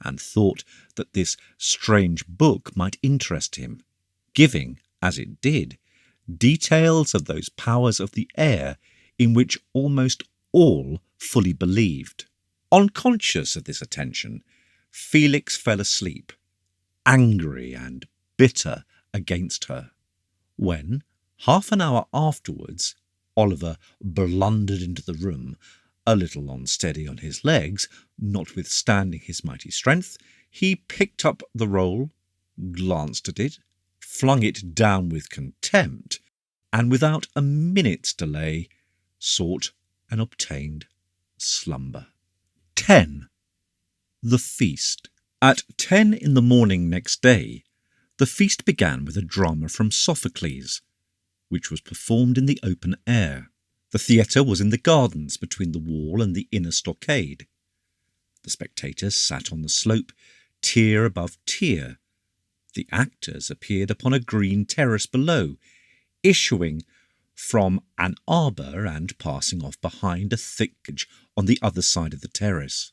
and thought that this strange book might interest him, giving, as it did, details of those powers of the air in which almost all fully believed. Unconscious of this attention, Felix fell asleep, angry and bitter against her. When, half an hour afterwards, Oliver blundered into the room, a little unsteady on his legs, notwithstanding his mighty strength, he picked up the roll, glanced at it, flung it down with contempt, and without a minute's delay sought and obtained slumber. 10. The Feast. At 10 in the morning next day, the feast began with a drama from Sophocles, which was performed in the open air. The theatre was in the gardens between the wall and the inner stockade. The spectators sat on the slope, tier above tier. The actors appeared upon a green terrace below, issuing from an arbour and passing off behind a thick hedge on the other side of the terrace.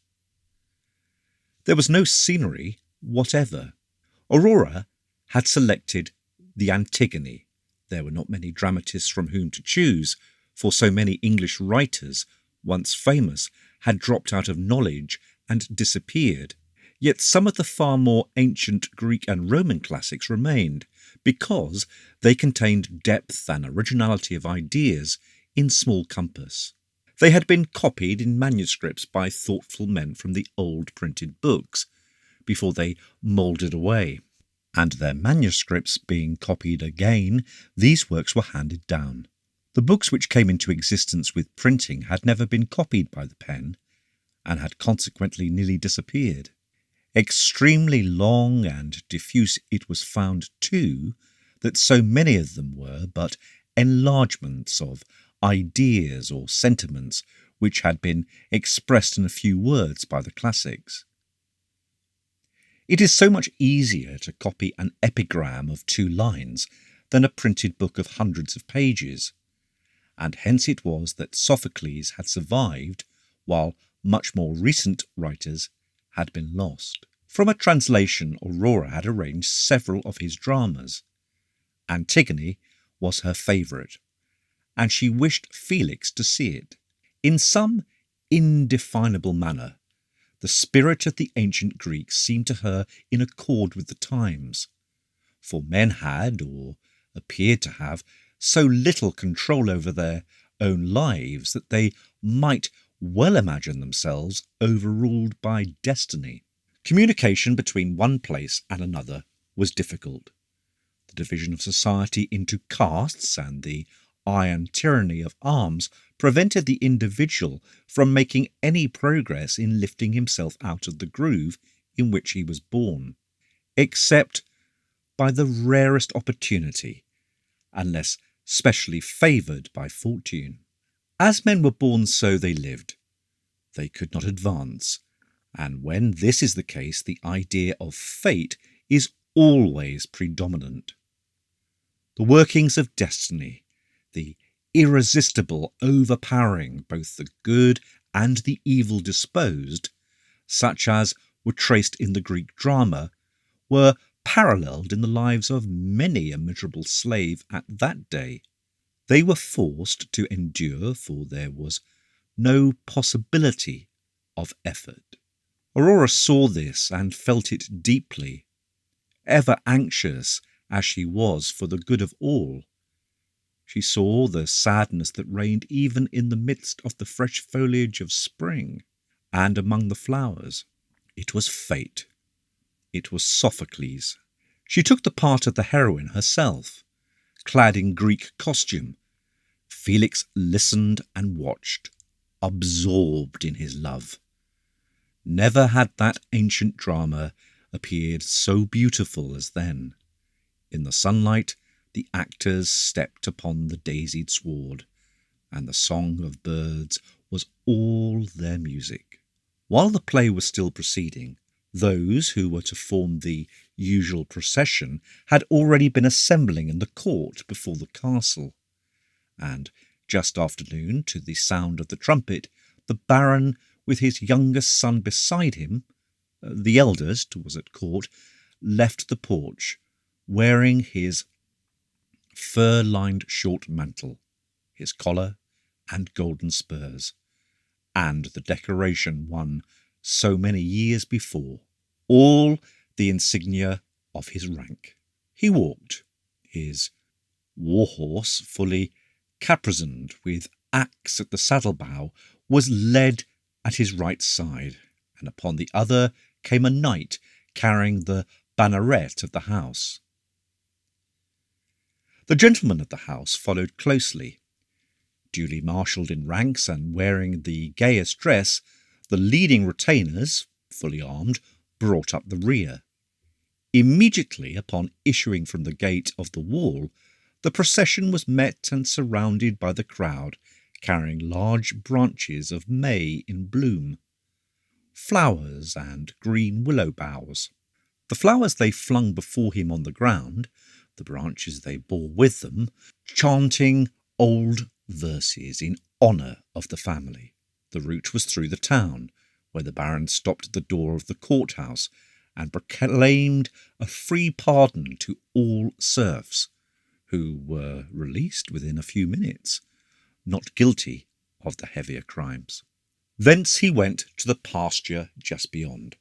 There was no scenery whatever. Aurora had selected the Antigone. There were not many dramatists from whom to choose, for so many English writers, once famous, had dropped out of knowledge and disappeared. Yet some of the far more ancient Greek and Roman classics remained, because they contained depth and originality of ideas in small compass. They had been copied in manuscripts by thoughtful men from the old printed books, before they mouldered away. And their manuscripts being copied again, these works were handed down. The books which came into existence with printing had never been copied by the pen, and had consequently nearly disappeared. Extremely long and diffuse it was found, too, that so many of them were but enlargements of ideas or sentiments which had been expressed in a few words by the classics. It is so much easier to copy an epigram of 2 lines than a printed book of hundreds of pages, and hence it was that Sophocles had survived while much more recent writers had been lost. From a translation, Aurora had arranged several of his dramas. Antigone was her favourite, and she wished Felix to see it. In some indefinable manner, the spirit of the ancient Greeks seemed to her in accord with the times, for men had, or appeared to have, so little control over their own lives that they might well imagine themselves overruled by destiny. Communication between one place and another was difficult. The division of society into castes and the iron tyranny of arms prevented the individual from making any progress in lifting himself out of the groove in which he was born, except by the rarest opportunity, unless specially favoured by fortune. As men were born, so they lived. They could not advance, and when this is the case, the idea of fate is always predominant. The workings of destiny, the irresistible overpowering both the good and the evil disposed, such as were traced in the Greek drama, were paralleled in the lives of many a miserable slave at that day. They were forced to endure, for there was no possibility of effort. Aurora saw this and felt it deeply, ever anxious as she was for the good of all. She saw the sadness that reigned even in the midst of the fresh foliage of spring and among the flowers. It was fate. It was Sophocles. She took the part of the heroine herself, clad in Greek costume. Felix listened and watched, absorbed in his love. Never had that ancient drama appeared so beautiful as then. In the sunlight, the actors stepped upon the daisied sward, and the song of birds was all their music. While the play was still proceeding, those who were to form the usual procession had already been assembling in the court before the castle, and just after noon, to the sound of the trumpet, the Baron, with his youngest son beside him, the eldest was at court, left the porch, wearing his fur-lined short mantle, his collar and golden spurs, and the decoration won so many years before. all the insignia of his rank. He walked, his war-horse fully caparisoned with axe at the saddle-bow was led at his right side, and upon the other came a knight carrying the banneret of the house. The gentlemen of the house followed closely. Duly marshalled in ranks and wearing the gayest dress, the leading retainers, fully armed, brought up the rear. Immediately upon issuing from the gate of the wall, the procession was met and surrounded by the crowd, carrying large branches of may in bloom, flowers and green willow boughs. The flowers they flung before him on the ground, the branches they bore with them, chanting old verses in honour of the family. The route was through the town, where the Baron stopped at the door of the courthouse and proclaimed a free pardon to all serfs, who were released within a few minutes, not guilty of the heavier crimes. Thence he went to the pasture just beyond,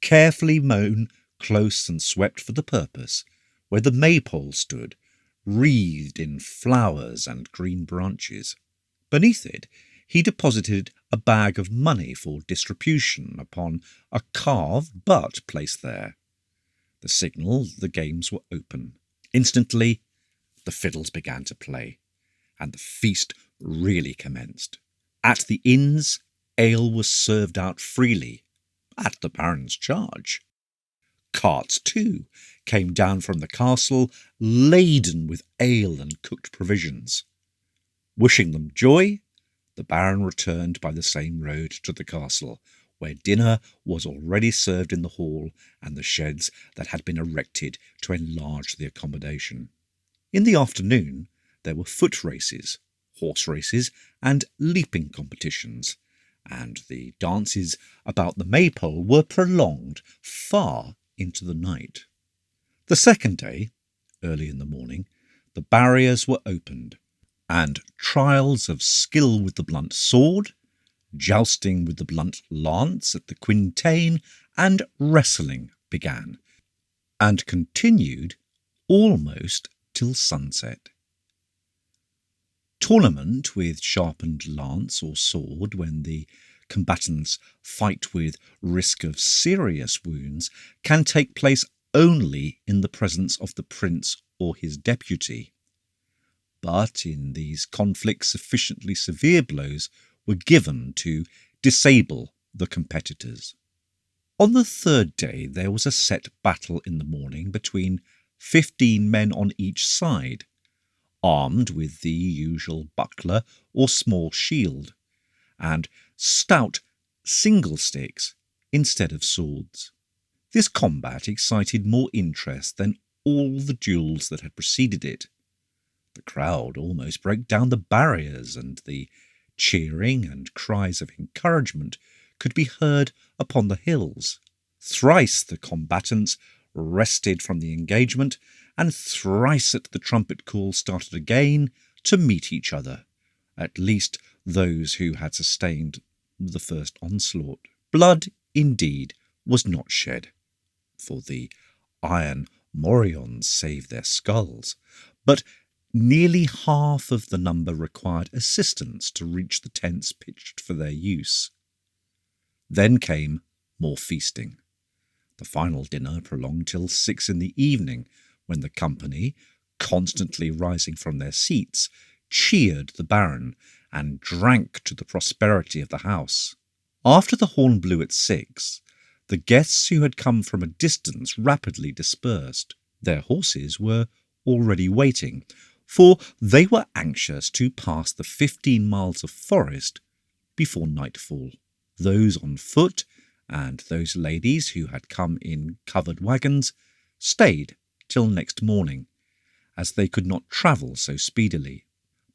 carefully mown close and swept for the purpose, where the maypole stood, wreathed in flowers and green branches. Beneath it he deposited a bag of money for distribution upon a carved butt placed there. The signal the games were open. Instantly the fiddles began to play, and the feast really commenced. At the inns ale was served out freely, at the Baron's charge. Carts, too, came down from the castle, laden with ale and cooked provisions. Wishing them joy, the Baron returned by the same road to the castle, where dinner was already served in the hall and the sheds that had been erected to enlarge the accommodation. In the afternoon there were foot races, horse races, and leaping competitions, and the dances about the maypole were prolonged far into the night. The second day, early in the morning, the barriers were opened, and trials of skill with the blunt sword, jousting with the blunt lance at the quintain, and wrestling began, and continued almost till sunset. Tournament with sharpened lance or sword, when the combatants fight with risk of serious wounds, can take place only in the presence of the prince or his deputy. But in these conflicts sufficiently severe blows were given to disable the competitors. On the third day there was a set battle in the morning between 15 men on each side, armed with the usual buckler or small shield, and stout single sticks instead of swords. This combat excited more interest than all the duels that had preceded it. The crowd almost broke down the barriers, and the cheering and cries of encouragement could be heard upon the hills. Thrice the combatants rested from the engagement, and thrice at the trumpet call started again to meet each other, at least those who had sustained the first onslaught. Blood, indeed, was not shed, for the iron morions saved their skulls, but nearly half of the number required assistance to reach the tents pitched for their use. Then came more feasting. The final dinner prolonged till 6 in the evening, when the company, constantly rising from their seats, cheered the Baron and drank to the prosperity of the house. After the horn blew at 6, the guests who had come from a distance rapidly dispersed. Their horses were already waiting, for they were anxious to pass the 15 miles of forest before nightfall. Those on foot, and those ladies who had come in covered wagons, stayed till next morning, as they could not travel so speedily.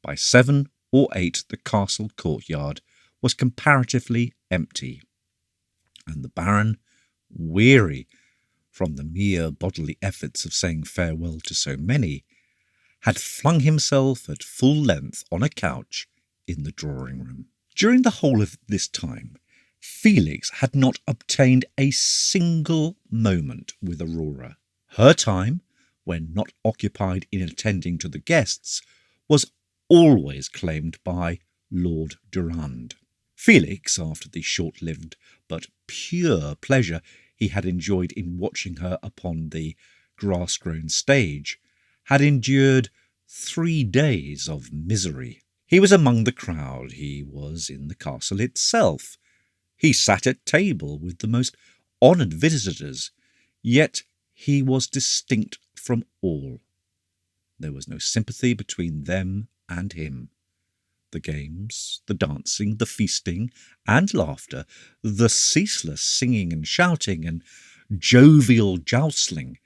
By 7 or 8 the castle courtyard was comparatively empty, and the Baron, weary from the mere bodily efforts of saying farewell to so many, had flung himself at full length on a couch in the drawing-room. During the whole of this time Felix had not obtained a single moment with Aurora. Her time, when not occupied in attending to the guests, was always claimed by Lord Durand. Felix, after the short-lived but pure pleasure he had enjoyed in watching her upon the grass-grown stage, had endured 3 days of misery. He was among the crowd, he was in the castle itself. He sat at table with the most honoured visitors, yet he was distinct from all. There was no sympathy between them and him. The games, the dancing, the feasting and laughter, the ceaseless singing and shouting and jovial joustling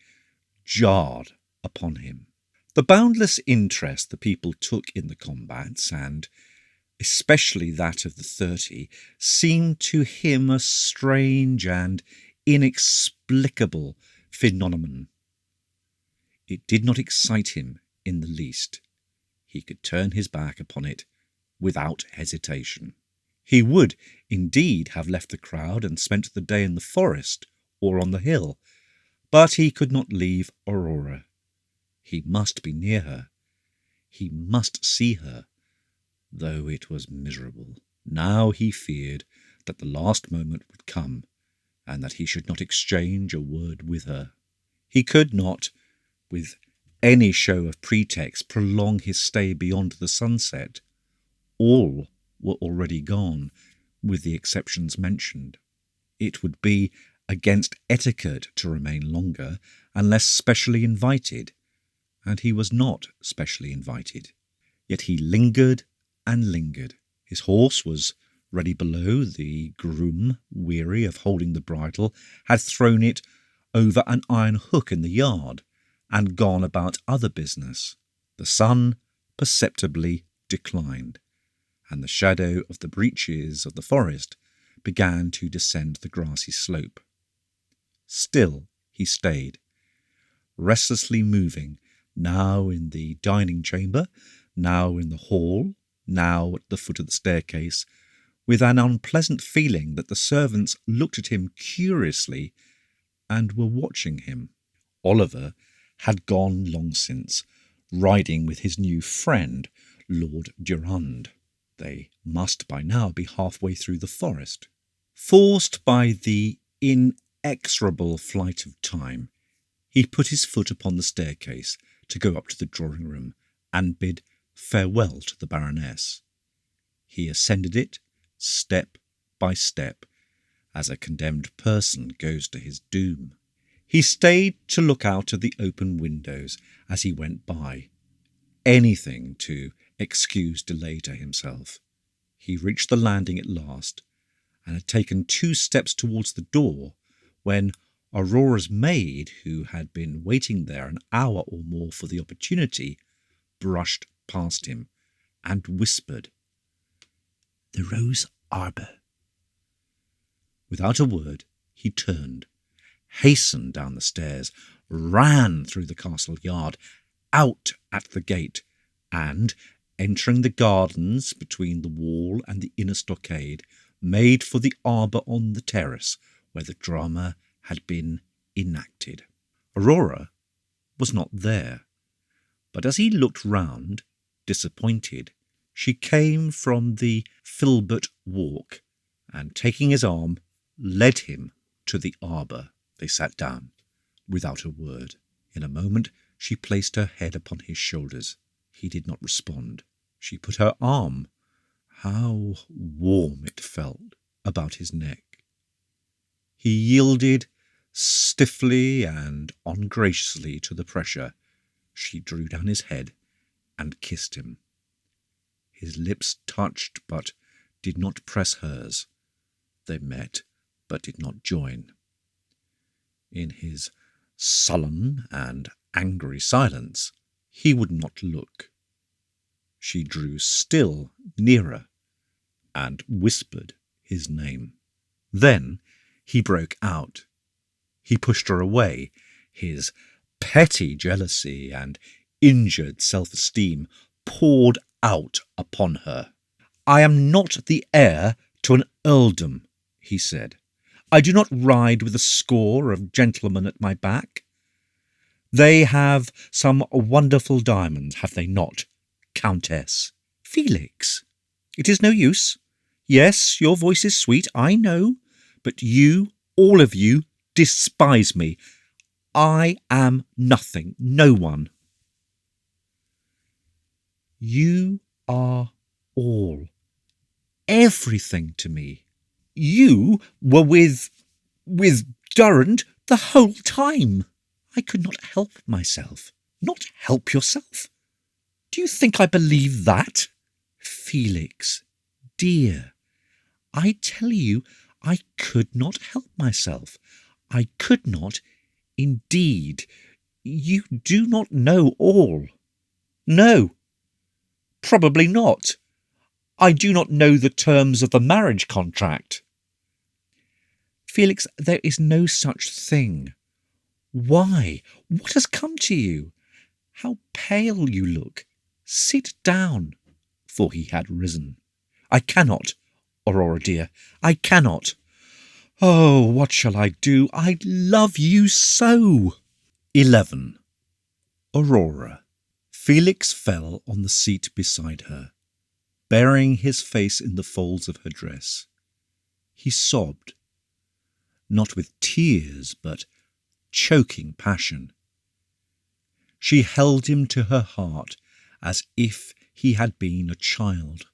jarred upon him. The boundless interest the people took in the combats, and especially that of the 30, seemed to him a strange and inexplicable phenomenon. It did not excite him in the least. He could turn his back upon it without hesitation. He would, indeed, have left the crowd and spent the day in the forest or on the hill, but he could not leave Aurora. He must be near her. He must see her, though it was miserable. Now he feared that the last moment would come, and that he should not exchange a word with her. He could not, with any show of pretext, prolong his stay beyond the sunset. All were already gone, with the exceptions mentioned. It would be against etiquette to remain longer unless specially invited, and he was not specially invited. Yet he lingered and lingered. His horse was ready below. The groom, weary of holding the bridle, had thrown it over an iron hook in the yard and gone about other business. The sun perceptibly declined, and the shadow of the breaches of the forest began to descend the grassy slope. Still he stayed, restlessly moving, now in the dining chamber, now in the hall, now at the foot of the staircase, with an unpleasant feeling that the servants looked at him curiously and were watching him. Oliver had gone long since, riding with his new friend, Lord Durand. They must by now be halfway through the forest. Forced by the inexorable flight of time, he put his foot upon the staircase to go up to the drawing-room and bid farewell to the Baroness. He ascended it, step by step, as a condemned person goes to his doom. He stayed to look out of the open windows as he went by, anything to excuse delay to himself. He reached the landing at last, and had taken 2 steps towards the door, when Aurora's maid, who had been waiting there an hour or more for the opportunity, brushed past him and whispered, "The rose arbour." Without a word, he turned, hastened down the stairs, ran through the castle yard, out at the gate, and, entering the gardens between the wall and the inner stockade, made for the arbour on the terrace where the drama had been enacted. Aurora was not there, but as he looked round, disappointed, she came from the Filbert walk, and taking his arm, led him to the arbour. They sat down, without a word. In a moment she placed her head upon his shoulders. He did not respond. She put her arm, how warm it felt, about his neck. He yielded stiffly and ungraciously to the pressure. She drew down his head and kissed him. His lips touched but did not press hers. They met but did not join. In his sullen and angry silence, he would not look. She drew still nearer and whispered his name. Then he broke out. He pushed her away. His petty jealousy and injured self-esteem poured out upon her. "I am not the heir to an earldom," he said. "I do not ride with a score of gentlemen at my back. They have some wonderful diamonds, have they not, Countess?" "Felix, it is no use. Yes, your voice is sweet, I know, but you, all of you, despise me. I am nothing, no one." "You are all, everything to me. You were with Durrand the whole time. I could not help myself." "Not help yourself? Do you think I believe that?" "Felix, dear, I tell you I could not help myself. I could not, indeed. You do not know all." "No, probably not. I do not know the terms of the marriage contract." "Felix, there is no such thing. Why? What has come to you? How pale you look. Sit down," for he had risen. "I cannot, Aurora dear, I cannot. Oh, what shall I do? I love you so." 11. Aurora. Felix fell on the seat beside her, burying his face in the folds of her dress. He sobbed, not with tears, but choking passion. She held him to her heart as if he had been a child,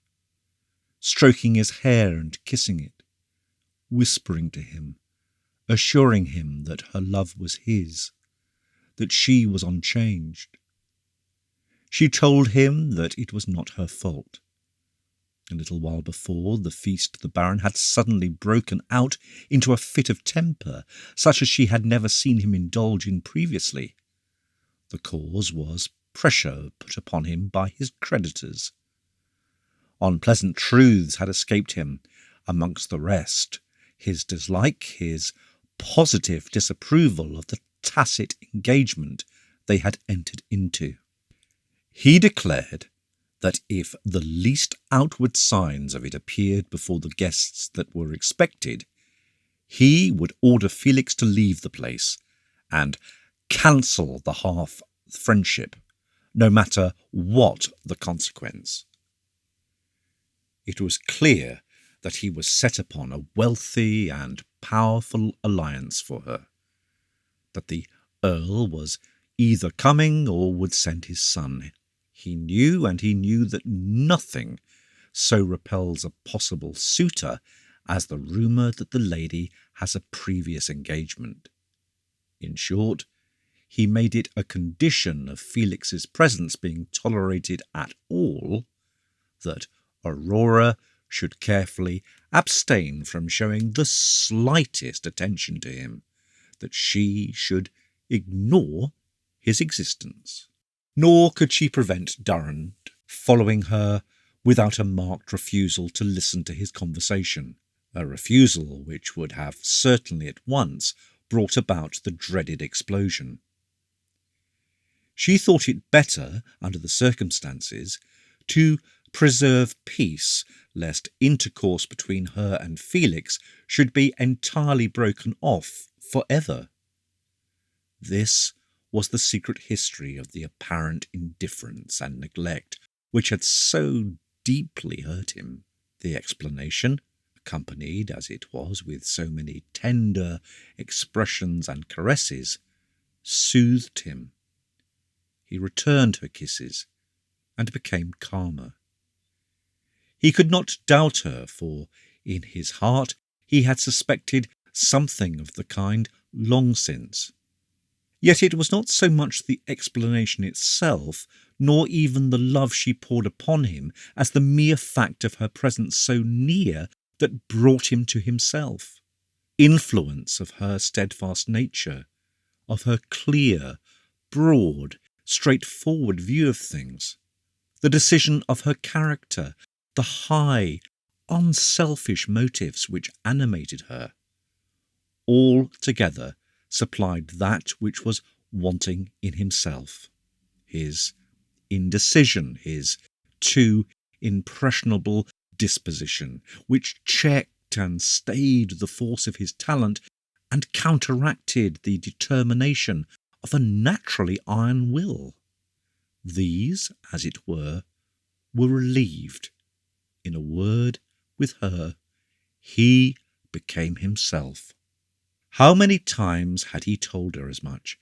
stroking his hair and kissing it, whispering to him, assuring him that her love was his, that she was unchanged. She told him that it was not her fault. A little while before the feast, the Baron had suddenly broken out into a fit of temper, such as she had never seen him indulge in previously. The cause was pressure put upon him by his creditors. Unpleasant truths had escaped him, amongst the rest his dislike, his positive disapproval of the tacit engagement they had entered into. He declared that if the least outward signs of it appeared before the guests that were expected, he would order Felix to leave the place and cancel the half-friendship, no matter what the consequence. It was clear that he was set upon a wealthy and powerful alliance for her, that the Earl was either coming or would send his son. He knew that nothing so repels a possible suitor as the rumour that the lady has a previous engagement. In short, he made it a condition of Felix's presence being tolerated at all that Aurora should carefully abstain from showing the slightest attention to him, that she should ignore his existence. Nor could she prevent Durrand following her without a marked refusal to listen to his conversation, a refusal which would have certainly at once brought about the dreaded explosion. She thought it better, under the circumstances, to preserve peace, lest intercourse between her and Felix should be entirely broken off for ever. This was the secret history of the apparent indifference and neglect which had so deeply hurt him. The explanation, accompanied as it was with so many tender expressions and caresses, soothed him. He returned her kisses and became calmer. He could not doubt her, for in his heart he had suspected something of the kind long since. Yet it was not so much the explanation itself, nor even the love she poured upon him, as the mere fact of her presence so near that brought him to himself. Influence of her steadfast nature, of her clear, broad, straightforward view of things, the decision of her character, the high, unselfish motives which animated her, all together supplied that which was wanting in himself, his indecision, his too impressionable disposition, which checked checked and stayed the force of his talent and counteracted the determination of a naturally iron will. These, as it were relieved. In a word, with her, he became himself. How many times had he told her as much?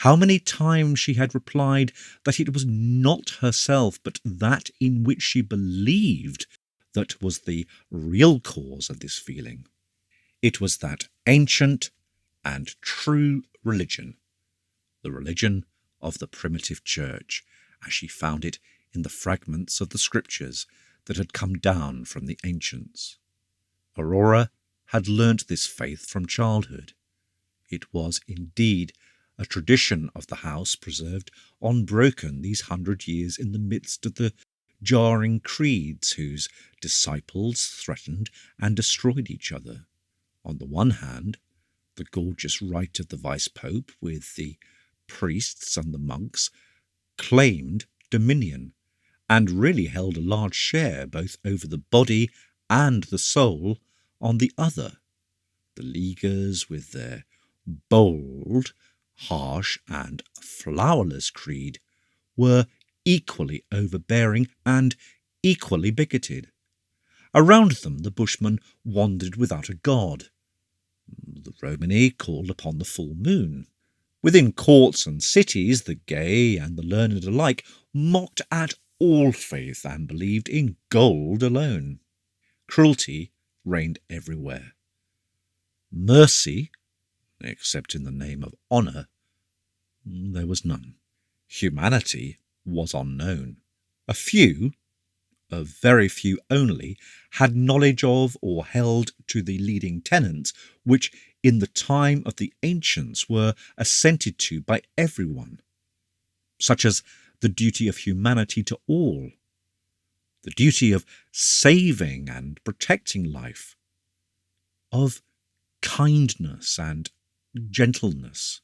How many times she had replied that it was not herself, but that in which she believed that was the real cause of this feeling. It was that ancient and true religion, the religion of the primitive church, as she found it in the fragments of the scriptures that had come down from the ancients. Aurora had learnt this faith from childhood. It was indeed a tradition of the house preserved unbroken these 100 years in the midst of the jarring creeds whose disciples threatened and destroyed each other. On the one hand, the gorgeous rite of the vice-pope with the priests and the monks claimed dominion and really held a large share both over the body and the soul. On the other, the Leaguers with their bold, harsh and flowerless creed were equally overbearing and equally bigoted. Around them the Bushmen wandered without a god. The Romani called upon the full moon. Within courts and cities the gay and the learned alike mocked at all faith and believed in gold alone. Cruelty reigned everywhere. Mercy, except in the name of honour, there was none. Humanity was unknown. A few, a very few only, had knowledge of or held to the leading tenets which in the time of the ancients were assented to by everyone, such as the duty of humanity to all, the duty of saving and protecting life, of kindness and gentleness.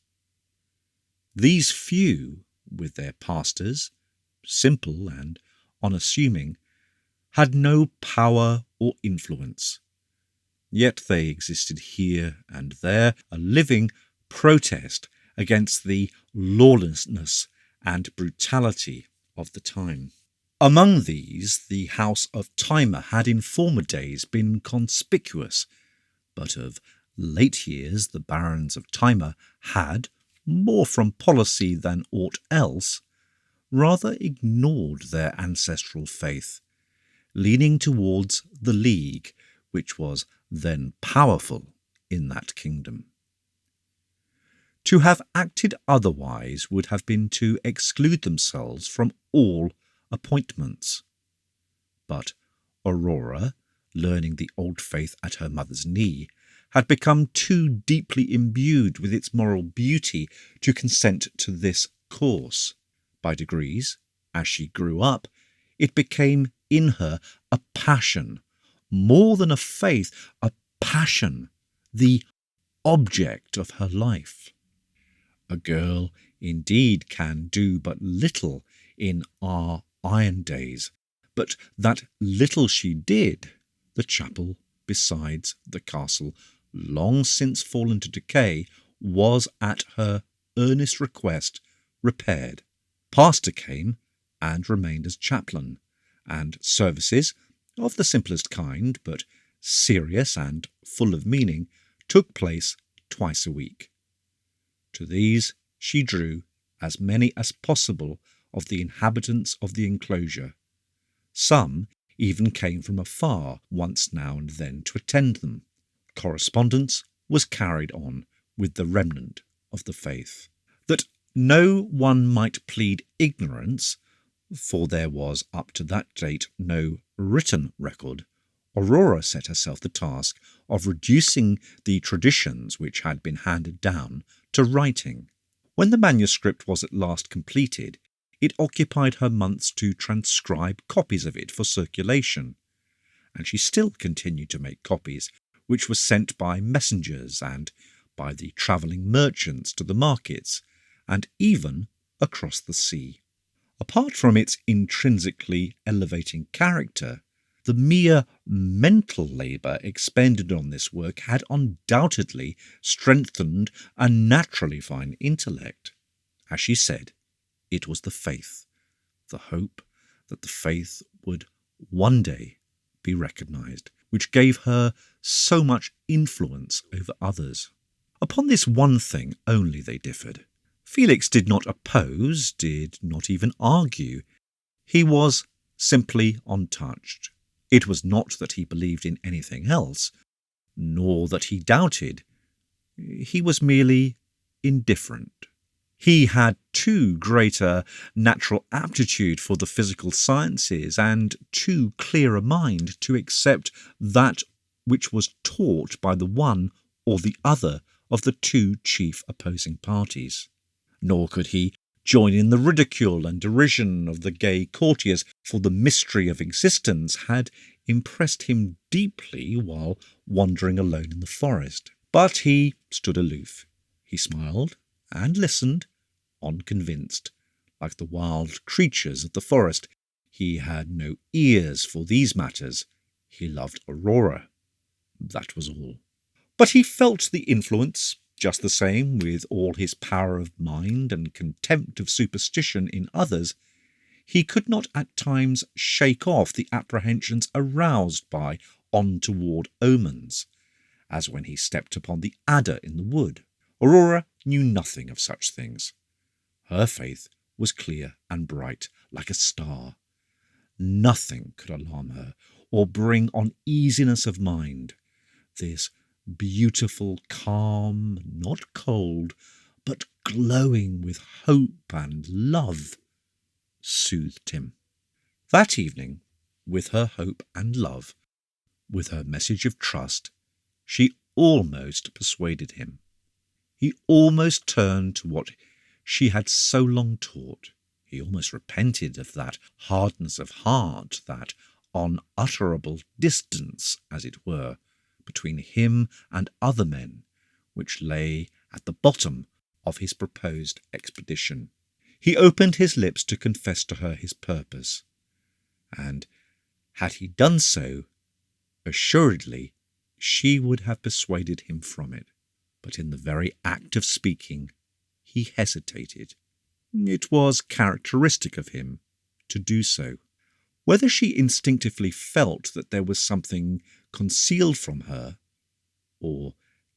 These few, with their pastors, simple and unassuming, had no power or influence. Yet they existed here and there, a living protest against the lawlessness and brutality of the time. Among these, the house of Thyma had in former days been conspicuous, but of late years the barons of Thyma had, more from policy than aught else, rather ignored their ancestral faith, leaning towards the League, which was then powerful in that kingdom. To have acted otherwise would have been to exclude themselves from all appointments. But Aurora, learning the old faith at her mother's knee, had become too deeply imbued with its moral beauty to consent to this course. By degrees, as she grew up, it became in her a passion, more than a faith, a passion, the object of her life. A girl indeed can do but little in our iron days, but that little she did, the chapel, besides the castle, long since fallen to decay, was at her earnest request repaired. Pastor came and remained as chaplain, and services, of the simplest kind, but serious and full of meaning, took place twice a week. To these she drew as many as possible of the inhabitants of the enclosure. Some even came from afar once now and then to attend them. Correspondence was carried on with the remnant of the faith. That no one might plead ignorance, for there was up to that date no written record, Aurora set herself the task of reducing the traditions which had been handed down to writing. When the manuscript was at last completed, it occupied her months to transcribe copies of it for circulation, and she still continued to make copies, which were sent by messengers and by the travelling merchants to the markets, and even across the sea. Apart from its intrinsically elevating character, The mere mental labour expended on this work had undoubtedly strengthened a naturally fine intellect. As she said, it was the faith, the hope that the faith would one day be recognised, which gave her so much influence over others. Upon this one thing only they differed. Felix did not oppose, did not even argue. He was simply untouched. It was not that he believed in anything else, nor that he doubted. He was merely indifferent. He had too great a natural aptitude for the physical sciences and too clear a mind to accept that which was taught by the one or the other of the two chief opposing parties. Nor could he join in the ridicule and derision of the gay courtiers, for the mystery of existence had impressed him deeply while wandering alone in the forest. But he stood aloof. He smiled and listened, unconvinced. Like the wild creatures of the forest, he had no ears for these matters. He loved Aurora. That was all. But he felt the influence, just the same, with all his power of mind and contempt of superstition in others. He could not at times shake off the apprehensions aroused by untoward omens, as when he stepped upon the adder in the wood. Aurora knew nothing of such things. Her faith was clear and bright, like a star. Nothing could alarm her or bring uneasiness of mind. This beautiful calm, not cold, but glowing with hope and love, soothed him. That evening, with her hope and love, with her message of trust, she almost persuaded him. He almost turned to what she had so long taught. He almost repented of that hardness of heart, that unutterable distance, as it were, between him and other men, which lay at the bottom of his proposed expedition. He opened his lips to confess to her his purpose, and had he done so, assuredly she would have persuaded him from it. But in the very act of speaking, he hesitated. It was characteristic of him to do so. Whether she instinctively felt that there was something concealed from her, or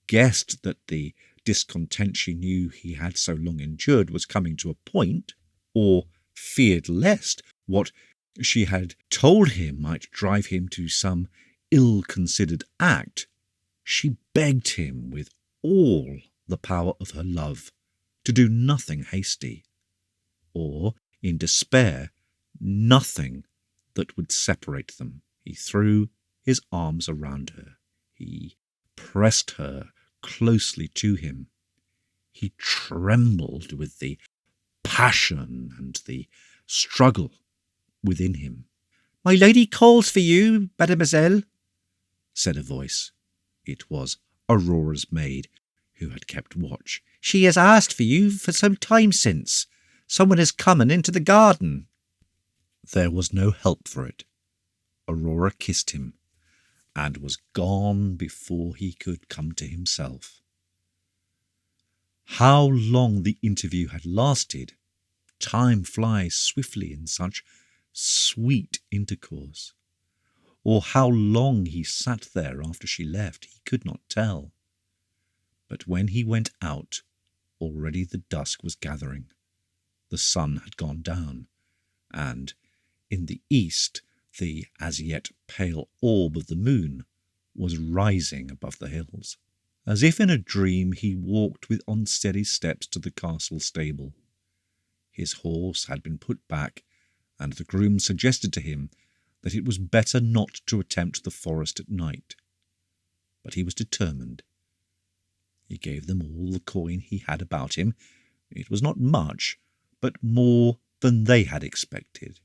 guessed that the discontent she knew he had so long endured was coming to a point, or feared lest what she had told him might drive him to some ill-considered act, she begged him with all the power of her love to do nothing hasty, or, in despair, nothing that would separate them. He threw his arms around her. He pressed her closely to him. He trembled with the passion and the struggle within him. "My lady calls for you, mademoiselle," said a voice. It was Aurora's maid, who had kept watch. "She has asked for you for some time since. Someone has come and into the garden." There was no help for it. Aurora kissed him, and was gone before he could come to himself. How long the interview had lasted! Time flies swiftly in such sweet intercourse. Or how long he sat there after she left, he could not tell. But when he went out, already the dusk was gathering. The sun had gone down, and in the east the as yet pale orb of the moon was rising above the hills. As if in a dream, he walked with unsteady steps to the castle stable. His horse had been put back, and the groom suggested to him that it was better not to attempt the forest at night. But he was determined. He gave them all the coin he had about him. It was not much, but more than they had expected.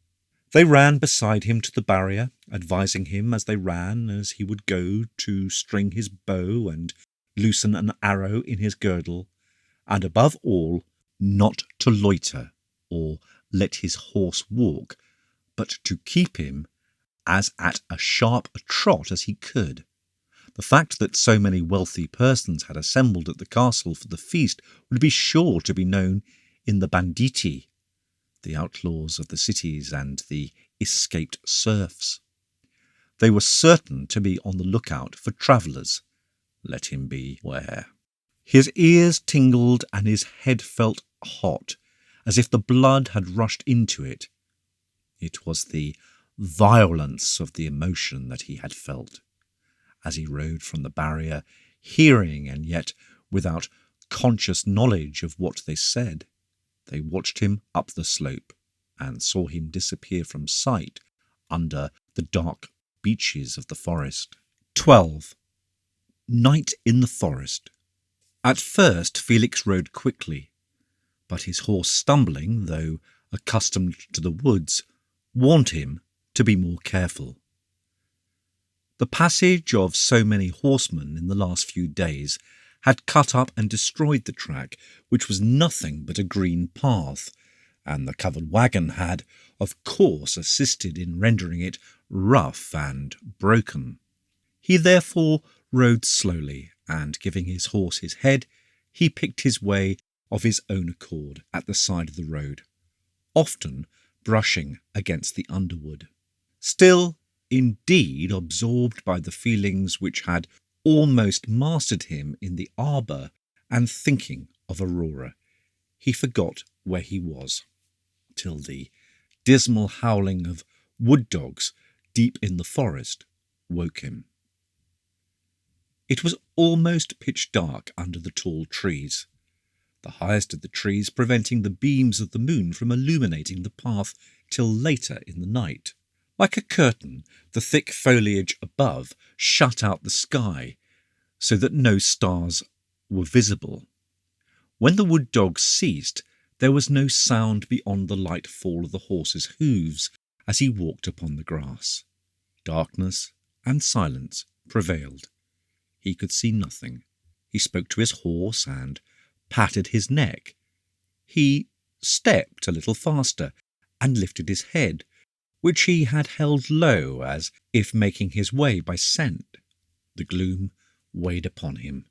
They ran beside him to the barrier, advising him as they ran as he would go to string his bow and loosen an arrow in his girdle, and above all, not to loiter or let his horse walk, but to keep him as at a sharp trot as he could. The fact that so many wealthy persons had assembled at the castle for the feast would be sure to be known in the banditti, the outlaws of the cities and the escaped serfs. They were certain to be on the lookout for travellers. Let him beware. His ears tingled and his head felt hot, as if the blood had rushed into it. It was the violence of the emotion that he had felt as he rode from the barrier, hearing and yet without conscious knowledge of what they said. They watched him up the slope and saw him disappear from sight under the dark beeches of the forest. 12. Night in the forest. At first Felix rode quickly, but his horse, stumbling, though accustomed to the woods, warned him to be more careful. The passage of so many horsemen in the last few days had cut up and destroyed the track, which was nothing but a green path, and the covered wagon had, of course, assisted in rendering it rough and broken. He therefore rode slowly, and giving his horse his head, he picked his way of his own accord at the side of the road, often brushing against the underwood. Still, indeed, absorbed by the feelings which had almost mastered him in the arbour and thinking of Aurora, he forgot where he was, till the dismal howling of wood dogs deep in the forest woke him. It was almost pitch dark under the tall trees, the highest of the trees preventing the beams of the moon from illuminating the path till later in the night. Like a curtain, the thick foliage above shut out the sky, so that no stars were visible. When the wood dogs ceased, there was no sound beyond the light fall of the horse's hoofs as he walked upon the grass. Darkness and silence prevailed. He could see nothing. He spoke to his horse and patted his neck. He stepped a little faster and lifted his head, which he had held low as if making his way by scent. The gloom weighed upon him,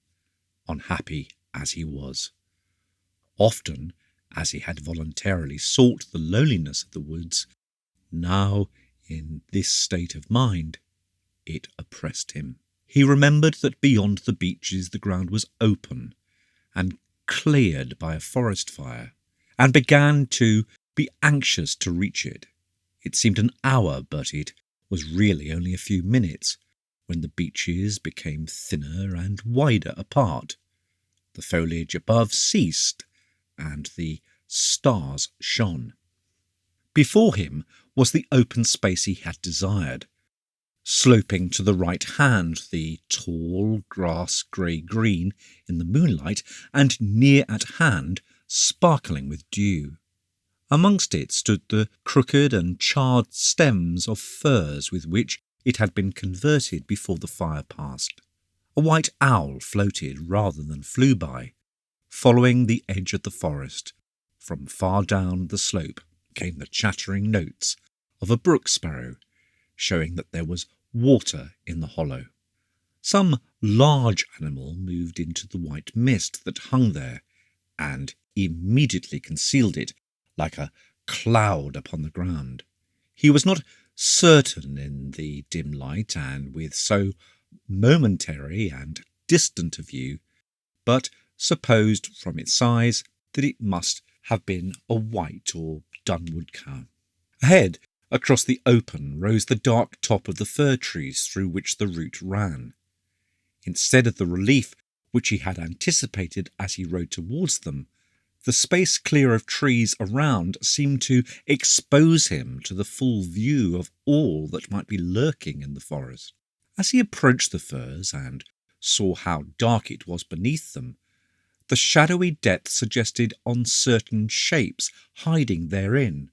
unhappy as he was. Often, as he had voluntarily sought the loneliness of the woods, now, in this state of mind, it oppressed him. He remembered that beyond the beeches the ground was open and cleared by a forest fire, and began to be anxious to reach it. It seemed an hour, but it was really only a few minutes, when the beeches became thinner and wider apart. The foliage above ceased, and the stars shone. Before him was the open space he had desired. Sloping to the right hand, the tall grass grey-green in the moonlight, and near at hand, sparkling with dew. Amongst it stood the crooked and charred stems of firs with which it had been converted before the fire passed. A white owl floated rather than flew by, following the edge of the forest. From far down the slope came the chattering notes of a brook sparrow, showing that there was water in the hollow. Some large animal moved into the white mist that hung there, and immediately concealed it like a cloud upon the ground. He was not certain in the dim light, and with so momentary and distant a view, but supposed from its size that it must have been a white or dunwood cow. Ahead, across the open, rose the dark top of the fir trees through which the route ran. Instead of the relief which he had anticipated as he rode towards them, the space clear of trees around seemed to expose him to the full view of all that might be lurking in the forest. As he approached the firs and saw how dark it was beneath them, the shadowy depth suggested uncertain shapes hiding therein,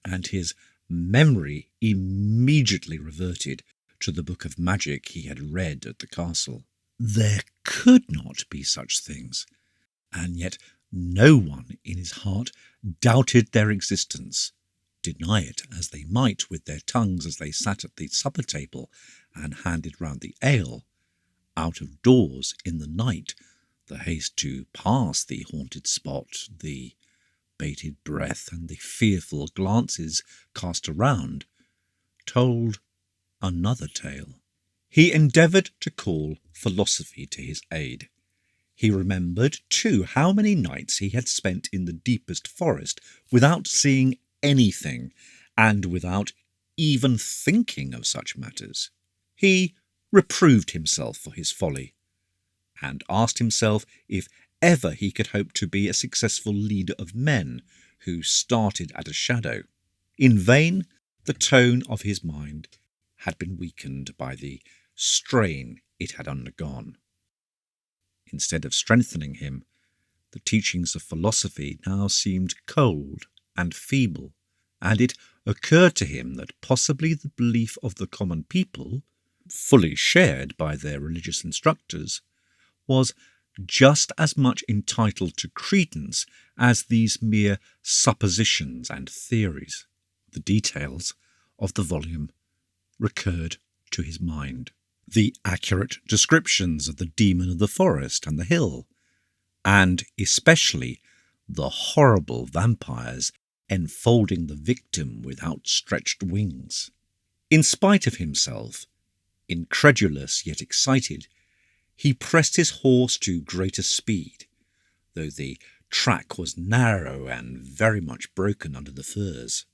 and his memory immediately reverted to the book of magic he had read at the castle. There could not be such things, and yet no one in his heart doubted their existence. deny it as they might with their tongues as they sat at the supper table and handed round the ale, out of doors in the night, the haste to pass the haunted spot, the bated breath, and the fearful glances cast around, told another tale. He endeavoured to call philosophy to his aid. He remembered, too, how many nights he had spent in the deepest forest without seeing anything, and without even thinking of such matters. He reproved himself for his folly, and asked himself if ever he could hope to be a successful leader of men who started at a shadow. In vain, the tone of his mind had been weakened by the strain it had undergone. Instead of strengthening him, the teachings of philosophy now seemed cold and feeble, and it occurred to him that possibly the belief of the common people, fully shared by their religious instructors, was just as much entitled to credence as these mere suppositions and theories. The details of the volume recurred to his mind. The accurate descriptions of the demon of the forest and the hill, and especially the horrible vampires enfolding the victim with outstretched wings. In spite of himself, incredulous yet excited, he pressed his horse to greater speed, though the track was narrow and very much broken under the firs.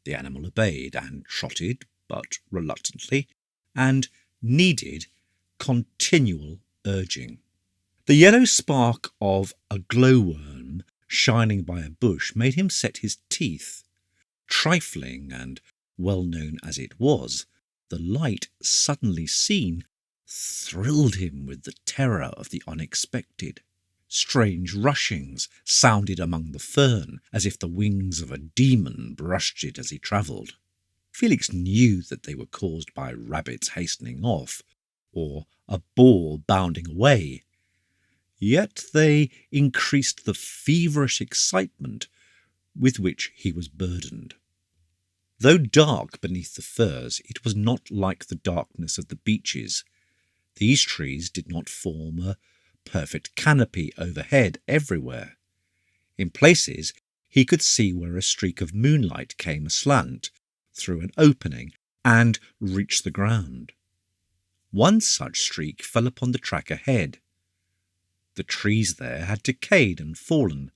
The animal obeyed and trotted, but reluctantly, and needed continual urging. The yellow spark of a glowworm shining by a bush made him set his teeth. Trifling and well known as it was, the light suddenly seen thrilled him with the terror of the unexpected. Strange rushings sounded among the fern, as if the wings of a demon brushed it as he travelled. Felix knew that they were caused by rabbits hastening off, or a boar bounding away. Yet they increased the feverish excitement with which he was burdened. Though dark beneath the firs, it was not like the darkness of the beeches. These trees did not form a perfect canopy overhead everywhere. In places he could see where a streak of moonlight came aslant through an opening and reached the ground. One such streak fell upon the track ahead. The trees there had decayed and fallen,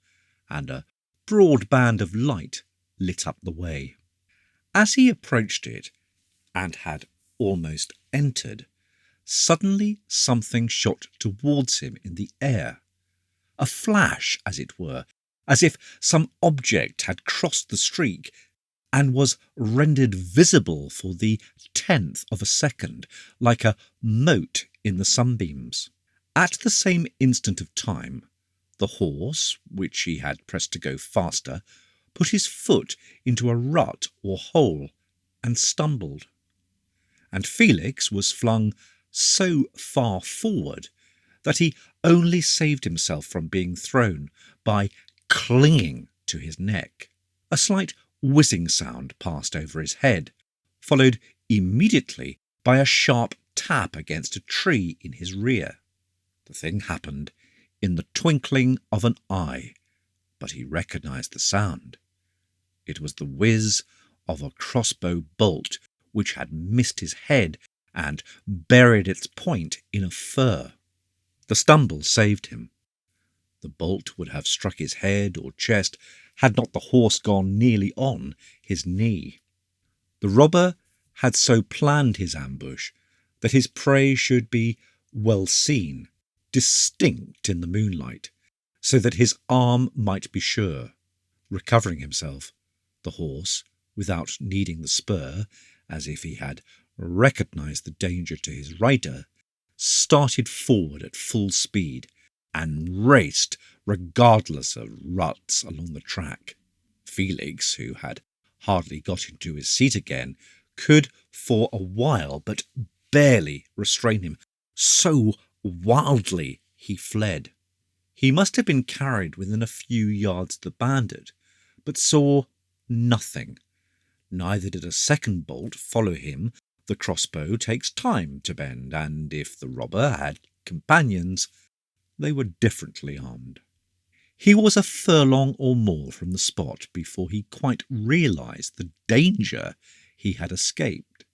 and a broad band of light lit up the way. As he approached it, and had almost entered, suddenly something shot towards him in the air. A flash, as it were, as if some object had crossed the streak and was rendered visible for the 10th of a second, like a mote in the sunbeams. At the same instant of time, the horse, which he had pressed to go faster, put his foot into a rut or hole and stumbled. And Felix was flung so far forward that he only saved himself from being thrown by clinging to his neck. A slight whizzing sound passed over his head, followed immediately by a sharp tap against a tree in his rear. The thing happened in the twinkling of an eye, but he recognized the sound. It was the whiz of a crossbow bolt which had missed his head and buried its point in a fir. The stumble saved him. The bolt would have struck his head or chest had not the horse gone nearly on his knee. The robber had so planned his ambush that his prey should be well seen, distinct in the moonlight, so that his arm might be sure. Recovering himself, the horse, without needing the spur, as if he had recognized the danger to his rider, started forward at full speed and raced regardless of ruts along the track. Felix, who had hardly got into his seat again, could for a while but barely restrain him, so wildly he fled. He must have been carried within a few yards of the bandit, but saw nothing Neither did a second bolt follow him. The crossbow takes time to bend, and if the robber had companions, they were differently armed. He was a furlong or more from the spot before he quite realized the danger he had escaped.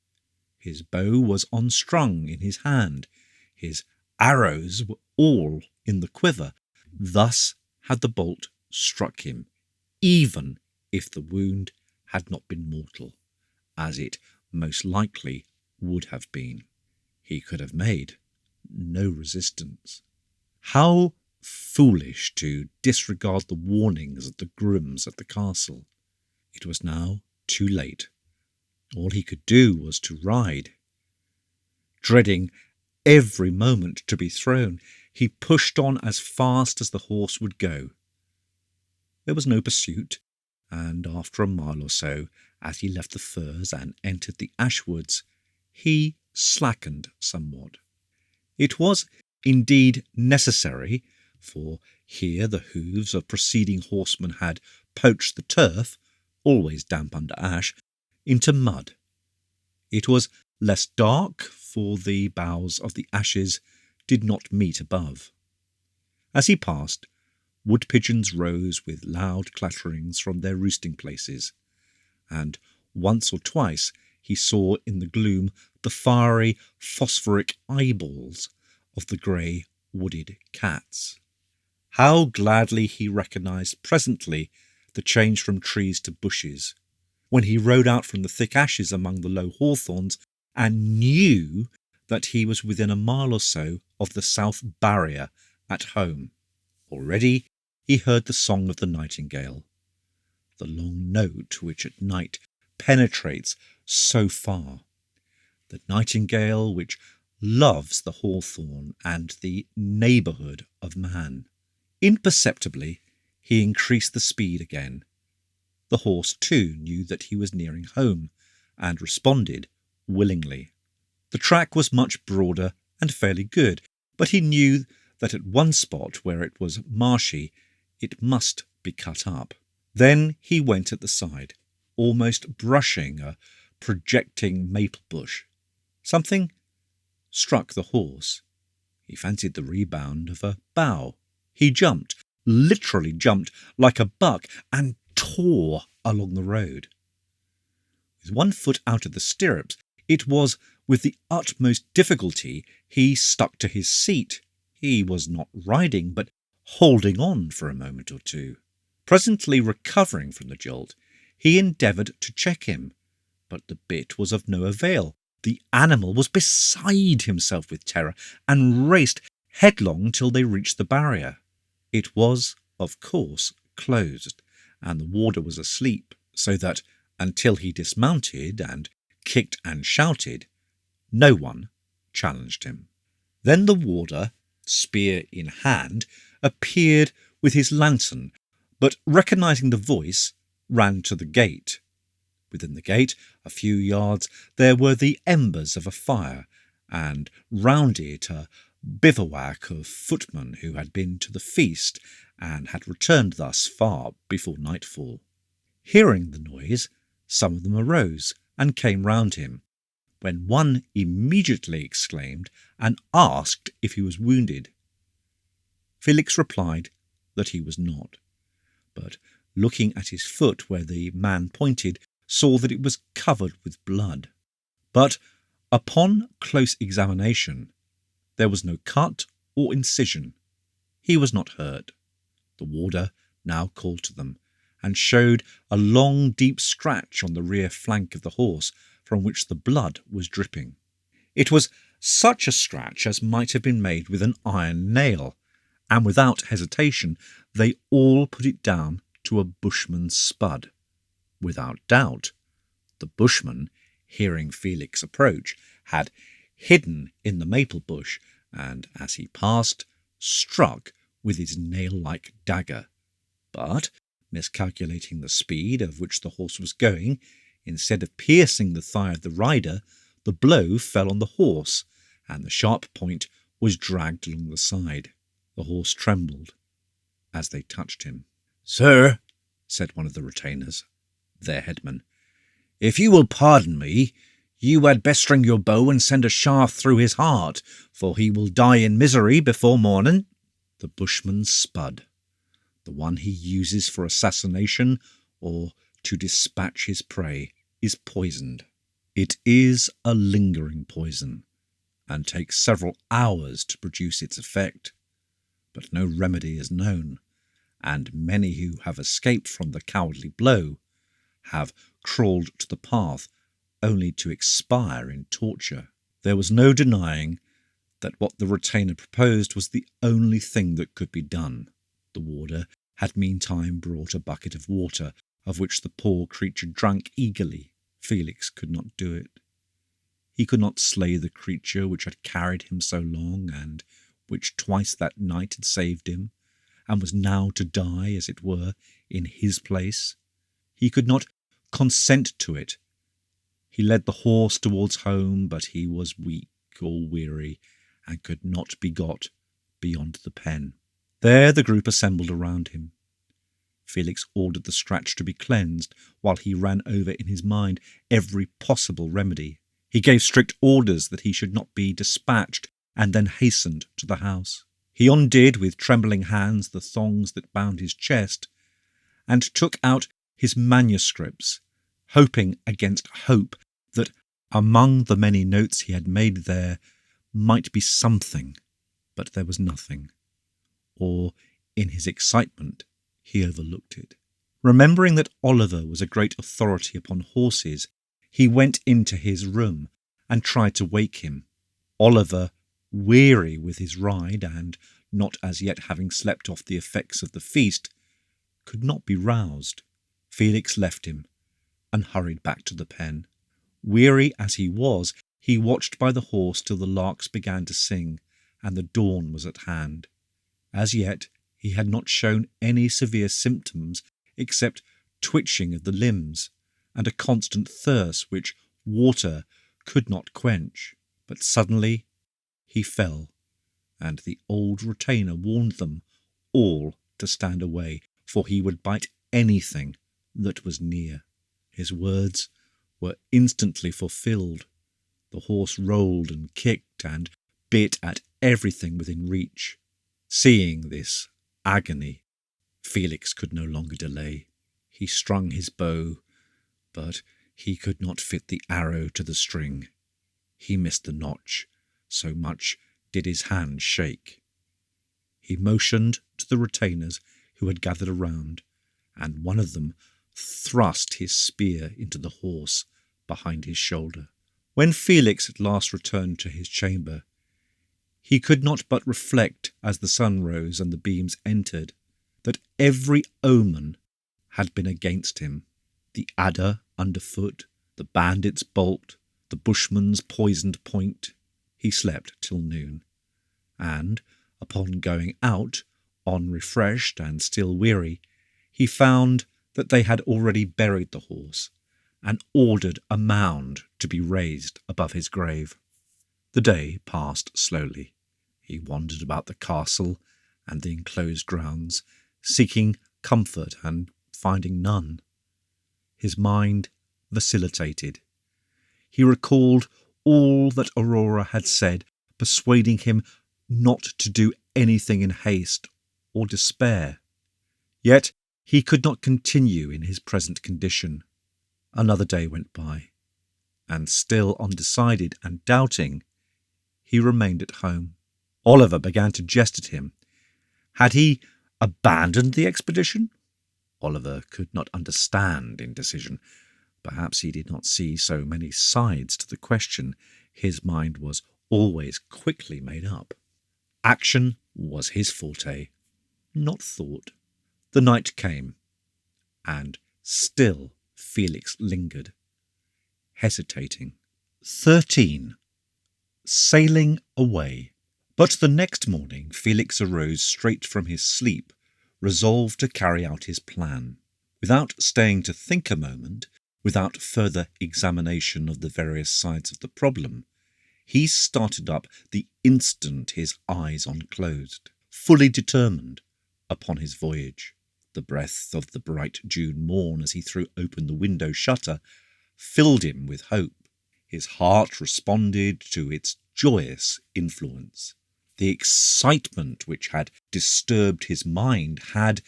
His bow was unstrung in his hand. His arrows were all in the quiver. Thus had the bolt struck him, even if the wound had not been mortal, as it most likely would have been. He could have made no resistance. How foolish to disregard the warnings of the grooms at the castle. It was now too late. All he could do was to ride. Dreading every moment to be thrown, he pushed on as fast as the horse would go. There was no pursuit, and after a mile or so, as he left the firs and entered the ash woods, he slackened somewhat. It was indeed necessary, for here the hoofs of preceding horsemen had poached the turf, always damp under ash, into mud. It was less dark, for the boughs of the ashes did not meet above. As he passed, wood pigeons rose with loud clatterings from their roosting places, and once or twice he saw in the gloom the fiery phosphoric eyeballs of the grey wooded cats. How gladly he recognised presently the change from trees to bushes, when he rode out from the thick ashes among the low hawthorns and knew that he was within a mile or so of the south barrier at home. Already he heard the song of the nightingale, the long note which at night penetrates so far, the nightingale which loves the hawthorn and the neighbourhood of man. Imperceptibly he increased the speed again. The horse, too, knew that he was nearing home, and responded willingly. The track was much broader and fairly good, but he knew that at one spot where it was marshy, it must be cut up. Then he went at the side, almost brushing a projecting maple bush. Something struck the horse. He fancied the rebound of a bough. He jumped, literally jumped, like a buck, and tore along the road. With one foot out of the stirrups, it was with the utmost difficulty he stuck to his seat. He was not riding, but holding on for a moment or two. Presently recovering from the jolt, he endeavoured to check him, but the bit was of no avail. The animal was beside himself with terror, and raced headlong till they reached the barrier. It was, of course, closed, and the warder was asleep, so that, until he dismounted and kicked and shouted, no one challenged him. Then the warder, spear in hand, appeared with his lantern, but recognising the voice, ran to the gate. Within the gate, a few yards, there were the embers of a fire, and round it a bivouac of footmen who had been to the feast and had returned thus far before nightfall. Hearing the noise, some of them arose and came round him, when one immediately exclaimed and asked if he was wounded. Felix replied that he was not, but looking at his foot where the man pointed, saw that it was covered with blood. But upon close examination, there was no cut or incision. He was not hurt. The warder now called to them, and showed a long deep scratch on the rear flank of the horse, from which the blood was dripping. It was such a scratch as might have been made with an iron nail, and without hesitation they all put it down to a bushman's spud. Without doubt, the bushman, hearing Felix approach, had hidden in the maple bush, and as he passed, struck with his nail-like dagger. But, miscalculating the speed of which the horse was going, instead of piercing the thigh of the rider, the blow fell on the horse, and the sharp point was dragged along the side. The horse trembled as they touched him. "Sir," said one of the retainers, their headman, If you will pardon me, you had best string your bow and send a shaft through his heart, for he will die in misery before morning." The bushman's spud, the one he uses for assassination or to dispatch his prey, is poisoned. It is a lingering poison, and takes several hours to produce its effect, but no remedy is known, and many who have escaped from the cowardly blow have crawled to the path only to expire in torture. There was no denying that what the retainer proposed was the only thing that could be done. The warder had meantime brought a bucket of water, of which the poor creature drank eagerly. Felix could not do it. He could not slay the creature which had carried him so long, and which twice that night had saved him, and was now to die, as it were, in his place. He could not consent to it. He led the horse towards home, but he was weak or weary, and could not be got beyond the pen. There the group assembled around him. Felix ordered the scratch to be cleansed, while he ran over in his mind every possible remedy. He gave strict orders that he should not be dispatched, and then hastened to the house. He undid with trembling hands the thongs that bound his chest, and took out his manuscripts, hoping against hope that among the many notes he had made there might be something, but there was nothing, or in his excitement he overlooked it. Remembering that Oliver was a great authority upon horses, he went into his room and tried to wake him. Oliver, weary with his ride and not as yet having slept off the effects of the feast, could not be roused. Felix left him and hurried back to the pen. Weary as he was, he watched by the horse till the larks began to sing and the dawn was at hand. As yet he had not shown any severe symptoms except twitching of the limbs and a constant thirst which water could not quench. But suddenly he fell, and the old retainer warned them all to stand away, for he would bite anything that was near. His words were instantly fulfilled. The horse rolled and kicked and bit at everything within reach. Seeing this agony, Felix could no longer delay. He strung his bow, but he could not fit the arrow to the string. He missed the notch, so much did his hand shake. He motioned to the retainers who had gathered around, and one of them thrust his spear into the horse behind his shoulder. When Felix at last returned to his chamber, he could not but reflect, as the sun rose and the beams entered, that every omen had been against him. The adder underfoot, the bandit's bolt, the bushman's poisoned point. He slept till noon, and, upon going out, unrefreshed and still weary, he found that they had already buried the horse, and ordered a mound to be raised above his grave. The day passed slowly. He wandered about the castle and the enclosed grounds, seeking comfort and finding none. His mind vacillated. He recalled all that Aurora had said, persuading him not to do anything in haste or despair. Yet he could not continue in his present condition. Another day went by, and still undecided and doubting, he remained at home. Oliver began to jest at him. Had he abandoned the expedition? Oliver could not understand indecision. Perhaps he did not see so many sides to the question. His mind was always quickly made up. Action was his forte, not thought. The night came, and still Felix lingered, hesitating. 13. Sailing away. But the next morning Felix arose straight from his sleep, resolved to carry out his plan. Without staying to think a moment, without further examination of the various sides of the problem, he started up the instant his eyes unclosed, fully determined upon his voyage. The breath of the bright June morn, as he threw open the window shutter, filled him with hope. His heart responded to its joyous influence. The excitement which had disturbed his mind had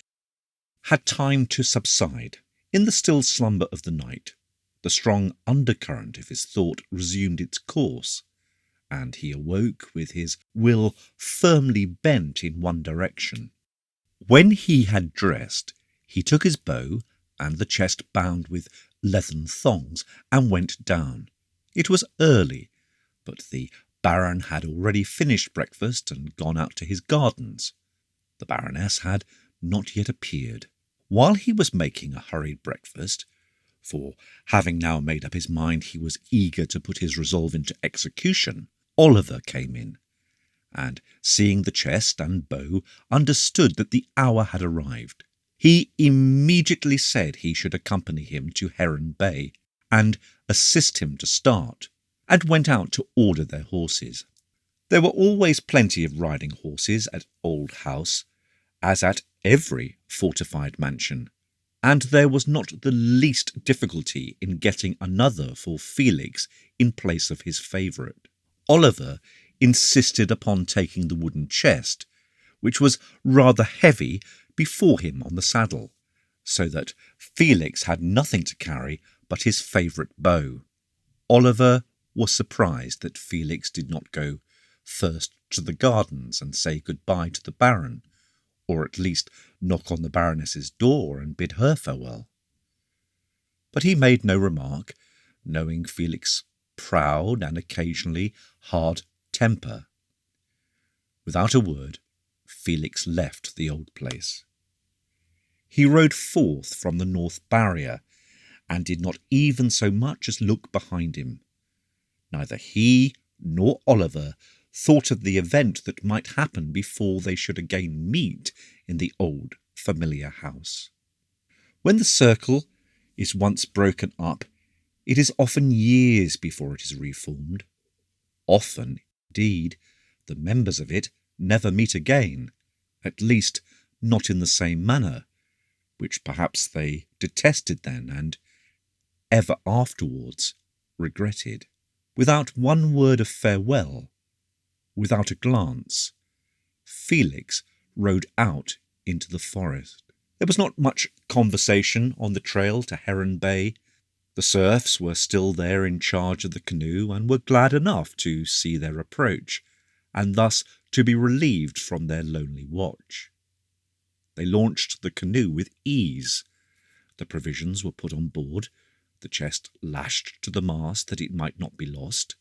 time to subside. In the still slumber of the night, the strong undercurrent of his thought resumed its course, and he awoke with his will firmly bent in one direction. When he had dressed, he took his bow and the chest bound with leathern thongs and went down. It was early, but the Baron had already finished breakfast and gone out to his gardens. The Baroness had not yet appeared. While he was making a hurried breakfast, for having now made up his mind he was eager to put his resolve into execution, Oliver came in, and seeing the chest and bow, understood that the hour had arrived. He immediately said he should accompany him to Heron Bay, and assist him to start, and went out to order their horses. There were always plenty of riding horses at Old House, as at every fortified mansion, and there was not the least difficulty in getting another for Felix in place of his favourite. Oliver insisted upon taking the wooden chest, which was rather heavy, before him on the saddle, so that Felix had nothing to carry but his favourite bow. Oliver was surprised that Felix did not go first to the gardens and say good-bye to the Baron, or at least knock on the Baroness's door and bid her farewell. But he made no remark, knowing Felix's proud and occasionally hard temper. Without a word, Felix left the old place. He rode forth from the north barrier, and did not even so much as look behind him. Neither he nor Oliver thought of the event that might happen before they should again meet in the old familiar house. When the circle is once broken up, it is often years before it is reformed. Often, indeed, the members of it never meet again, at least not in the same manner, which perhaps they detested then and ever afterwards regretted. Without one word of farewell, without a glance, Felix rode out into the forest. There was not much conversation on the trail to Heron Bay. The serfs were still there in charge of the canoe and were glad enough to see their approach, and thus to be relieved from their lonely watch. They launched the canoe with ease. The provisions were put on board, the chest lashed to the mast that it might not be lost.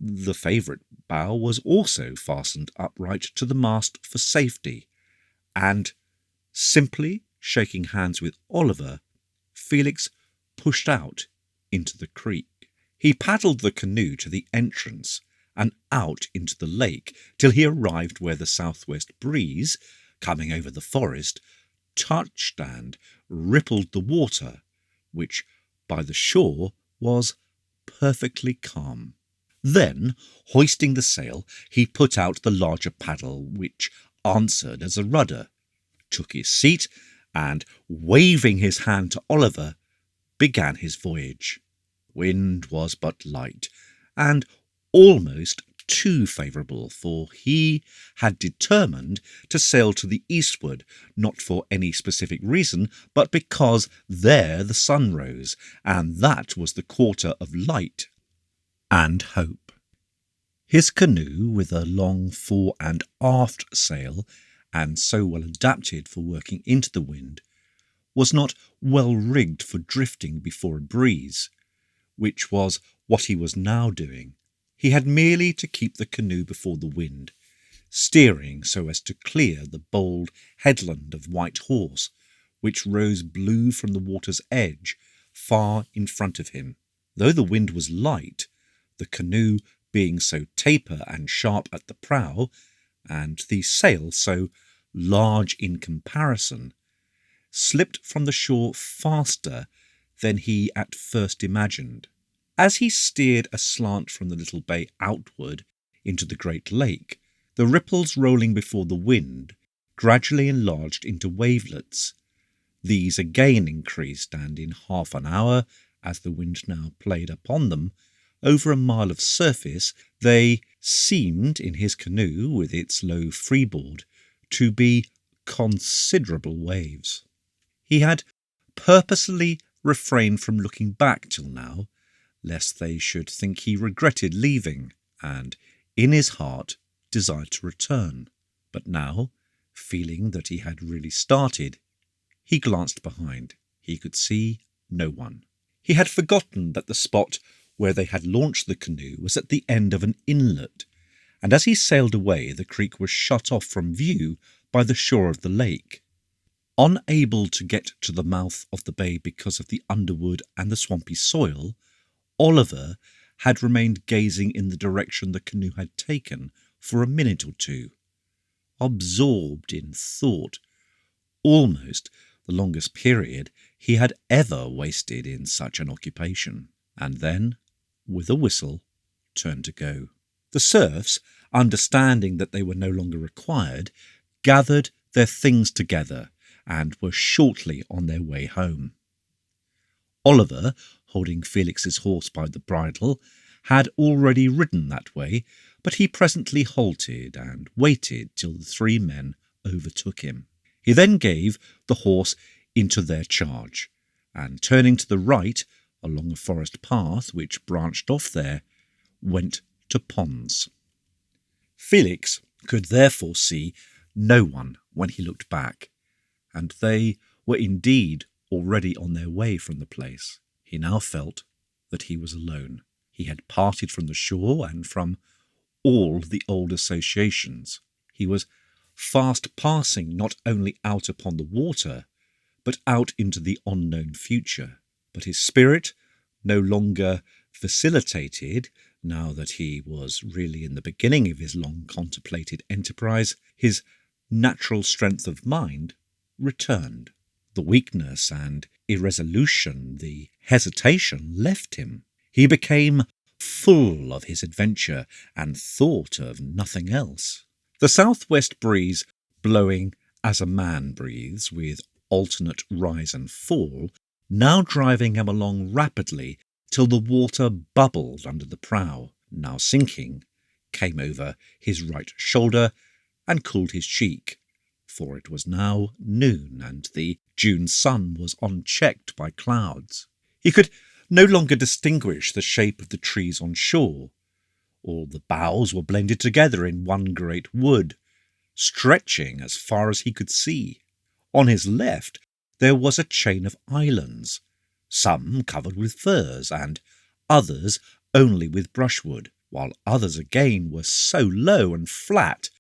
The favourite bow was also fastened upright to the mast for safety, and, simply shaking hands with Oliver, Felix pushed out into the creek. He paddled the canoe to the entrance and out into the lake till he arrived where the southwest breeze, coming over the forest, touched and rippled the water, which by the shore was perfectly calm. Then, hoisting the sail, he put out the larger paddle which answered as a rudder, took his seat, and, waving his hand to Oliver, began his voyage. Wind was but light, and almost too favourable, for he had determined to sail to the eastward, not for any specific reason, but because there the sun rose, and that was the quarter of light and hope. His canoe, with a long fore and aft sail, and so well adapted for working into the wind, was not well rigged for drifting before a breeze, which was what he was now doing. He had merely to keep the canoe before the wind, steering so as to clear the bold headland of White Horse, which rose blue from the water's edge far in front of him. Though the wind was light, the canoe being so taper and sharp at the prow, and the sail so large in comparison, slipped from the shore faster than he at first imagined. As he steered aslant from the little bay outward into the great lake, the ripples rolling before the wind gradually enlarged into wavelets. These again increased, and in half an hour, as the wind now played upon them, over a mile of surface, they seemed, in his canoe with its low freeboard, to be considerable waves. He had purposely refrained from looking back till now, lest they should think he regretted leaving, and, in his heart, desired to return. But now, feeling that he had really started, he glanced behind. He could see no one. He had forgotten that the spot where they had launched the canoe was at the end of an inlet, and as he sailed away the creek was shut off from view by the shore of the lake. Unable to get to the mouth of the bay because of the underwood and the swampy soil, Oliver had remained gazing in the direction the canoe had taken for a minute or two, absorbed in thought, almost the longest period he had ever wasted in such an occupation, and then, with a whistle, turned to go. The serfs, understanding that they were no longer required, gathered their things together and were shortly on their way home. Oliver, holding Felix's horse by the bridle, had already ridden that way, but he presently halted and waited till the three men overtook him. He then gave the horse into their charge, and turning to the right, along a forest path which branched off there, went to ponds. Felix could therefore see no one when he looked back, and they were indeed already on their way from the place. He now felt that he was alone. He had parted from the shore and from all the old associations. He was fast passing not only out upon the water, but out into the unknown future. But his spirit no longer vacillated, now that he was really in the beginning of his long contemplated enterprise. His natural strength of mind returned. The weakness and irresolution, the hesitation left him. He became full of his adventure and thought of nothing else. The southwest breeze, blowing as a man breathes, with alternate rise and fall, now driving him along rapidly till the water bubbled under the prow, now sinking, came over his right shoulder and cooled his cheek, for it was now noon and the June sun was unchecked by clouds. He could no longer distinguish the shape of the trees on shore. All the boughs were blended together in one great wood, stretching as far as he could see. On his left there was a chain of islands, some covered with firs and others only with brushwood, while others again were so low and flat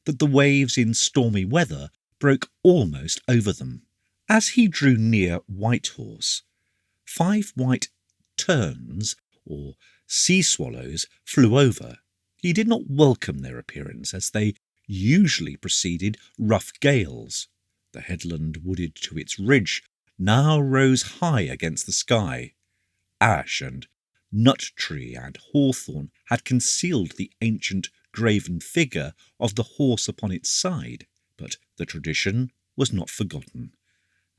that the waves in stormy weather broke almost over them. As he drew near Whitehorse, 5 white terns, or sea swallows, flew over. He did not welcome their appearance, as they usually preceded rough gales. The headland, wooded to its ridge, now rose high against the sky. Ash and nut tree and hawthorn had concealed the ancient graven figure of the horse upon its side, but the tradition was not forgotten,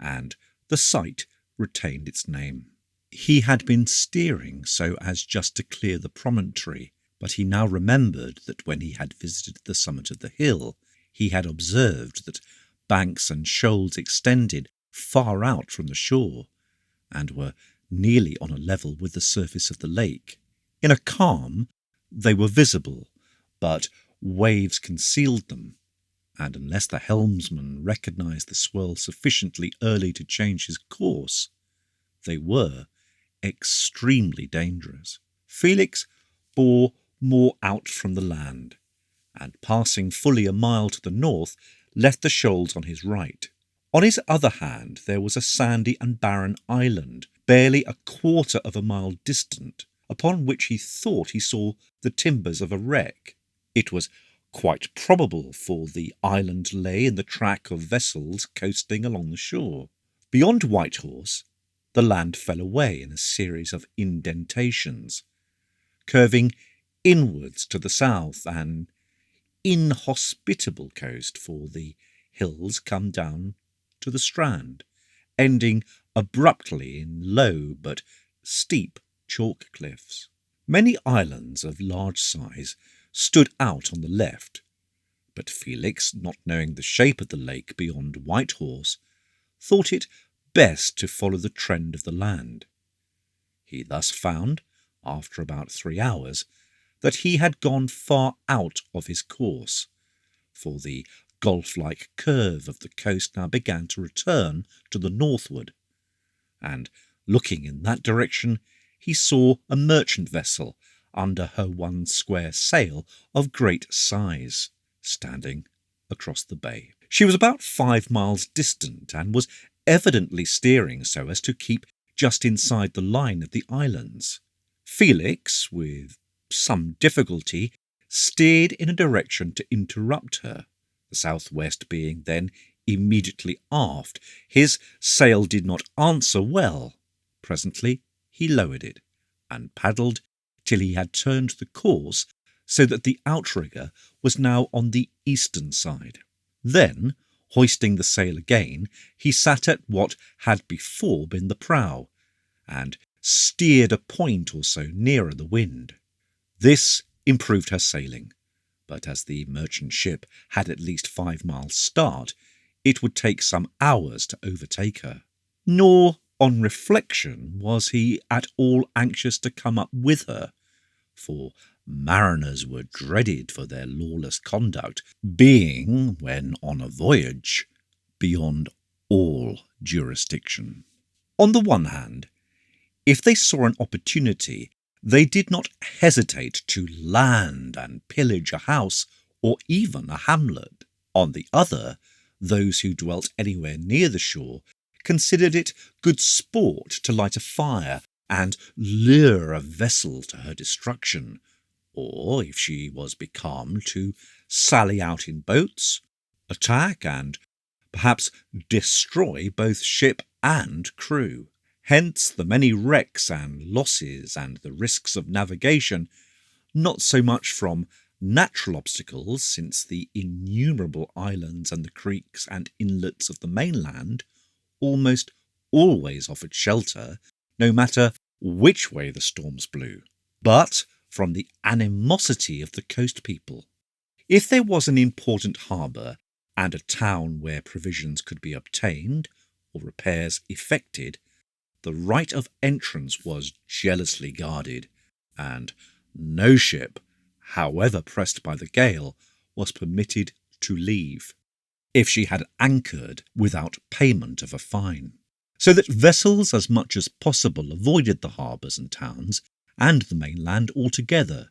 and the site retained its name. He had been steering so as just to clear the promontory, but he now remembered that when he had visited the summit of the hill, he had observed that banks and shoals extended far out from the shore, and were nearly on a level with the surface of the lake. In a calm they were visible, but waves concealed them, and unless the helmsman recognised the swell sufficiently early to change his course, they were extremely dangerous. Felix bore more out from the land, and passing fully a mile to the north, left the shoals on his right. On his other hand there was a sandy and barren island, barely a quarter of a mile distant, upon which he thought he saw the timbers of a wreck. It was quite probable, for the island lay in the track of vessels coasting along the shore. Beyond Whitehorse, the land fell away in a series of indentations, curving inwards to the south, an inhospitable coast, for the hills come down to the strand, ending abruptly in low but steep chalk cliffs. Many islands of large size stood out on the left, but Felix, not knowing the shape of the lake beyond Whitehorse, thought it best to follow the trend of the land. He thus found, after about 3 hours, that he had gone far out of his course, for the golf-like curve of the coast now began to return to the northward, and, looking in that direction, he saw a merchant vessel under her one square sail of great size, standing across the bay. She was about 5 miles distant and was evidently steering so as to keep just inside the line of the islands. Felix, with some difficulty, steered in a direction to interrupt her, the southwest being then immediately aft. His sail did not answer well. Presently he lowered it, and paddled till he had turned the course so that the outrigger was now on the eastern side. Then, hoisting the sail again, he sat at what had before been the prow, and steered a point or so nearer the wind. This improved her sailing, but as the merchant ship had at least 5 miles start, it would take some hours to overtake her. Nor, on reflection, was he at all anxious to come up with her, for mariners were dreaded for their lawless conduct, being, when on a voyage, beyond all jurisdiction. On the one hand, if they saw an opportunity, they did not hesitate to land and pillage a house or even a hamlet. On the other, those who dwelt anywhere near the shore considered it good sport to light a fire and lure a vessel to her destruction, or, if she was becalmed, to sally out in boats, attack, and perhaps destroy both ship and crew. Hence the many wrecks and losses and the risks of navigation, not so much from natural obstacles, since the innumerable islands and the creeks and inlets of the mainland almost always offered shelter, no matter which way the storms blew, but from the animosity of the coast people. If there was an important harbour and a town where provisions could be obtained or repairs effected, the right of entrance was jealously guarded, and no ship, however pressed by the gale, was permitted to leave, if she had anchored without payment of a fine, so that vessels as much as possible avoided the harbours and towns and the mainland altogether,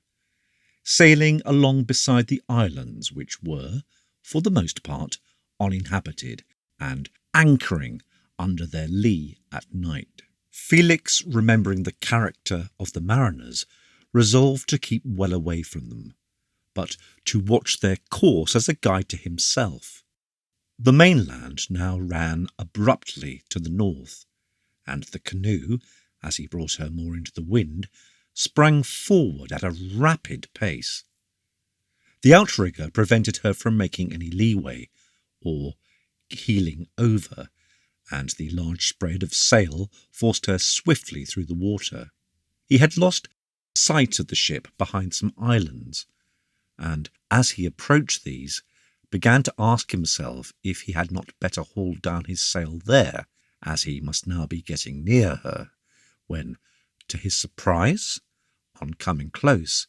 sailing along beside the islands, which were, for the most part, uninhabited, and anchoring under their lee at night. Felix, remembering the character of the mariners, resolved to keep well away from them, but to watch their course as a guide to himself. The mainland now ran abruptly to the north, and the canoe, as he brought her more into the wind, sprang forward at a rapid pace. The outrigger prevented her from making any leeway, or heeling over, and the large spread of sail forced her swiftly through the water. He had lost sight of the ship behind some islands, and as he approached these, began to ask himself if he had not better haul down his sail there, as he must now be getting near her, when, to his surprise, on coming close,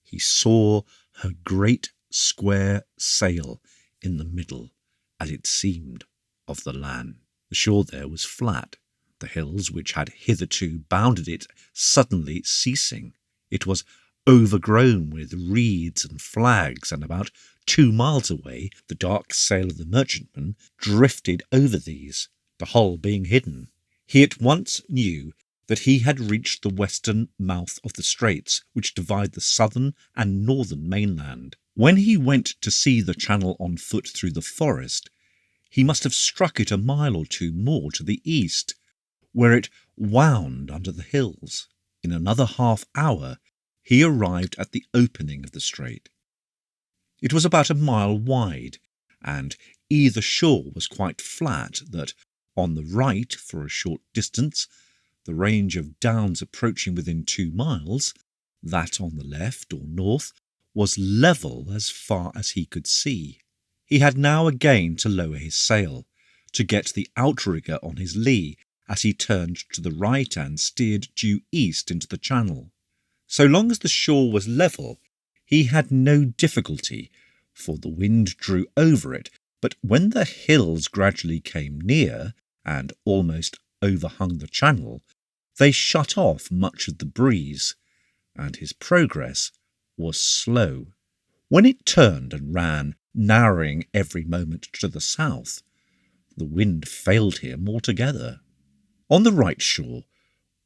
he saw her great square sail in the middle, as it seemed, of the land. The shore there was flat, the hills which had hitherto bounded it suddenly ceasing. It was overgrown with reeds and flags, and about 2 miles away the dark sail of the merchantman drifted over these, the hull being hidden. He at once knew that he had reached the western mouth of the straits which divide the southern and northern mainland. When he went to see the channel on foot through the forest, he must have struck it a mile or two more to the east, where it wound under the hills. In another half hour he arrived at the opening of the strait. It was about a mile wide, and either shore was quite flat, that on the right, for a short distance, the range of downs approaching within 2 miles, that on the left or north was level as far as he could see. He had now again to lower his sail, to get the outrigger on his lee as he turned to the right and steered due east into the channel. So long as the shore was level, he had no difficulty, for the wind drew over it, but when the hills gradually came near and almost overhung the channel, they shut off much of the breeze, and his progress was slow. When it turned and ran, narrowing every moment to the south, the wind failed him altogether. On the right shore,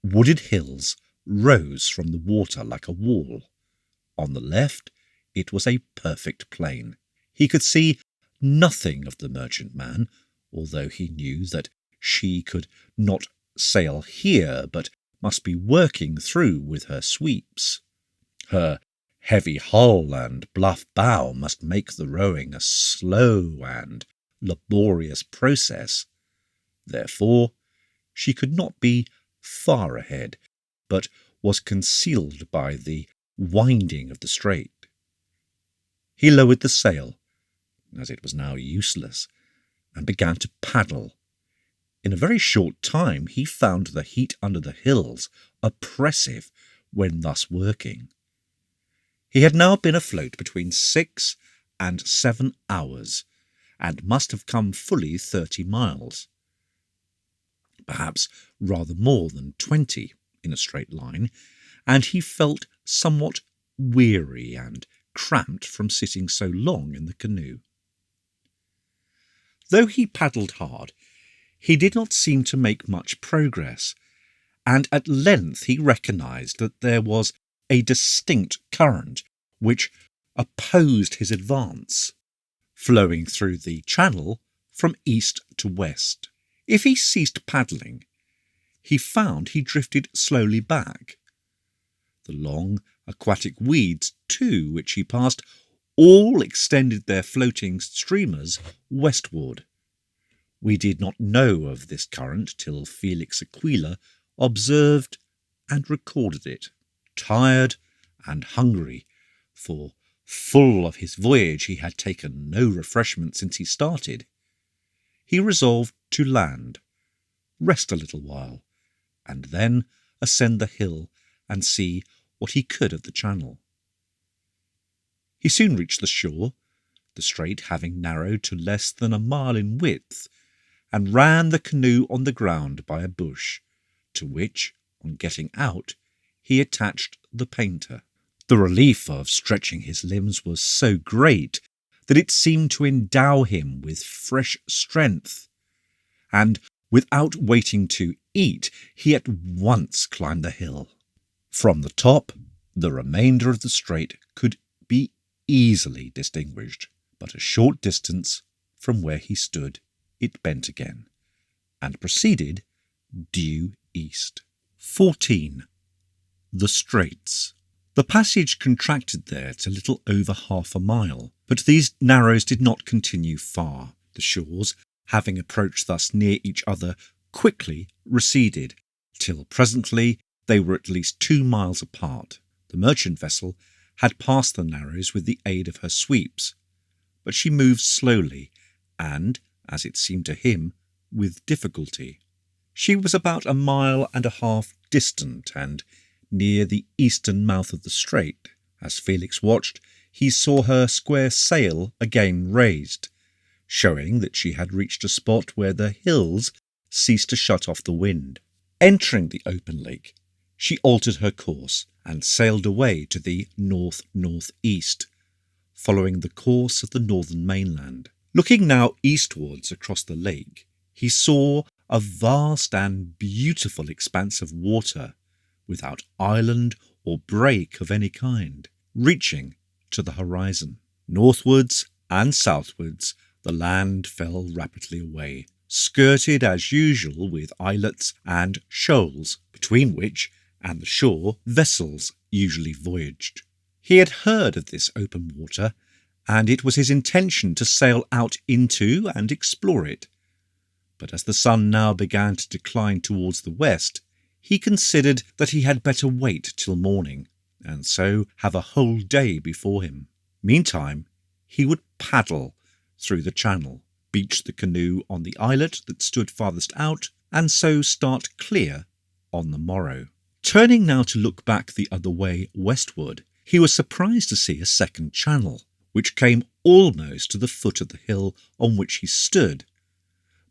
wooded hills rose from the water like a wall. On the left, it was a perfect plain. He could see nothing of the merchantman, although he knew that she could not sail here, but must be working through with her sweeps. Her heavy hull and bluff bow must make the rowing a slow and laborious process. Therefore, she could not be far ahead, but was concealed by the winding of the strait. He lowered the sail, as it was now useless, and began to paddle. In a very short time he found the heat under the hills oppressive when thus working. He had now been afloat between 6 and 7 hours, and must have come fully 30 miles. Perhaps rather more than 20 in a straight line, and he felt somewhat weary and cramped from sitting so long in the canoe. Though he paddled hard, he did not seem to make much progress, and at length he recognised that there was a distinct current which opposed his advance, flowing through the channel from east to west. If he ceased paddling, he found he drifted slowly back. The long aquatic weeds, too, which he passed, all extended their floating streamers westward. We did not know of this current till Felix Aquila observed and recorded it. Tired and hungry, for full of his voyage he had taken no refreshment since he started, he resolved to land, rest a little while, and then ascend the hill and see what he could of the channel. He soon reached the shore, the strait having narrowed to less than a mile in width, and ran the canoe on the ground by a bush, to which, on getting out, he attached the painter. The relief of stretching his limbs was so great that it seemed to endow him with fresh strength, and without waiting to eat, he at once climbed the hill. From the top, the remainder of the strait could be easily distinguished, but a short distance from where he stood it bent again, and proceeded due east. 14. The Straits. The passage contracted there to little over half a mile, but these narrows did not continue far. The shores, having approached thus near each other, quickly receded, till presently they were at least 2 miles apart. The merchant vessel had passed the narrows with the aid of her sweeps, but she moved slowly and, as it seemed to him, with difficulty. She was about 1.5 miles distant and near the eastern mouth of the strait. As Felix watched, he saw her square sail again raised, showing that she had reached a spot where the hills ceased to shut off the wind. Entering the open lake, she altered her course and sailed away to the north-northeast, following the course of the northern mainland. Looking now eastwards across the lake, he saw a vast and beautiful expanse of water, without island or break of any kind, reaching to the horizon. Northwards and southwards the land fell rapidly away, skirted as usual with islets and shoals, between which and the shore vessels usually voyaged. He had heard of this open water, and it was his intention to sail out into and explore it. But as the sun now began to decline towards the west, he considered that he had better wait till morning, and so have a whole day before him. Meantime, he would paddle through the channel, beach the canoe on the islet that stood farthest out, and so start clear on the morrow. Turning now to look back the other way westward, he was surprised to see a second channel, which came almost to the foot of the hill on which he stood,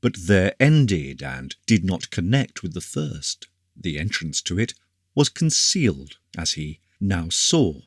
but there ended and did not connect with the first. The entrance to it was concealed, as he now saw,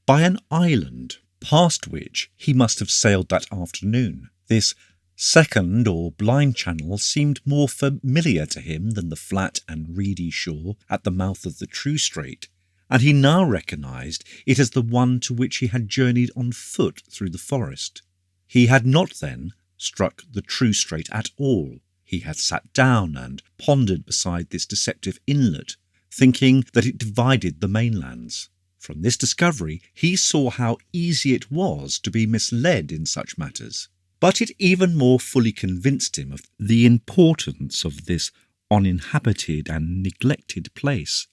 by an island, past which he must have sailed that afternoon. This second or blind channel seemed more familiar to him than the flat and reedy shore at the mouth of the true strait, and he now recognised it as the one to which he had journeyed on foot through the forest. He had not then struck the true strait at all. He had sat down and pondered beside this deceptive inlet, thinking that it divided the mainlands. From this discovery he saw how easy it was to be misled in such matters. But it even more fully convinced him of the importance of this uninhabited and neglected place.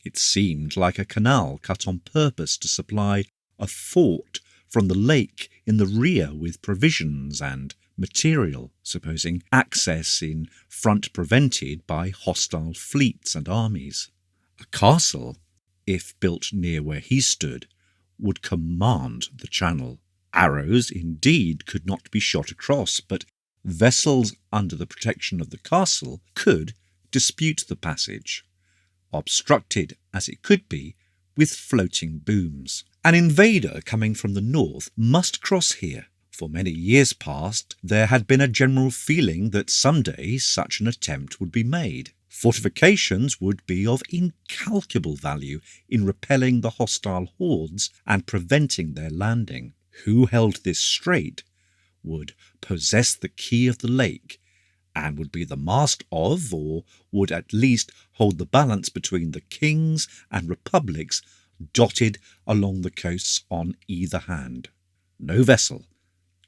It seemed like a canal cut on purpose to supply a fort from the lake in the rear with provisions and material, supposing access in front prevented by hostile fleets and armies. A castle, if built near where he stood, would command the channel. Arrows, indeed, could not be shot across, but vessels under the protection of the castle could dispute the passage, obstructed as it could be with floating booms. An invader coming from the north must cross here. For many years past there had been a general feeling that some day such an attempt would be made. Fortifications would be of incalculable value in repelling the hostile hordes and preventing their landing. Who held this strait would possess the key of the lake, and would be the master of, or would at least hold the balance between the kings and republics dotted along the coasts on either hand. No vessel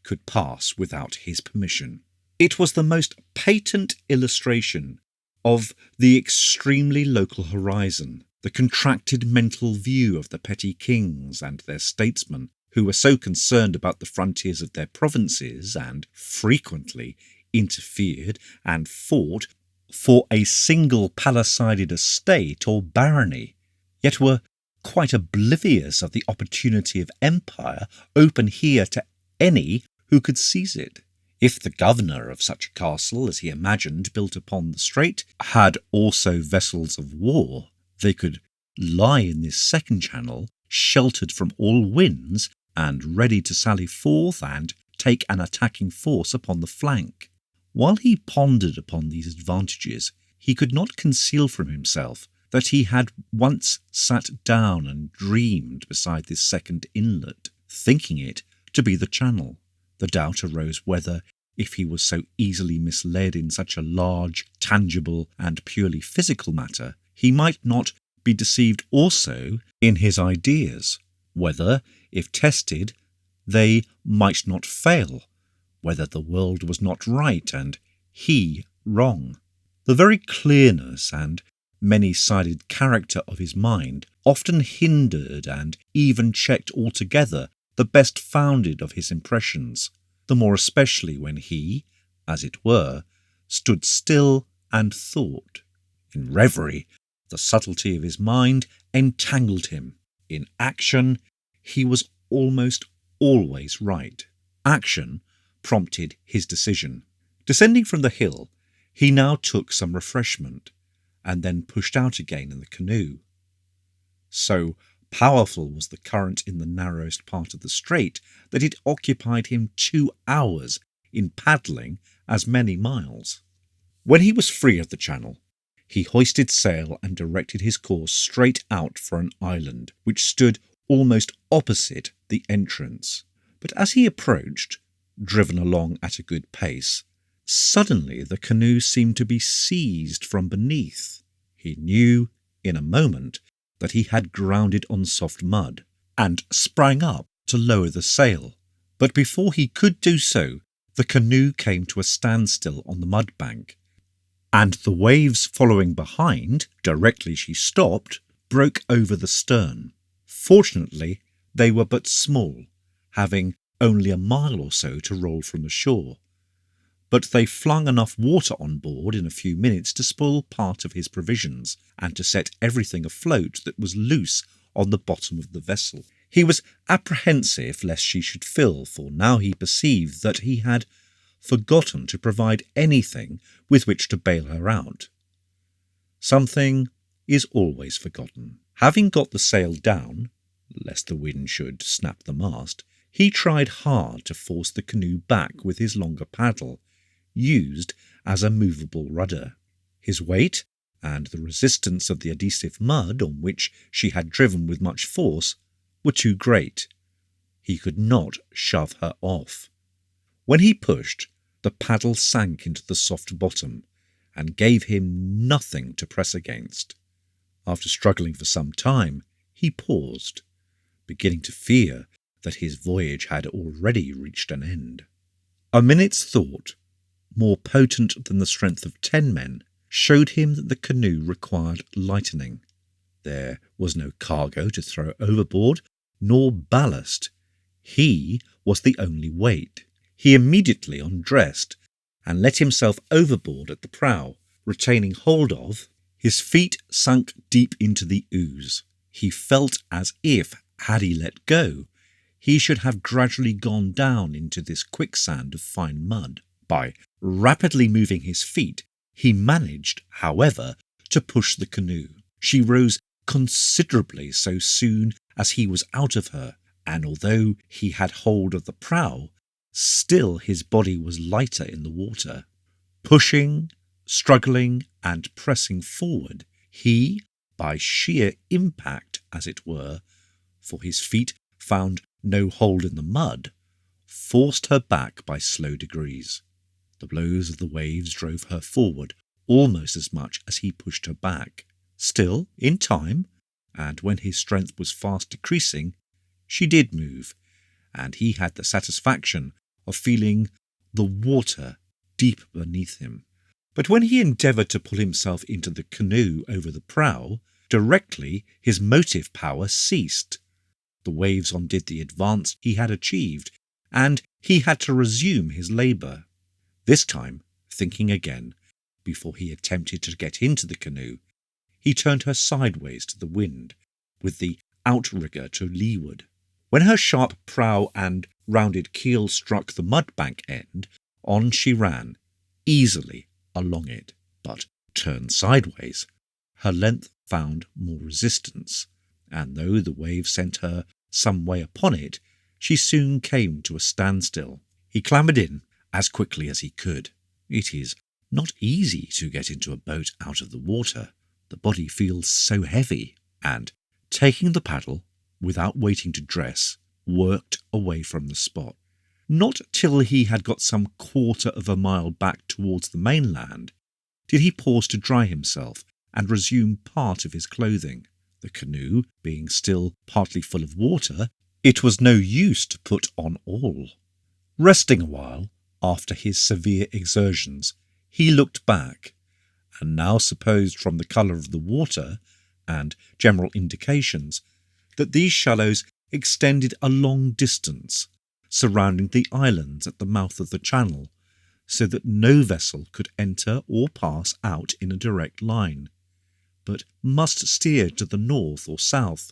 could pass without his permission. It was the most patent illustration of the extremely local horizon, the contracted mental view of the petty kings and their statesmen, who were so concerned about the frontiers of their provinces and frequently interfered and fought for a single palisaded estate or barony, yet were quite oblivious of the opportunity of empire open here to any who could seize it. If the governor of such a castle as he imagined built upon the strait had also vessels of war, they could lie in this second channel, sheltered from all winds, and ready to sally forth and take an attacking force upon the flank. While he pondered upon these advantages, he could not conceal from himself that he had once sat down and dreamed beside this second inlet, thinking it to be the channel. The doubt arose whether, if he was so easily misled in such a large, tangible, and purely physical matter, he might not be deceived also in his ideas, whether, if tested, they might not fail, whether the world was not right and he wrong. The very clearness and many-sided character of his mind often hindered and even checked altogether the best founded of his impressions, the more especially when he, as it were, stood still and thought. In reverie, the subtlety of his mind entangled him. In action, he was almost always right. Action prompted his decision. Descending from the hill, he now took some refreshment, and then pushed out again in the canoe. So powerful was the current in the narrowest part of the strait that it occupied him 2 hours in paddling as many miles. When he was free of the channel, he hoisted sail and directed his course straight out for an island which stood almost opposite the entrance. But as he approached, driven along at a good pace, suddenly the canoe seemed to be seized from beneath. He knew in a moment that he had grounded on soft mud, and sprang up to lower the sail. But before he could do so, the canoe came to a standstill on the mud bank, and the waves following behind, directly she stopped, broke over the stern. Fortunately, they were but small, having only a mile or so to roll from the shore. But they flung enough water on board in a few minutes to spoil part of his provisions and to set everything afloat that was loose on the bottom of the vessel. He was apprehensive lest she should fill, for now he perceived that he had forgotten to provide anything with which to bail her out. Something is always forgotten. Having got the sail down, lest the wind should snap the mast, he tried hard to force the canoe back with his longer paddle, used as a movable rudder. His weight, and the resistance of the adhesive mud on which she had driven with much force, were too great. He could not shove her off. When he pushed, the paddle sank into the soft bottom, and gave him nothing to press against. After struggling for some time, he paused, beginning to fear that his voyage had already reached an end. A minute's thought, more potent than the strength of 10 men, showed him that the canoe required lightening. There was no cargo to throw overboard, nor ballast. He was the only weight. He immediately undressed and let himself overboard at the prow, retaining hold of. His feet sunk deep into the ooze. He felt as if, had he let go, he should have gradually gone down into this quicksand of fine mud. By rapidly moving his feet, he managed, however, to push the canoe. She rose considerably so soon as he was out of her, and although he had hold of the prow, still his body was lighter in the water. Pushing, struggling, and pressing forward, he, by sheer impact, as it were, for his feet found no hold in the mud, forced her back by slow degrees. The blows of the waves drove her forward almost as much as he pushed her back. Still, in time, and when his strength was fast decreasing, she did move, and he had the satisfaction of feeling the water deep beneath him. But when he endeavoured to pull himself into the canoe over the prow, directly his motive power ceased. The waves undid the advance he had achieved, and he had to resume his labour. This time, thinking again, before he attempted to get into the canoe, he turned her sideways to the wind, with the outrigger to leeward. When her sharp prow and rounded keel struck the mudbank end, on she ran, easily along it, but turned sideways. Her length found more resistance, and though the wave sent her some way upon it, she soon came to a standstill. He clambered in as quickly as he could. It is not easy to get into a boat out of the water. The body feels so heavy, and, taking the paddle, without waiting to dress, worked away from the spot. Not till he had got some quarter of a mile back towards the mainland did he pause to dry himself and resume part of his clothing. The canoe being still partly full of water, it was no use to put on all. Resting a while after his severe exertions, he looked back, and now supposed from the colour of the water and general indications that these shallows extended a long distance, surrounding the islands at the mouth of the channel, so that no vessel could enter or pass out in a direct line, but must steer to the north or south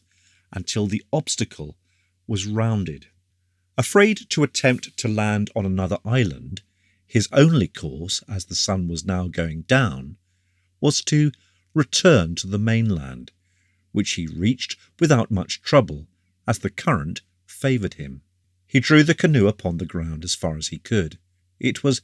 until the obstacle was rounded. Afraid to attempt to land on another island, his only course, as the sun was now going down, was to return to the mainland, which he reached without much trouble, as the current favoured him. He drew the canoe upon the ground as far as he could. It was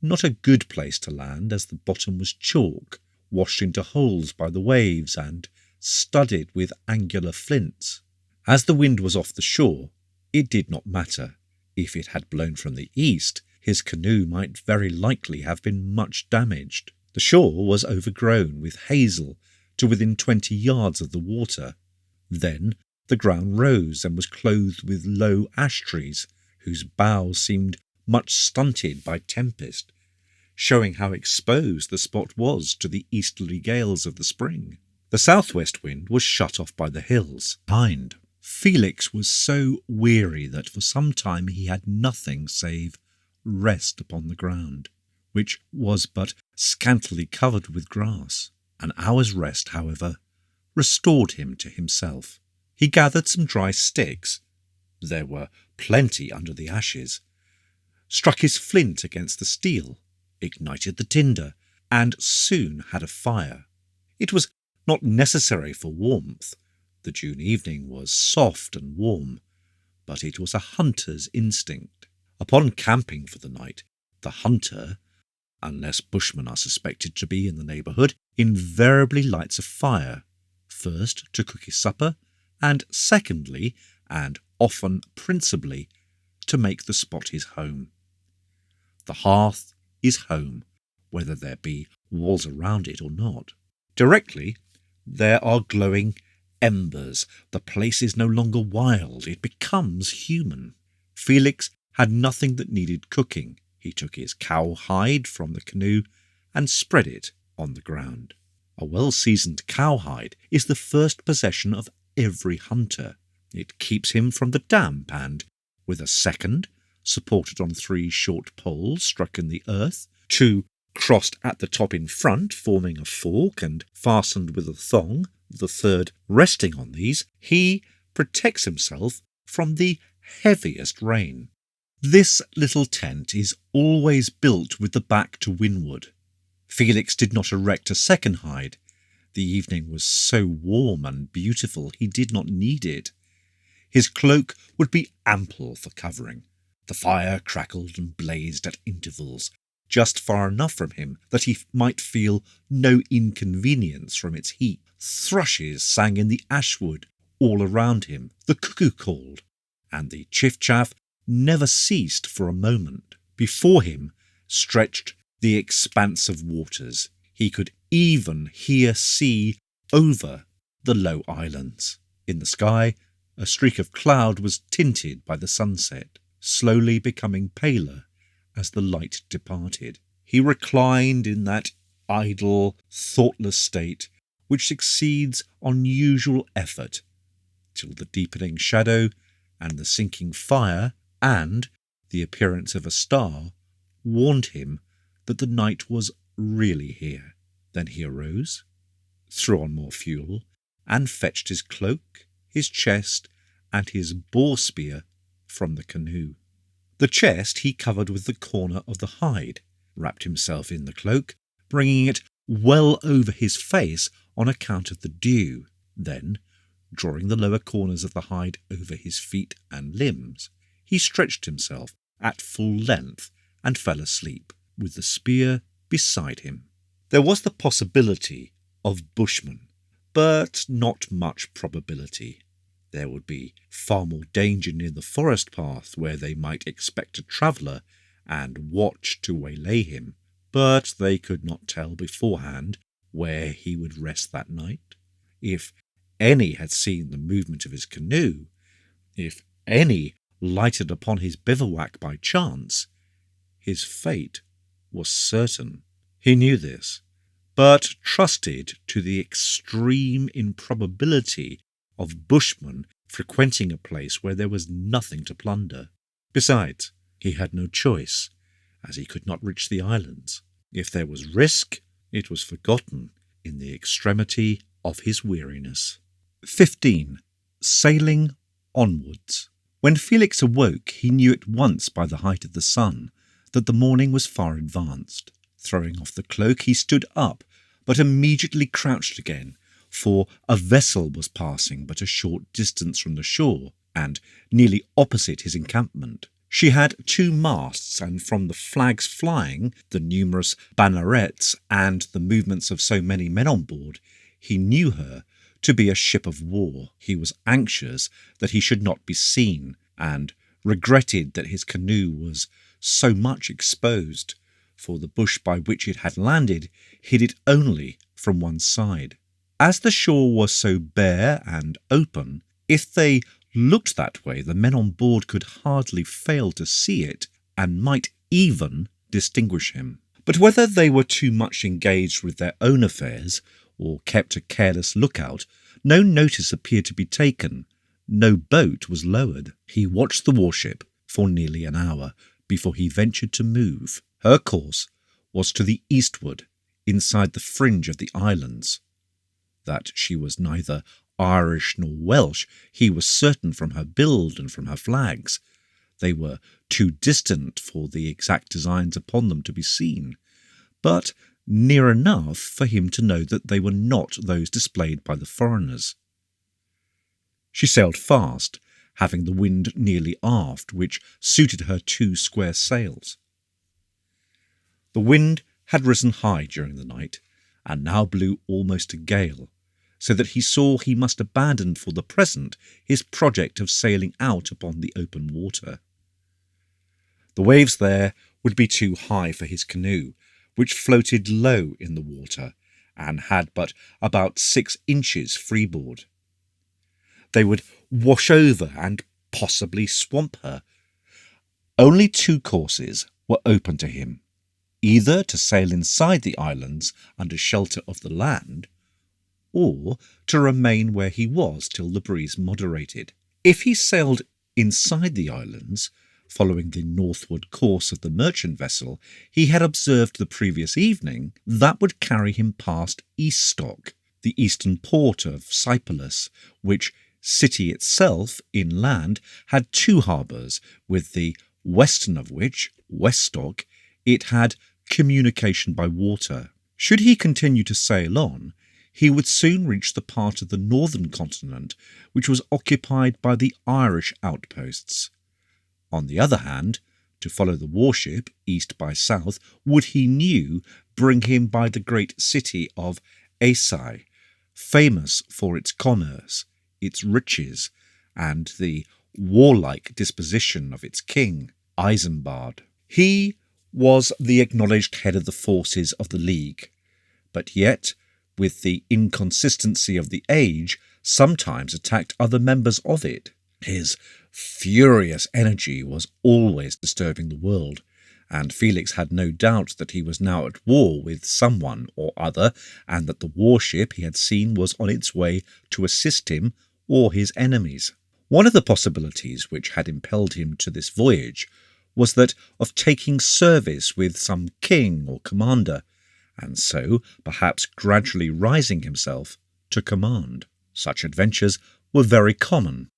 not a good place to land, as the bottom was chalk, washed into holes by the waves and studded with angular flints. As the wind was off the shore, it did not matter. If it had blown from the east, his canoe might very likely have been much damaged. The shore was overgrown with hazel to within 20 yards of the water. Then the ground rose and was clothed with low ash trees, whose boughs seemed much stunted by tempest. showing how exposed the spot was to the easterly gales of the spring. The southwest wind was shut off by the hills behind. Felix was so weary that for some time he had nothing save rest upon the ground, which was but scantily covered with grass. An hour's rest, however, restored him to himself. He gathered some dry sticks, there were plenty under the ashes, struck his flint against the steel, ignited the tinder, and soon had a fire. It was not necessary for warmth. The June evening was soft and warm, but it was a hunter's instinct. Upon camping for the night, the hunter, unless bushmen are suspected to be in the neighbourhood, invariably lights a fire, first to cook his supper, and secondly, and often principally, to make the spot his home. The hearth is home, whether there be walls around it or not. Directly there are glowing embers. The place is no longer wild, it becomes human. Felix had nothing that needed cooking. He took his cowhide from the canoe and spread it on the ground. A well-seasoned cowhide is the first possession of every hunter. It keeps him from the damp, and with a second, supported on 3 short poles struck in the earth, 2 crossed at the top in front, forming a fork and fastened with a thong, the third resting on these, he protects himself from the heaviest rain. This little tent is always built with the back to windward. Felix did not erect a second hide. The evening was so warm and beautiful he did not need it. His cloak would be ample for covering. The fire crackled and blazed at intervals, just far enough from him that he might feel no inconvenience from its heat. Thrushes sang in the ashwood all around him, the cuckoo called, and the chiff-chaff never ceased for a moment. Before him stretched the expanse of waters. He could even hear sea over the low islands. In the sky, a streak of cloud was tinted by the sunset, slowly becoming paler as the light departed. He reclined in that idle, thoughtless state which succeeds unusual effort, till the deepening shadow and the sinking fire and the appearance of a star warned him that the night was really here. Then he arose, threw on more fuel, and fetched his cloak, his chest, and his boar-spear from the canoe. The chest he covered with the corner of the hide, wrapped himself in the cloak, bringing it well over his face on account of the dew. Then, drawing the lower corners of the hide over his feet and limbs, he stretched himself at full length and fell asleep, with the spear beside him. There was the possibility of bushmen, but not much probability. There would be far more danger near the forest path, where they might expect a traveller and watch to waylay him, but they could not tell beforehand where he would rest that night. If any had seen the movement of his canoe, if any lighted upon his bivouac by chance, his fate was certain. He knew this, but trusted to the extreme improbability of bushmen frequenting a place where there was nothing to plunder. Besides, he had no choice, as he could not reach the islands. If there was risk, it was forgotten in the extremity of his weariness. 15. Sailing onwards. When Felix awoke, he knew at once by the height of the sun that the morning was far advanced. Throwing off the cloak, he stood up, but immediately crouched again, for a vessel was passing but a short distance from the shore, and nearly opposite his encampment. She had 2 masts, and from the flags flying, the numerous bannerets, and the movements of so many men on board, he knew her to be a ship of war. He was anxious that he should not be seen, and regretted that his canoe was so much exposed, for the bush by which it had landed hid it only from one side. As the shore was so bare and open, if they looked that way, the men on board could hardly fail to see it, and might even distinguish him. But whether they were too much engaged with their own affairs or kept a careless lookout, no notice appeared to be taken. No boat was lowered. He watched the warship for nearly an hour before he ventured to move. Her course was to the eastward, inside the fringe of the islands. That she was neither Irish nor Welsh, he was certain from her build and from her flags. They were too distant for the exact designs upon them to be seen, but near enough for him to know that they were not those displayed by the foreigners. She sailed fast, having the wind nearly aft, which suited her 2 square sails. The wind had risen high during the night, and now blew almost a gale, so that he saw he must abandon for the present his project of sailing out upon the open water. The waves there would be too high for his canoe, which floated low in the water and had but about 6 inches freeboard. They would wash over and possibly swamp her. Only 2 courses were open to him, either to sail inside the islands under shelter of the land, or to remain where he was till the breeze moderated. If he sailed inside the islands, following the northward course of the merchant vessel he had observed the previous evening, that would carry him past Eaststock, the eastern port of Cyprus, which city itself, inland, had 2 harbours, with the western of which, Weststock, it had communication by water. Should he continue to sail on, he would soon reach the part of the northern continent which was occupied by the Irish outposts. On the other hand, to follow the warship east by south would, he knew, bring him by the great city of Asai, famous for its commerce, its riches, and the warlike disposition of its king, Isambard. He was the acknowledged head of the forces of the League, but yet, with the inconsistency of the age, sometimes attacked other members of it. His furious energy was always disturbing the world, and Felix had no doubt that he was now at war with someone or other, and that the warship he had seen was on its way to assist him or his enemies. One of the possibilities which had impelled him to this voyage was that of taking service with some king or commander, and so perhaps gradually rising himself to command. Such adventures were very common,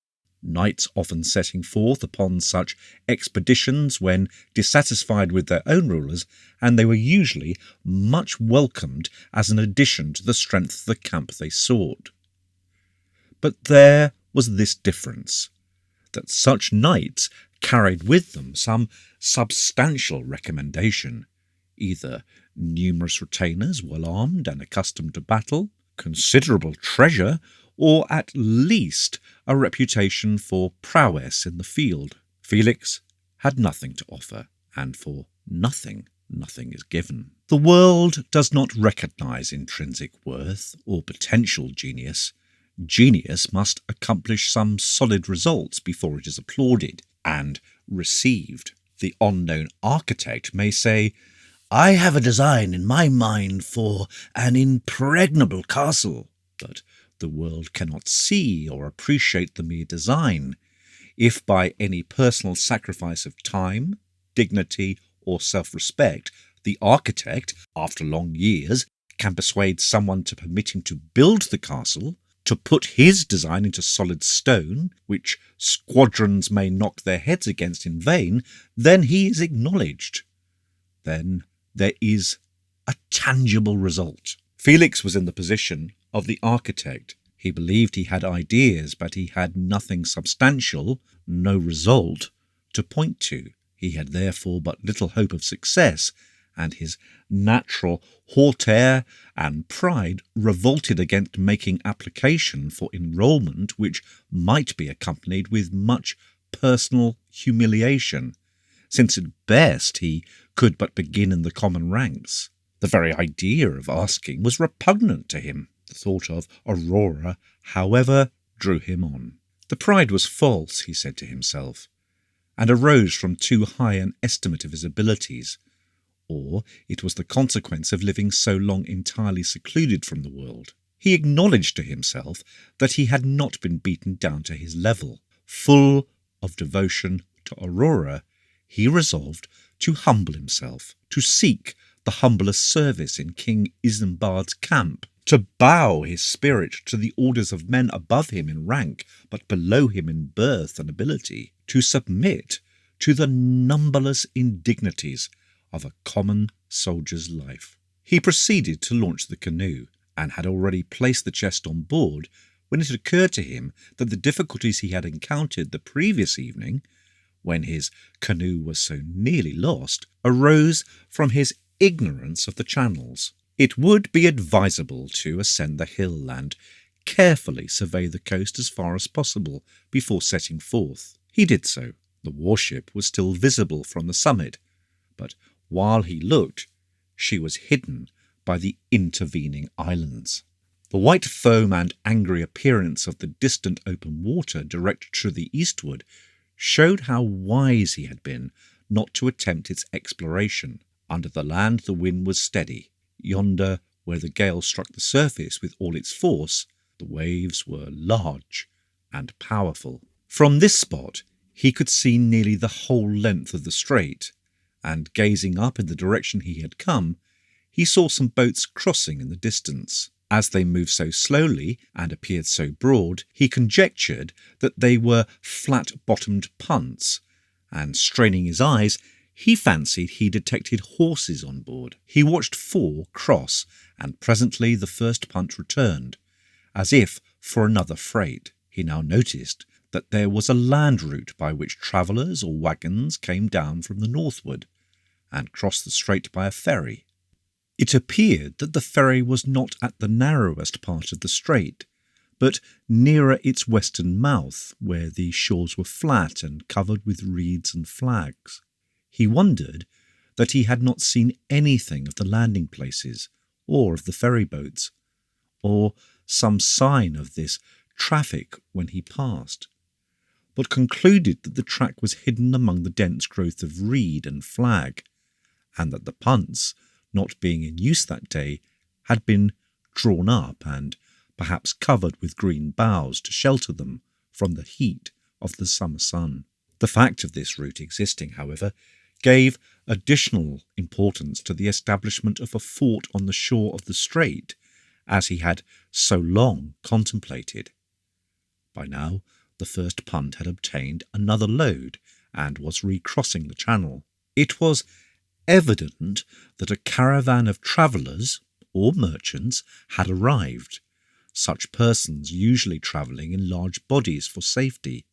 knights often setting forth upon such expeditions when dissatisfied with their own rulers, and they were usually much welcomed as an addition to the strength of the camp they sought. But there was this difference, that such knights carried with them some substantial recommendation, either numerous retainers well armed and accustomed to battle, considerable treasure, or at least a reputation for prowess in the field. Felix had nothing to offer, and for nothing is given. The world does not recognize intrinsic worth or potential genius. Genius must accomplish some solid results before it is applauded and received. The unknown architect may say, "I have a design in my mind for an impregnable castle," but the world cannot see or appreciate the mere design. If by any personal sacrifice of time, dignity, or self-respect, the architect, after long years, can persuade someone to permit him to build the castle, to put his design into solid stone, which squadrons may knock their heads against in vain, then he is acknowledged. Then there is a tangible result. Felix was in the position of the architect. He believed he had ideas, but he had nothing substantial, no result, to point to. He had therefore but little hope of success, and his natural hauteur and pride revolted against making application for enrolment which might be accompanied with much personal humiliation, since at best he could but begin in the common ranks. The very idea of asking was repugnant to him. The thought of Aurora, however, drew him on. The pride was false, he said to himself, and arose from too high an estimate of his abilities, or it was the consequence of living so long entirely secluded from the world. He acknowledged to himself that he had not been beaten down to his level. Full of devotion to Aurora, he resolved to humble himself, to seek the humblest service in King Isambard's camp, to bow his spirit to the orders of men above him in rank, but below him in birth and ability, to submit to the numberless indignities of a common soldier's life. He proceeded to launch the canoe, and had already placed the chest on board when it occurred to him that the difficulties he had encountered the previous evening, when his canoe was so nearly lost, arose from his ignorance of the channels. It would be advisable to ascend the hill and carefully survey the coast as far as possible before setting forth. He did so. The warship was still visible from the summit, but while he looked, she was hidden by the intervening islands. The white foam and angry appearance of the distant open water directed to the eastward showed how wise he had been not to attempt its exploration. Under the land the wind was steady. Yonder, where the gale struck the surface with all its force, the waves were large and powerful. From this spot he could see nearly the whole length of the strait, and gazing up in the direction he had come, he saw some boats crossing in the distance. As they moved so slowly and appeared so broad, he conjectured that they were flat-bottomed punts, and straining his eyes, he fancied he detected horses on board. He watched 4 cross, and presently the first punt returned, as if for another freight. He now noticed that there was a land route by which travellers or wagons came down from the northward, and crossed the strait by a ferry. It appeared that the ferry was not at the narrowest part of the strait, but nearer its western mouth, where the shores were flat and covered with reeds and flags. He wondered that he had not seen anything of the landing places, or of the ferry boats, or some sign of this traffic when he passed, but concluded that the track was hidden among the dense growth of reed and flag, and that the punts, not being in use that day, had been drawn up and perhaps covered with green boughs to shelter them from the heat of the summer sun. The fact of this route existing, however, gave additional importance to the establishment of a fort on the shore of the strait, as he had so long contemplated. By now the first punt had obtained another load, and was recrossing the channel. It was evident that a caravan of travellers or merchants had arrived, such persons usually travelling in large bodies for safety,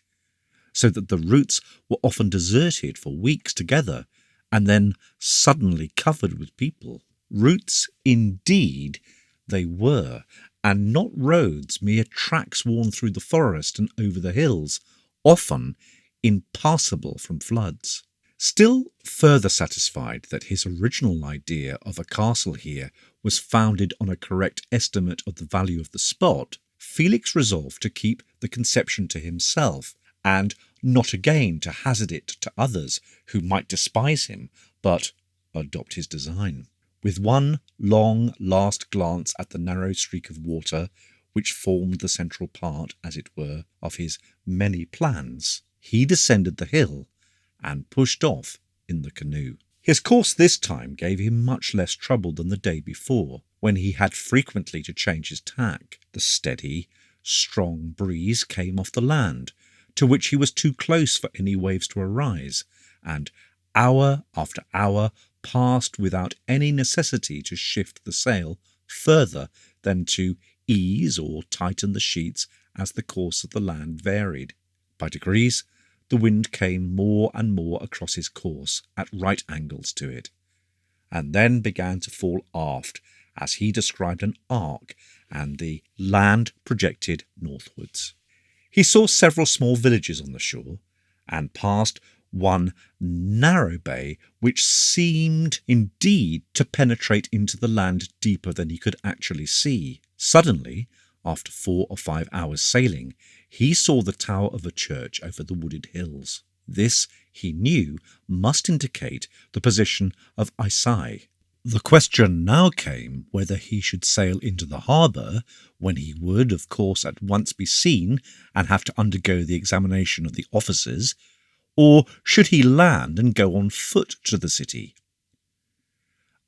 so that the routes were often deserted for weeks together, and then suddenly covered with people. Routes indeed they were, and not roads, mere tracks worn through the forest and over the hills, often impassable from floods. Still further satisfied that his original idea of a castle here was founded on a correct estimate of the value of the spot, Felix resolved to keep the conception to himself, and not again to hazard it to others who might despise him, but adopt his design. With one long last glance at the narrow streak of water, which formed the central part, as it were, of his many plans, he descended the hill and pushed off in the canoe. His course this time gave him much less trouble than the day before, when he had frequently to change his tack. The steady, strong breeze came off the land, to which he was too close for any waves to arise, and hour after hour passed without any necessity to shift the sail further than to ease or tighten the sheets as the course of the land varied. By degrees, the wind came more and more across his course at right angles to it, and then began to fall aft as he described an arc, and the land projected northwards. He saw several small villages on the shore, and passed one narrow bay which seemed indeed to penetrate into the land deeper than he could actually see. Suddenly, after 4 or 5 hours' sailing, he saw the tower of a church over the wooded hills. This he knew must indicate the position of Isai. The question now came whether he should sail into the harbour, when he would, of course, at once be seen and have to undergo the examination of the officers, or should he land and go on foot to the city?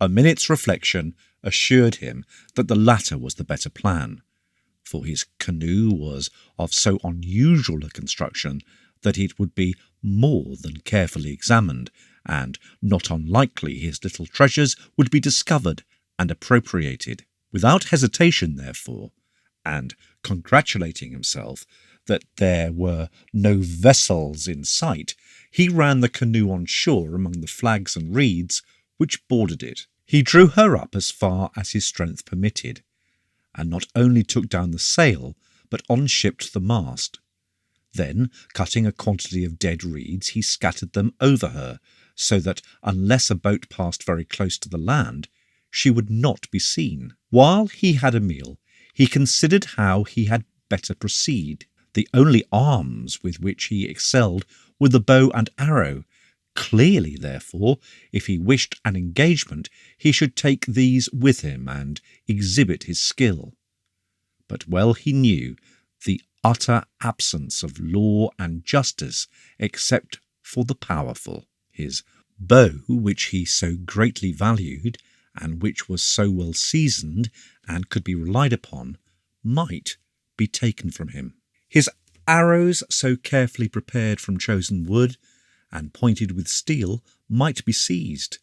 A minute's reflection assured him that the latter was the better plan, for his canoe was of so unusual a construction that it would be more than carefully examined, and not unlikely his little treasures would be discovered and appropriated. Without hesitation, therefore, and congratulating himself that there were no vessels in sight, he ran the canoe on shore among the flags and reeds which bordered it. He drew her up as far as his strength permitted, and not only took down the sail, but unshipped the mast. Then, cutting a quantity of dead reeds, he scattered them over her, so that unless a boat passed very close to the land, she would not be seen. While he had a meal, he considered how he had better proceed. The only arms with which he excelled were the bow and arrow. Clearly, therefore, if he wished an engagement, he should take these with him and exhibit his skill. But well he knew the utter absence of law and justice except for the powerful. His bow, which he so greatly valued, and which was so well seasoned and could be relied upon, might be taken from him. His arrows, so carefully prepared from chosen wood and pointed with steel, might be seized.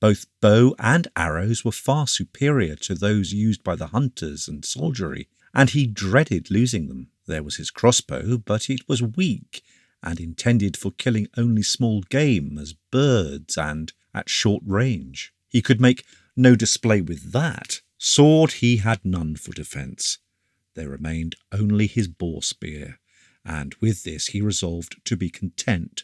Both bow and arrows were far superior to those used by the hunters and soldiery, and he dreaded losing them. There was his crossbow, but it was weak, and intended for killing only small game as birds and at short range. He could make no display with that. Sword he had none for defence. There remained only his boar spear, and with this he resolved to be content,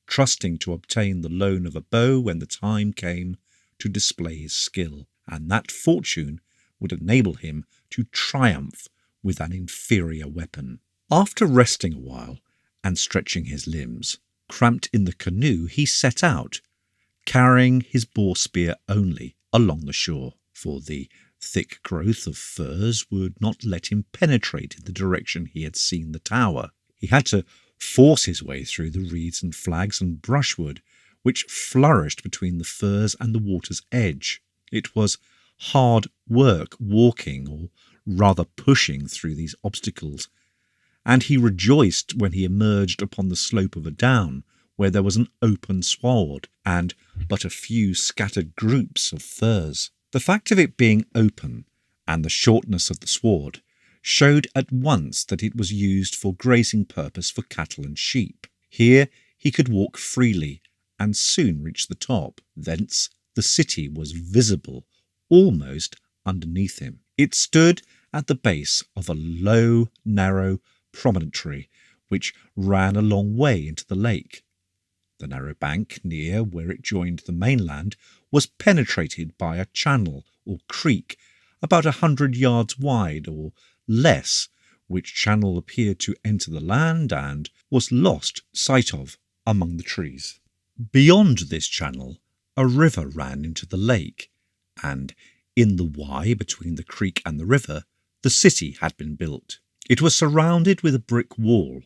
trusting to obtain the loan of a bow when the time came to display his skill, and that fortune would enable him to triumph with an inferior weapon. After resting a while and stretching his limbs, cramped in the canoe, he set out, carrying his boar spear only, along the shore, for the thick growth of firs would not let him penetrate in the direction he had seen the tower. He had to force his way through the reeds and flags and brushwood which flourished between the firs and the water's edge. It was hard work walking, or rather pushing, through these obstacles, and he rejoiced when he emerged upon the slope of a down where there was an open sward and but a few scattered groups of firs. The fact of it being open and the shortness of the sward showed at once that it was used for grazing purpose for cattle and sheep. Here he could walk freely and soon reach the top. Thence the city was visible almost underneath him. It stood at the base of a low, narrow promontory which ran a long way into the lake. The narrow bank near where it joined the mainland was penetrated by a channel or creek about 100 yards wide or less, which channel appeared to enter the land and was lost sight of among the trees. Beyond this channel a river ran into the lake, and in the Y between the creek and the river the city had been built. It was surrounded with a brick wall,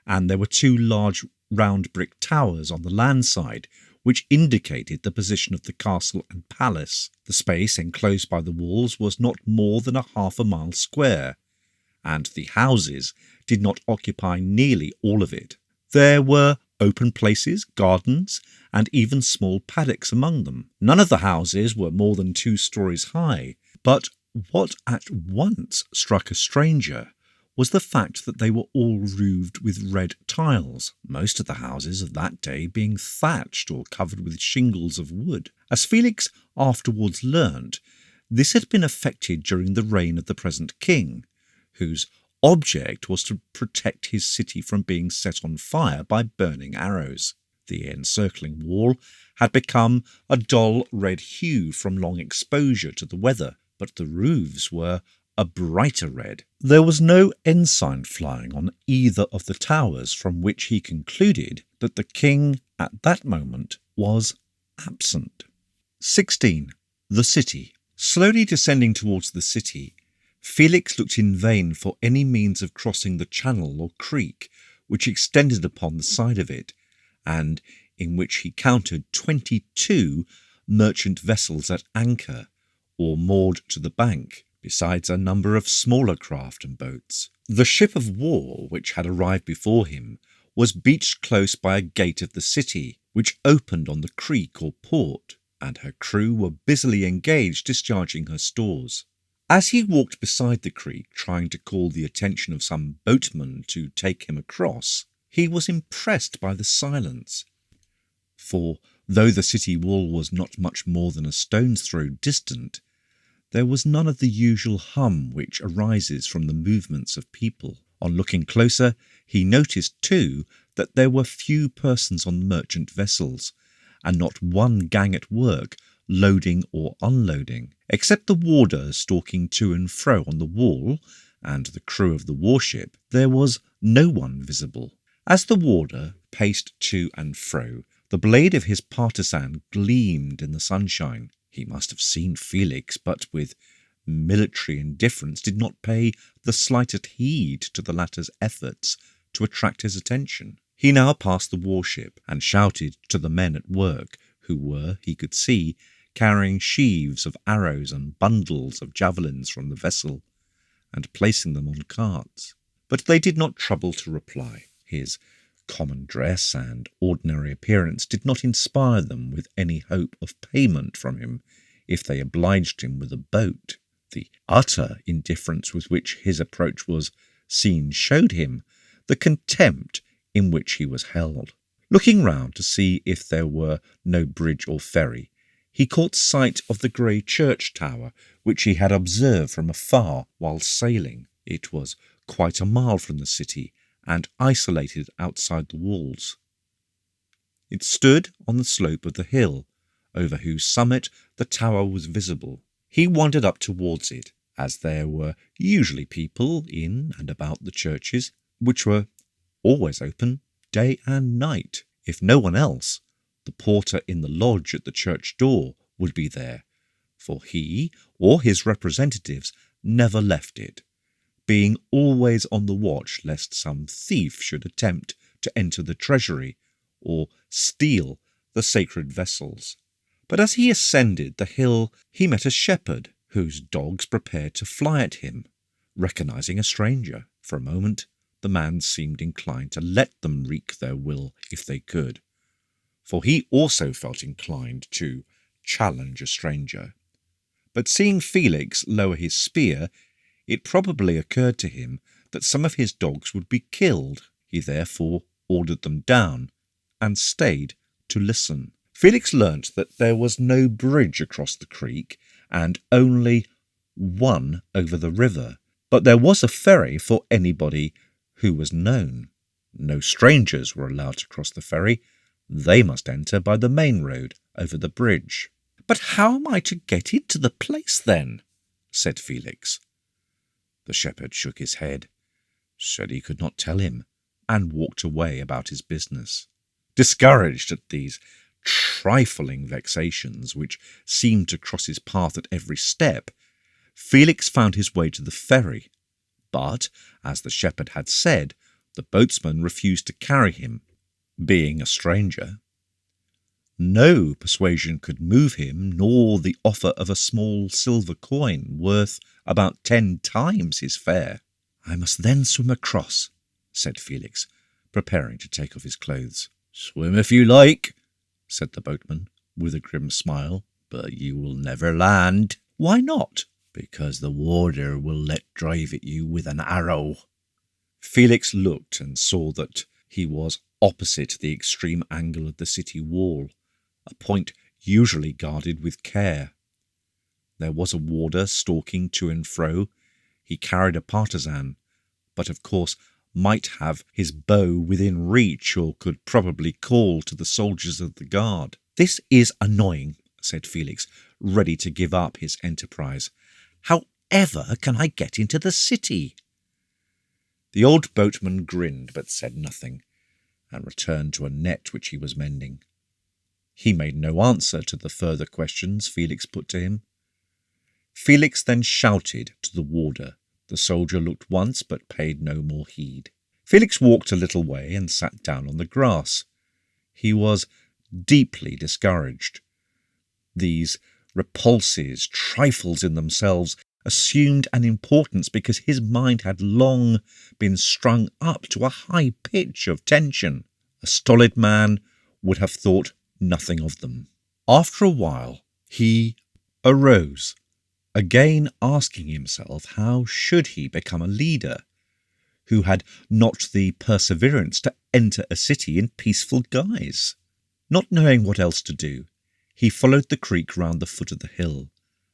and there were 2 large round brick towers on the land side, which indicated the position of the castle and palace. The space enclosed by the walls was not more than half a mile square, and the houses did not occupy nearly all of it. There were open places, gardens, and even small paddocks among them. None of the houses were more than 2 stories high, but what at once struck a stranger was the fact that they were all roofed with red tiles, most of the houses of that day being thatched or covered with shingles of wood. As Felix afterwards learnt, this had been effected during the reign of the present king, whose object was to protect his city from being set on fire by burning arrows. The encircling wall had become a dull red hue from long exposure to the weather, but the roofs were a brighter red. There was no ensign flying on either of the towers, from which he concluded that the king at that moment was absent. 16. The city. Slowly descending towards the city, Felix looked in vain for any means of crossing the channel or creek which extended upon the side of it, and in which he counted 22 merchant vessels at anchor or moored to the bank, besides a number of smaller craft and boats. The ship of war which had arrived before him was beached close by a gate of the city, which opened on the creek or port, and her crew were busily engaged discharging her stores. As he walked beside the creek, trying to call the attention of some boatman to take him across, he was impressed by the silence. For though the city wall was not much more than a stone's throw distant, there was none of the usual hum which arises from the movements of people. On looking closer, he noticed too that there were few persons on the merchant vessels, and not one gang at work, loading or unloading. Except the warder stalking to and fro on the wall, and the crew of the warship, there was no one visible. As the warder paced to and fro, the blade of his partisan gleamed in the sunshine. He must have seen Felix, but with military indifference did not pay the slightest heed to the latter's efforts to attract his attention. He now passed the warship and shouted to the men at work, who were, he could see, carrying sheaves of arrows and bundles of javelins from the vessel, and placing them on carts. But they did not trouble to reply. His common dress and ordinary appearance did not inspire them with any hope of payment from him if they obliged him with a boat. The utter indifference with which his approach was seen showed him the contempt in which he was held. Looking round to see if there were no bridge or ferry, he caught sight of the grey church tower which he had observed from afar while sailing. It was quite a mile from the city, and isolated outside the walls. It stood on the slope of the hill, over whose summit the tower was visible. He wandered up towards it, as there were usually people in and about the churches, which were always open day and night. If no one else, the porter in the lodge at the church door would be there, for he or his representatives never left it, being always on the watch lest some thief should attempt to enter the treasury or steal the sacred vessels. But as he ascended the hill, he met a shepherd, whose dogs prepared to fly at him, recognizing a stranger. For a moment the man seemed inclined to let them wreak their will if they could, for he also felt inclined to challenge a stranger. But seeing Felix lower his spear, it probably occurred to him that some of his dogs would be killed. He therefore ordered them down and stayed to listen. Felix learnt that there was no bridge across the creek and only one over the river, but there was a ferry for anybody who was known. No strangers were allowed to cross the ferry. They must enter by the main road over the bridge. "But how am I to get into the place, then?" said Felix. The shepherd shook his head, said he could not tell him, and walked away about his business. Discouraged at these trifling vexations which seemed to cross his path at every step, Felix found his way to the ferry, but, as the shepherd had said, the boatsman refused to carry him, being a stranger. No persuasion could move him, nor the offer of a small silver coin worth about 10 times his fare. "I must then swim across," said Felix, preparing to take off his clothes. "Swim if you like," said the boatman, with a grim smile, "but you will never land." "Why not?" "Because the warder will let drive at you with an arrow." Felix looked and saw that he was opposite the extreme angle of the city wall, a point usually guarded with care. There was a warder stalking to and fro. He carried a partisan, but of course might have his bow within reach, or could probably call to the soldiers of the guard. "This is annoying," said Felix, ready to give up his enterprise. "However can I get into the city?" The old boatman grinned, but said nothing, and returned to a net which he was mending. He made no answer to the further questions Felix put to him. Felix then shouted to the warder. The soldier looked once but paid no more heed. Felix walked a little way and sat down on the grass. He was deeply discouraged. These repulses, trifles in themselves, assumed an importance because his mind had long been strung up to a high pitch of tension. A stolid man would have thought nothing of them. After a while, he arose, again asking himself how should he become a leader who had not the perseverance to enter a city in peaceful guise. Not knowing what else to do, he followed the creek round the foot of the hill,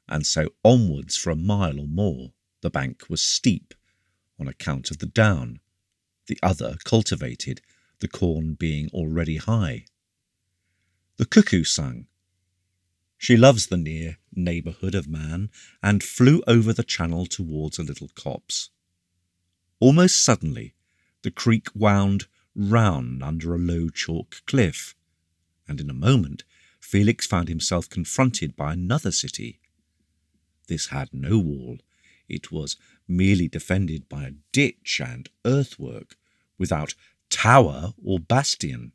and so onwards for a mile or more. The bank was steep on account of the down, the other cultivated, the corn being already high. The cuckoo sang. She loves the near neighbourhood of man, and flew over the channel towards a little copse. Almost suddenly the creek wound round under a low chalk cliff, and in a moment Felix found himself confronted by another city. This had no wall. It was merely defended by a ditch and earthwork, without tower or bastion.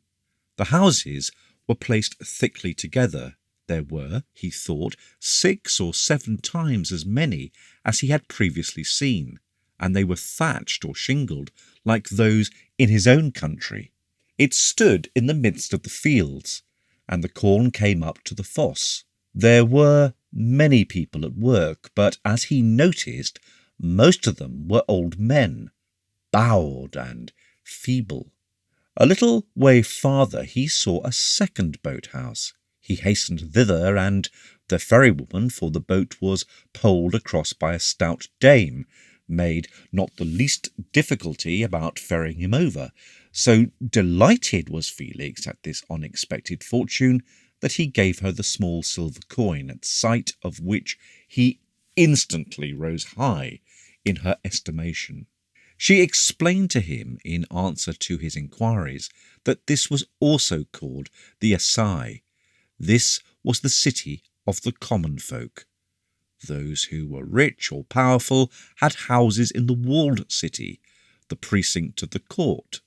The houses were placed thickly together. There were, he thought, 6 or 7 times as many as he had previously seen, and they were thatched or shingled like those in his own country. It stood in the midst of the fields, and the corn came up to the fosse. There were many people at work, but as he noticed, most of them were old men, bowed and feeble. A little way farther he saw a second boathouse. He hastened thither, and the ferrywoman for the boat was poled across by a stout dame, made not the least difficulty about ferrying him over. So delighted was Felix at this unexpected fortune that he gave her the small silver coin, at sight of which he instantly rose high in her estimation. She explained to him, in answer to his inquiries, that this was also called the Assai. This was the city of the common folk. Those who were rich or powerful had houses in the walled city, the precinct of the court.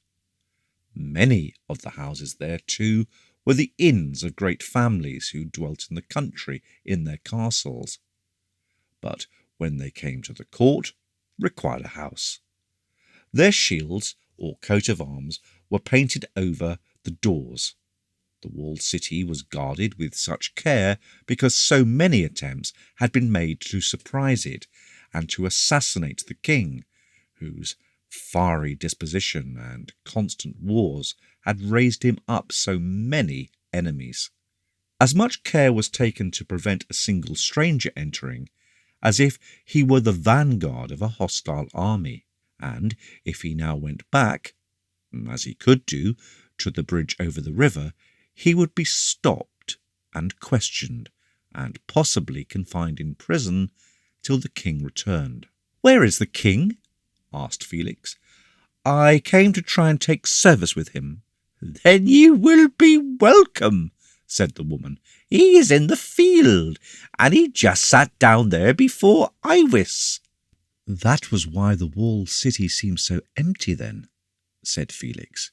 Many of the houses there, too, were the inns of great families who dwelt in the country in their castles, but when they came to the court, required a house. Their shields or coat of arms were painted over the doors. The walled city was guarded with such care because so many attempts had been made to surprise it and to assassinate the king, whose fiery disposition and constant wars had raised him up so many enemies. As much care was taken to prevent a single stranger entering, as if he were the vanguard of a hostile army, and if he now went back, as he could do, to the bridge over the river, he would be stopped and questioned, and possibly confined in prison till the king returned. "Where is the king?" asked Felix. "I came to try and take service with him." "Then you will be welcome," said the woman. "He is in the field, and he just sat down there before Iwis." "That was why the walled city seemed so empty then," said Felix.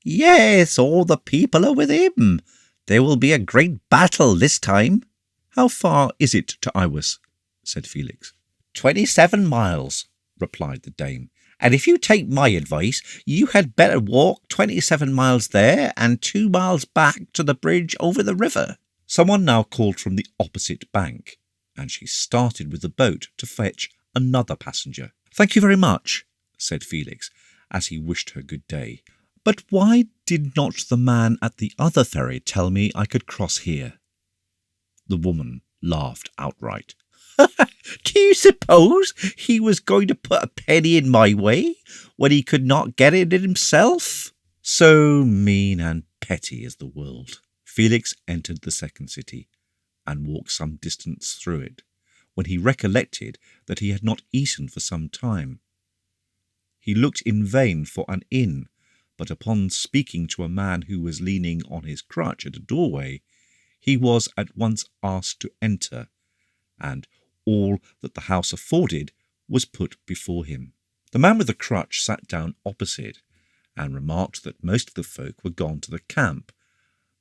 "Yes, all the people are with him. There will be a great battle this time." "How far is it to Iwis?" said Felix. 27 miles, replied the dame. "And if you take my advice, you had better walk 27 miles there and 2 miles back to the bridge over the river." Someone now called from the opposite bank, and she started with the boat to fetch another passenger. "Thank you very much," said Felix, as he wished her good day. "But why did not the man at the other ferry tell me I could cross here?" The woman laughed outright. "Do you suppose he was going to put a penny in my way when he could not get it himself?" So mean and petty is the world. Felix entered the second city, and walked some distance through it, when he recollected that he had not eaten for some time. He looked in vain for an inn, but upon speaking to a man who was leaning on his crutch at a doorway, he was at once asked to enter, and all that the house afforded was put before him. The man with the crutch sat down opposite, and remarked that most of the folk were gone to the camp,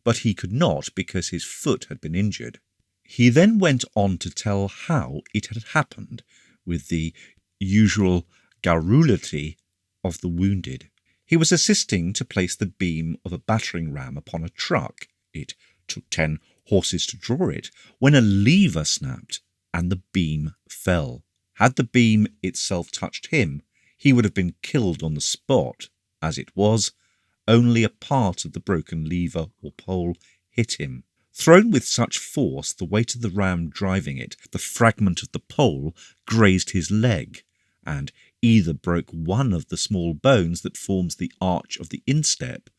but he could not because his foot had been injured. He then went on to tell how it had happened, with the usual garrulity of the wounded. He was assisting to place the beam of a battering ram upon a truck. It took 10 horses to draw it, when a lever snapped, and the beam fell. Had the beam itself touched him, he would have been killed on the spot. As it was, only a part of the broken lever or pole hit him. Thrown with such force, the weight of the ram driving it, the fragment of the pole grazed his leg, and either broke one of the small bones that forms the arch of the instep,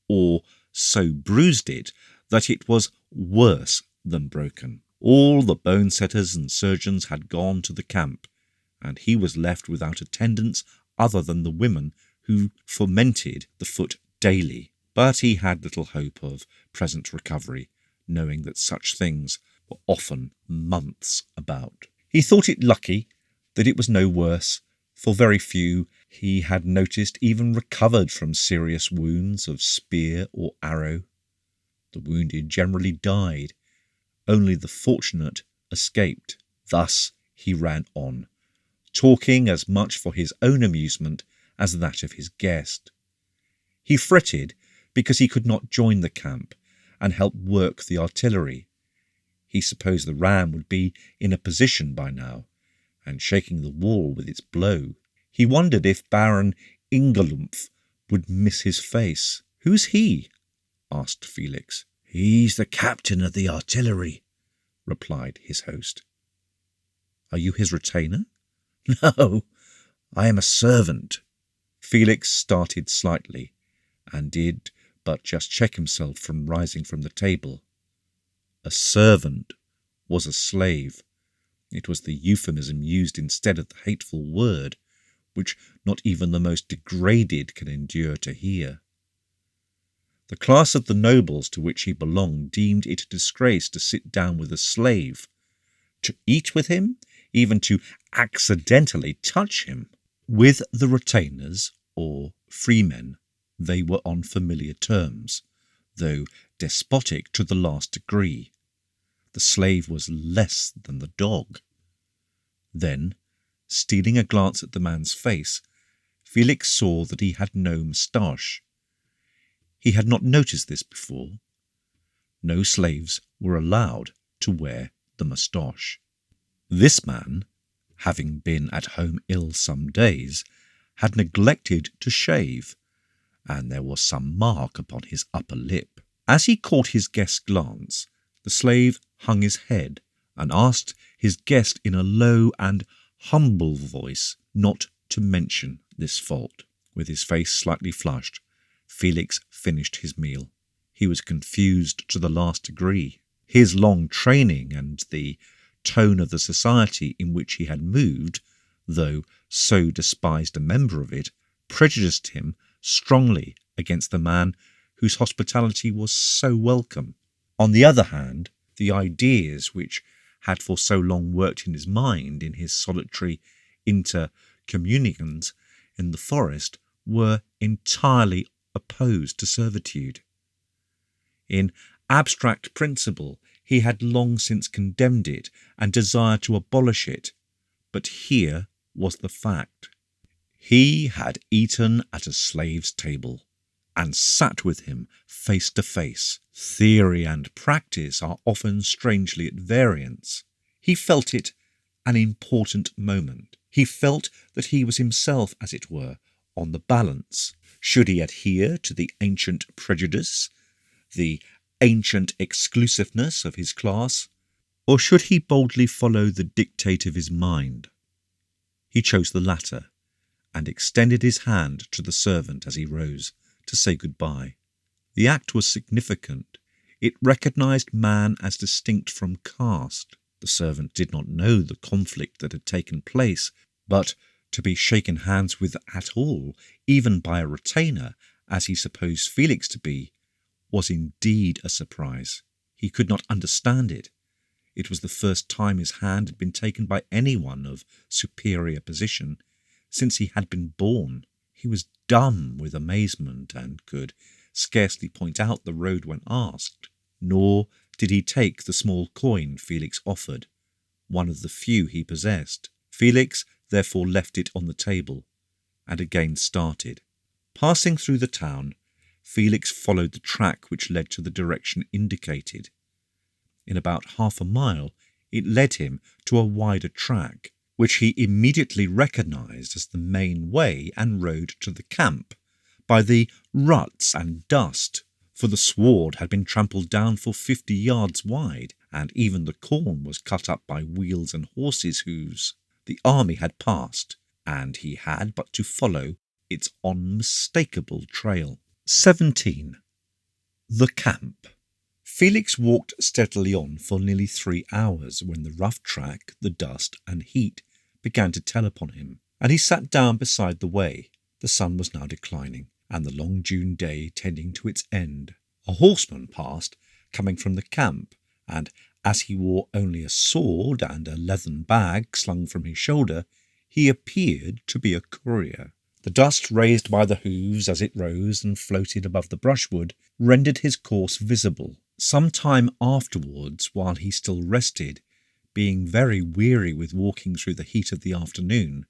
or so bruised it that it was worse than broken. All the bone setters and surgeons had gone to the camp, and he was left without attendants other than the women who fomented the foot daily. But he had little hope of present recovery, knowing that such things were often months about. He thought it lucky that it was no worse, for very few he had noticed even recovered from serious wounds of spear or arrow. The wounded generally died, only the fortunate escaped. Thus he ran on, talking as much for his own amusement as that of his guest. He fretted because he could not join the camp and help work the artillery. He supposed the ram would be in a position by now, and shaking the wall with its blow. He wondered if Baron Ingelumpf would miss his face. "Who's he?" asked Felix. "He's the captain of the artillery," replied his host. "Are you his retainer?" "No, I am a servant." Felix started slightly, and did but just check himself from rising from the table. A servant was a slave. It was the euphemism used instead of the hateful word, which not even the most degraded can endure to hear. The class of the nobles to which he belonged deemed it a disgrace to sit down with a slave, to eat with him, even to accidentally touch him. With the retainers, or freemen, they were on familiar terms, though despotic to the last degree. The slave was less than the dog. Then, stealing a glance at the man's face, Felix saw that he had no moustache. He had not noticed this before. No slaves were allowed to wear the moustache. This man, having been at home ill some days, had neglected to shave, and there was some mark upon his upper lip. As he caught his guest's glance, the slave hung his head and asked his guest in a low and humble voice not to mention this fault. With his face slightly flushed, Felix finished his meal. He was confused to the last degree. His long training and the tone of the society in which he had moved, though so despised a member of it, prejudiced him strongly against the man whose hospitality was so welcome. On the other hand, the ideas which had for so long worked in his mind in his solitary intercommunions in the forest were entirely opposed to servitude. In abstract principle, he had long since condemned it and desired to abolish it, but here was the fact. He had eaten at a slave's table, and sat with him face to face. Theory and practice are often strangely at variance. He felt it an important moment. He felt that he was himself, as it were, on the balance. Should he adhere to the ancient prejudice, the ancient exclusiveness of his class, or should he boldly follow the dictate of his mind? He chose the latter, and extended his hand to the servant as he rose to say good-bye. The act was significant. It recognized man as distinct from caste. The servant did not know the conflict that had taken place, but to be shaken hands with at all, even by a retainer, as he supposed Felix to be, was indeed a surprise. He could not understand it. It was the first time his hand had been taken by anyone of superior position since he had been born. He was dumb with amazement and could scarcely point out the road when asked. Nor did he take the small coin Felix offered, one of the few he possessed. Felix therefore left it on the table and again started. Passing through the town, Felix followed the track which led to the direction indicated. In about half a mile, it led him to a wider track, which he immediately recognized as the main way and road to the camp, by the ruts and dust, for the sward had been trampled down for 50 yards wide, and even the corn was cut up by wheels and horses' hoofs. The army had passed, and he had but to follow its unmistakable trail. 17. The camp. Felix walked steadily on for nearly 3 hours when the rough track, the dust and heat began to tell upon him, and he sat down beside the way. The sun was now declining, and the long June day tending to its end. A horseman passed, coming from the camp, and as he wore only a sword and a leathern bag slung from his shoulder, he appeared to be a courier. The dust raised by the hooves as it rose and floated above the brushwood rendered his course visible. Some time afterwards, while he still rested, being very weary with walking through the heat of the afternoon,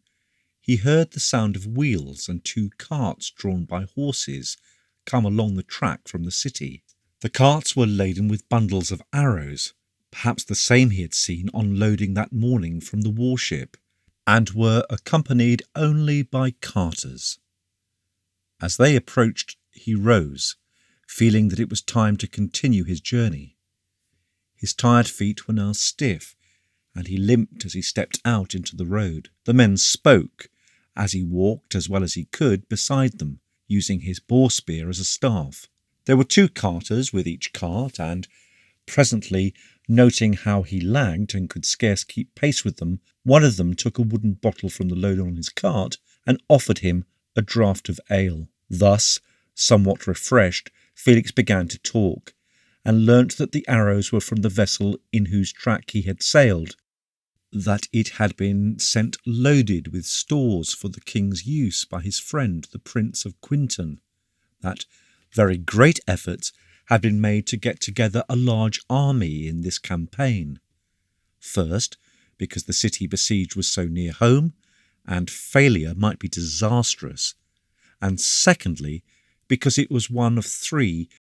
he heard the sound of wheels and 2 carts drawn by horses come along the track from the city. The carts were laden with bundles of arrows, perhaps the same he had seen on loading that morning from the warship, and were accompanied only by carters. As they approached, he rose, feeling that it was time to continue his journey. His tired feet were now stiff, and he limped as he stepped out into the road. The men spoke, as he walked as well as he could beside them, using his boar spear as a staff. There were 2 carters with each cart, and presently, noting how he lagged and could scarce keep pace with them, one of them took a wooden bottle from the load on his cart and offered him a draught of ale. Thus, somewhat refreshed, Felix began to talk, and learnt that the arrows were from the vessel in whose track he had sailed, that it had been sent loaded with stores for the king's use by his friend the Prince of Quinton, that very great efforts had been made to get together a large army in this campaign. First, because the city besieged was so near home, and failure might be disastrous, and secondly, because it was one of 3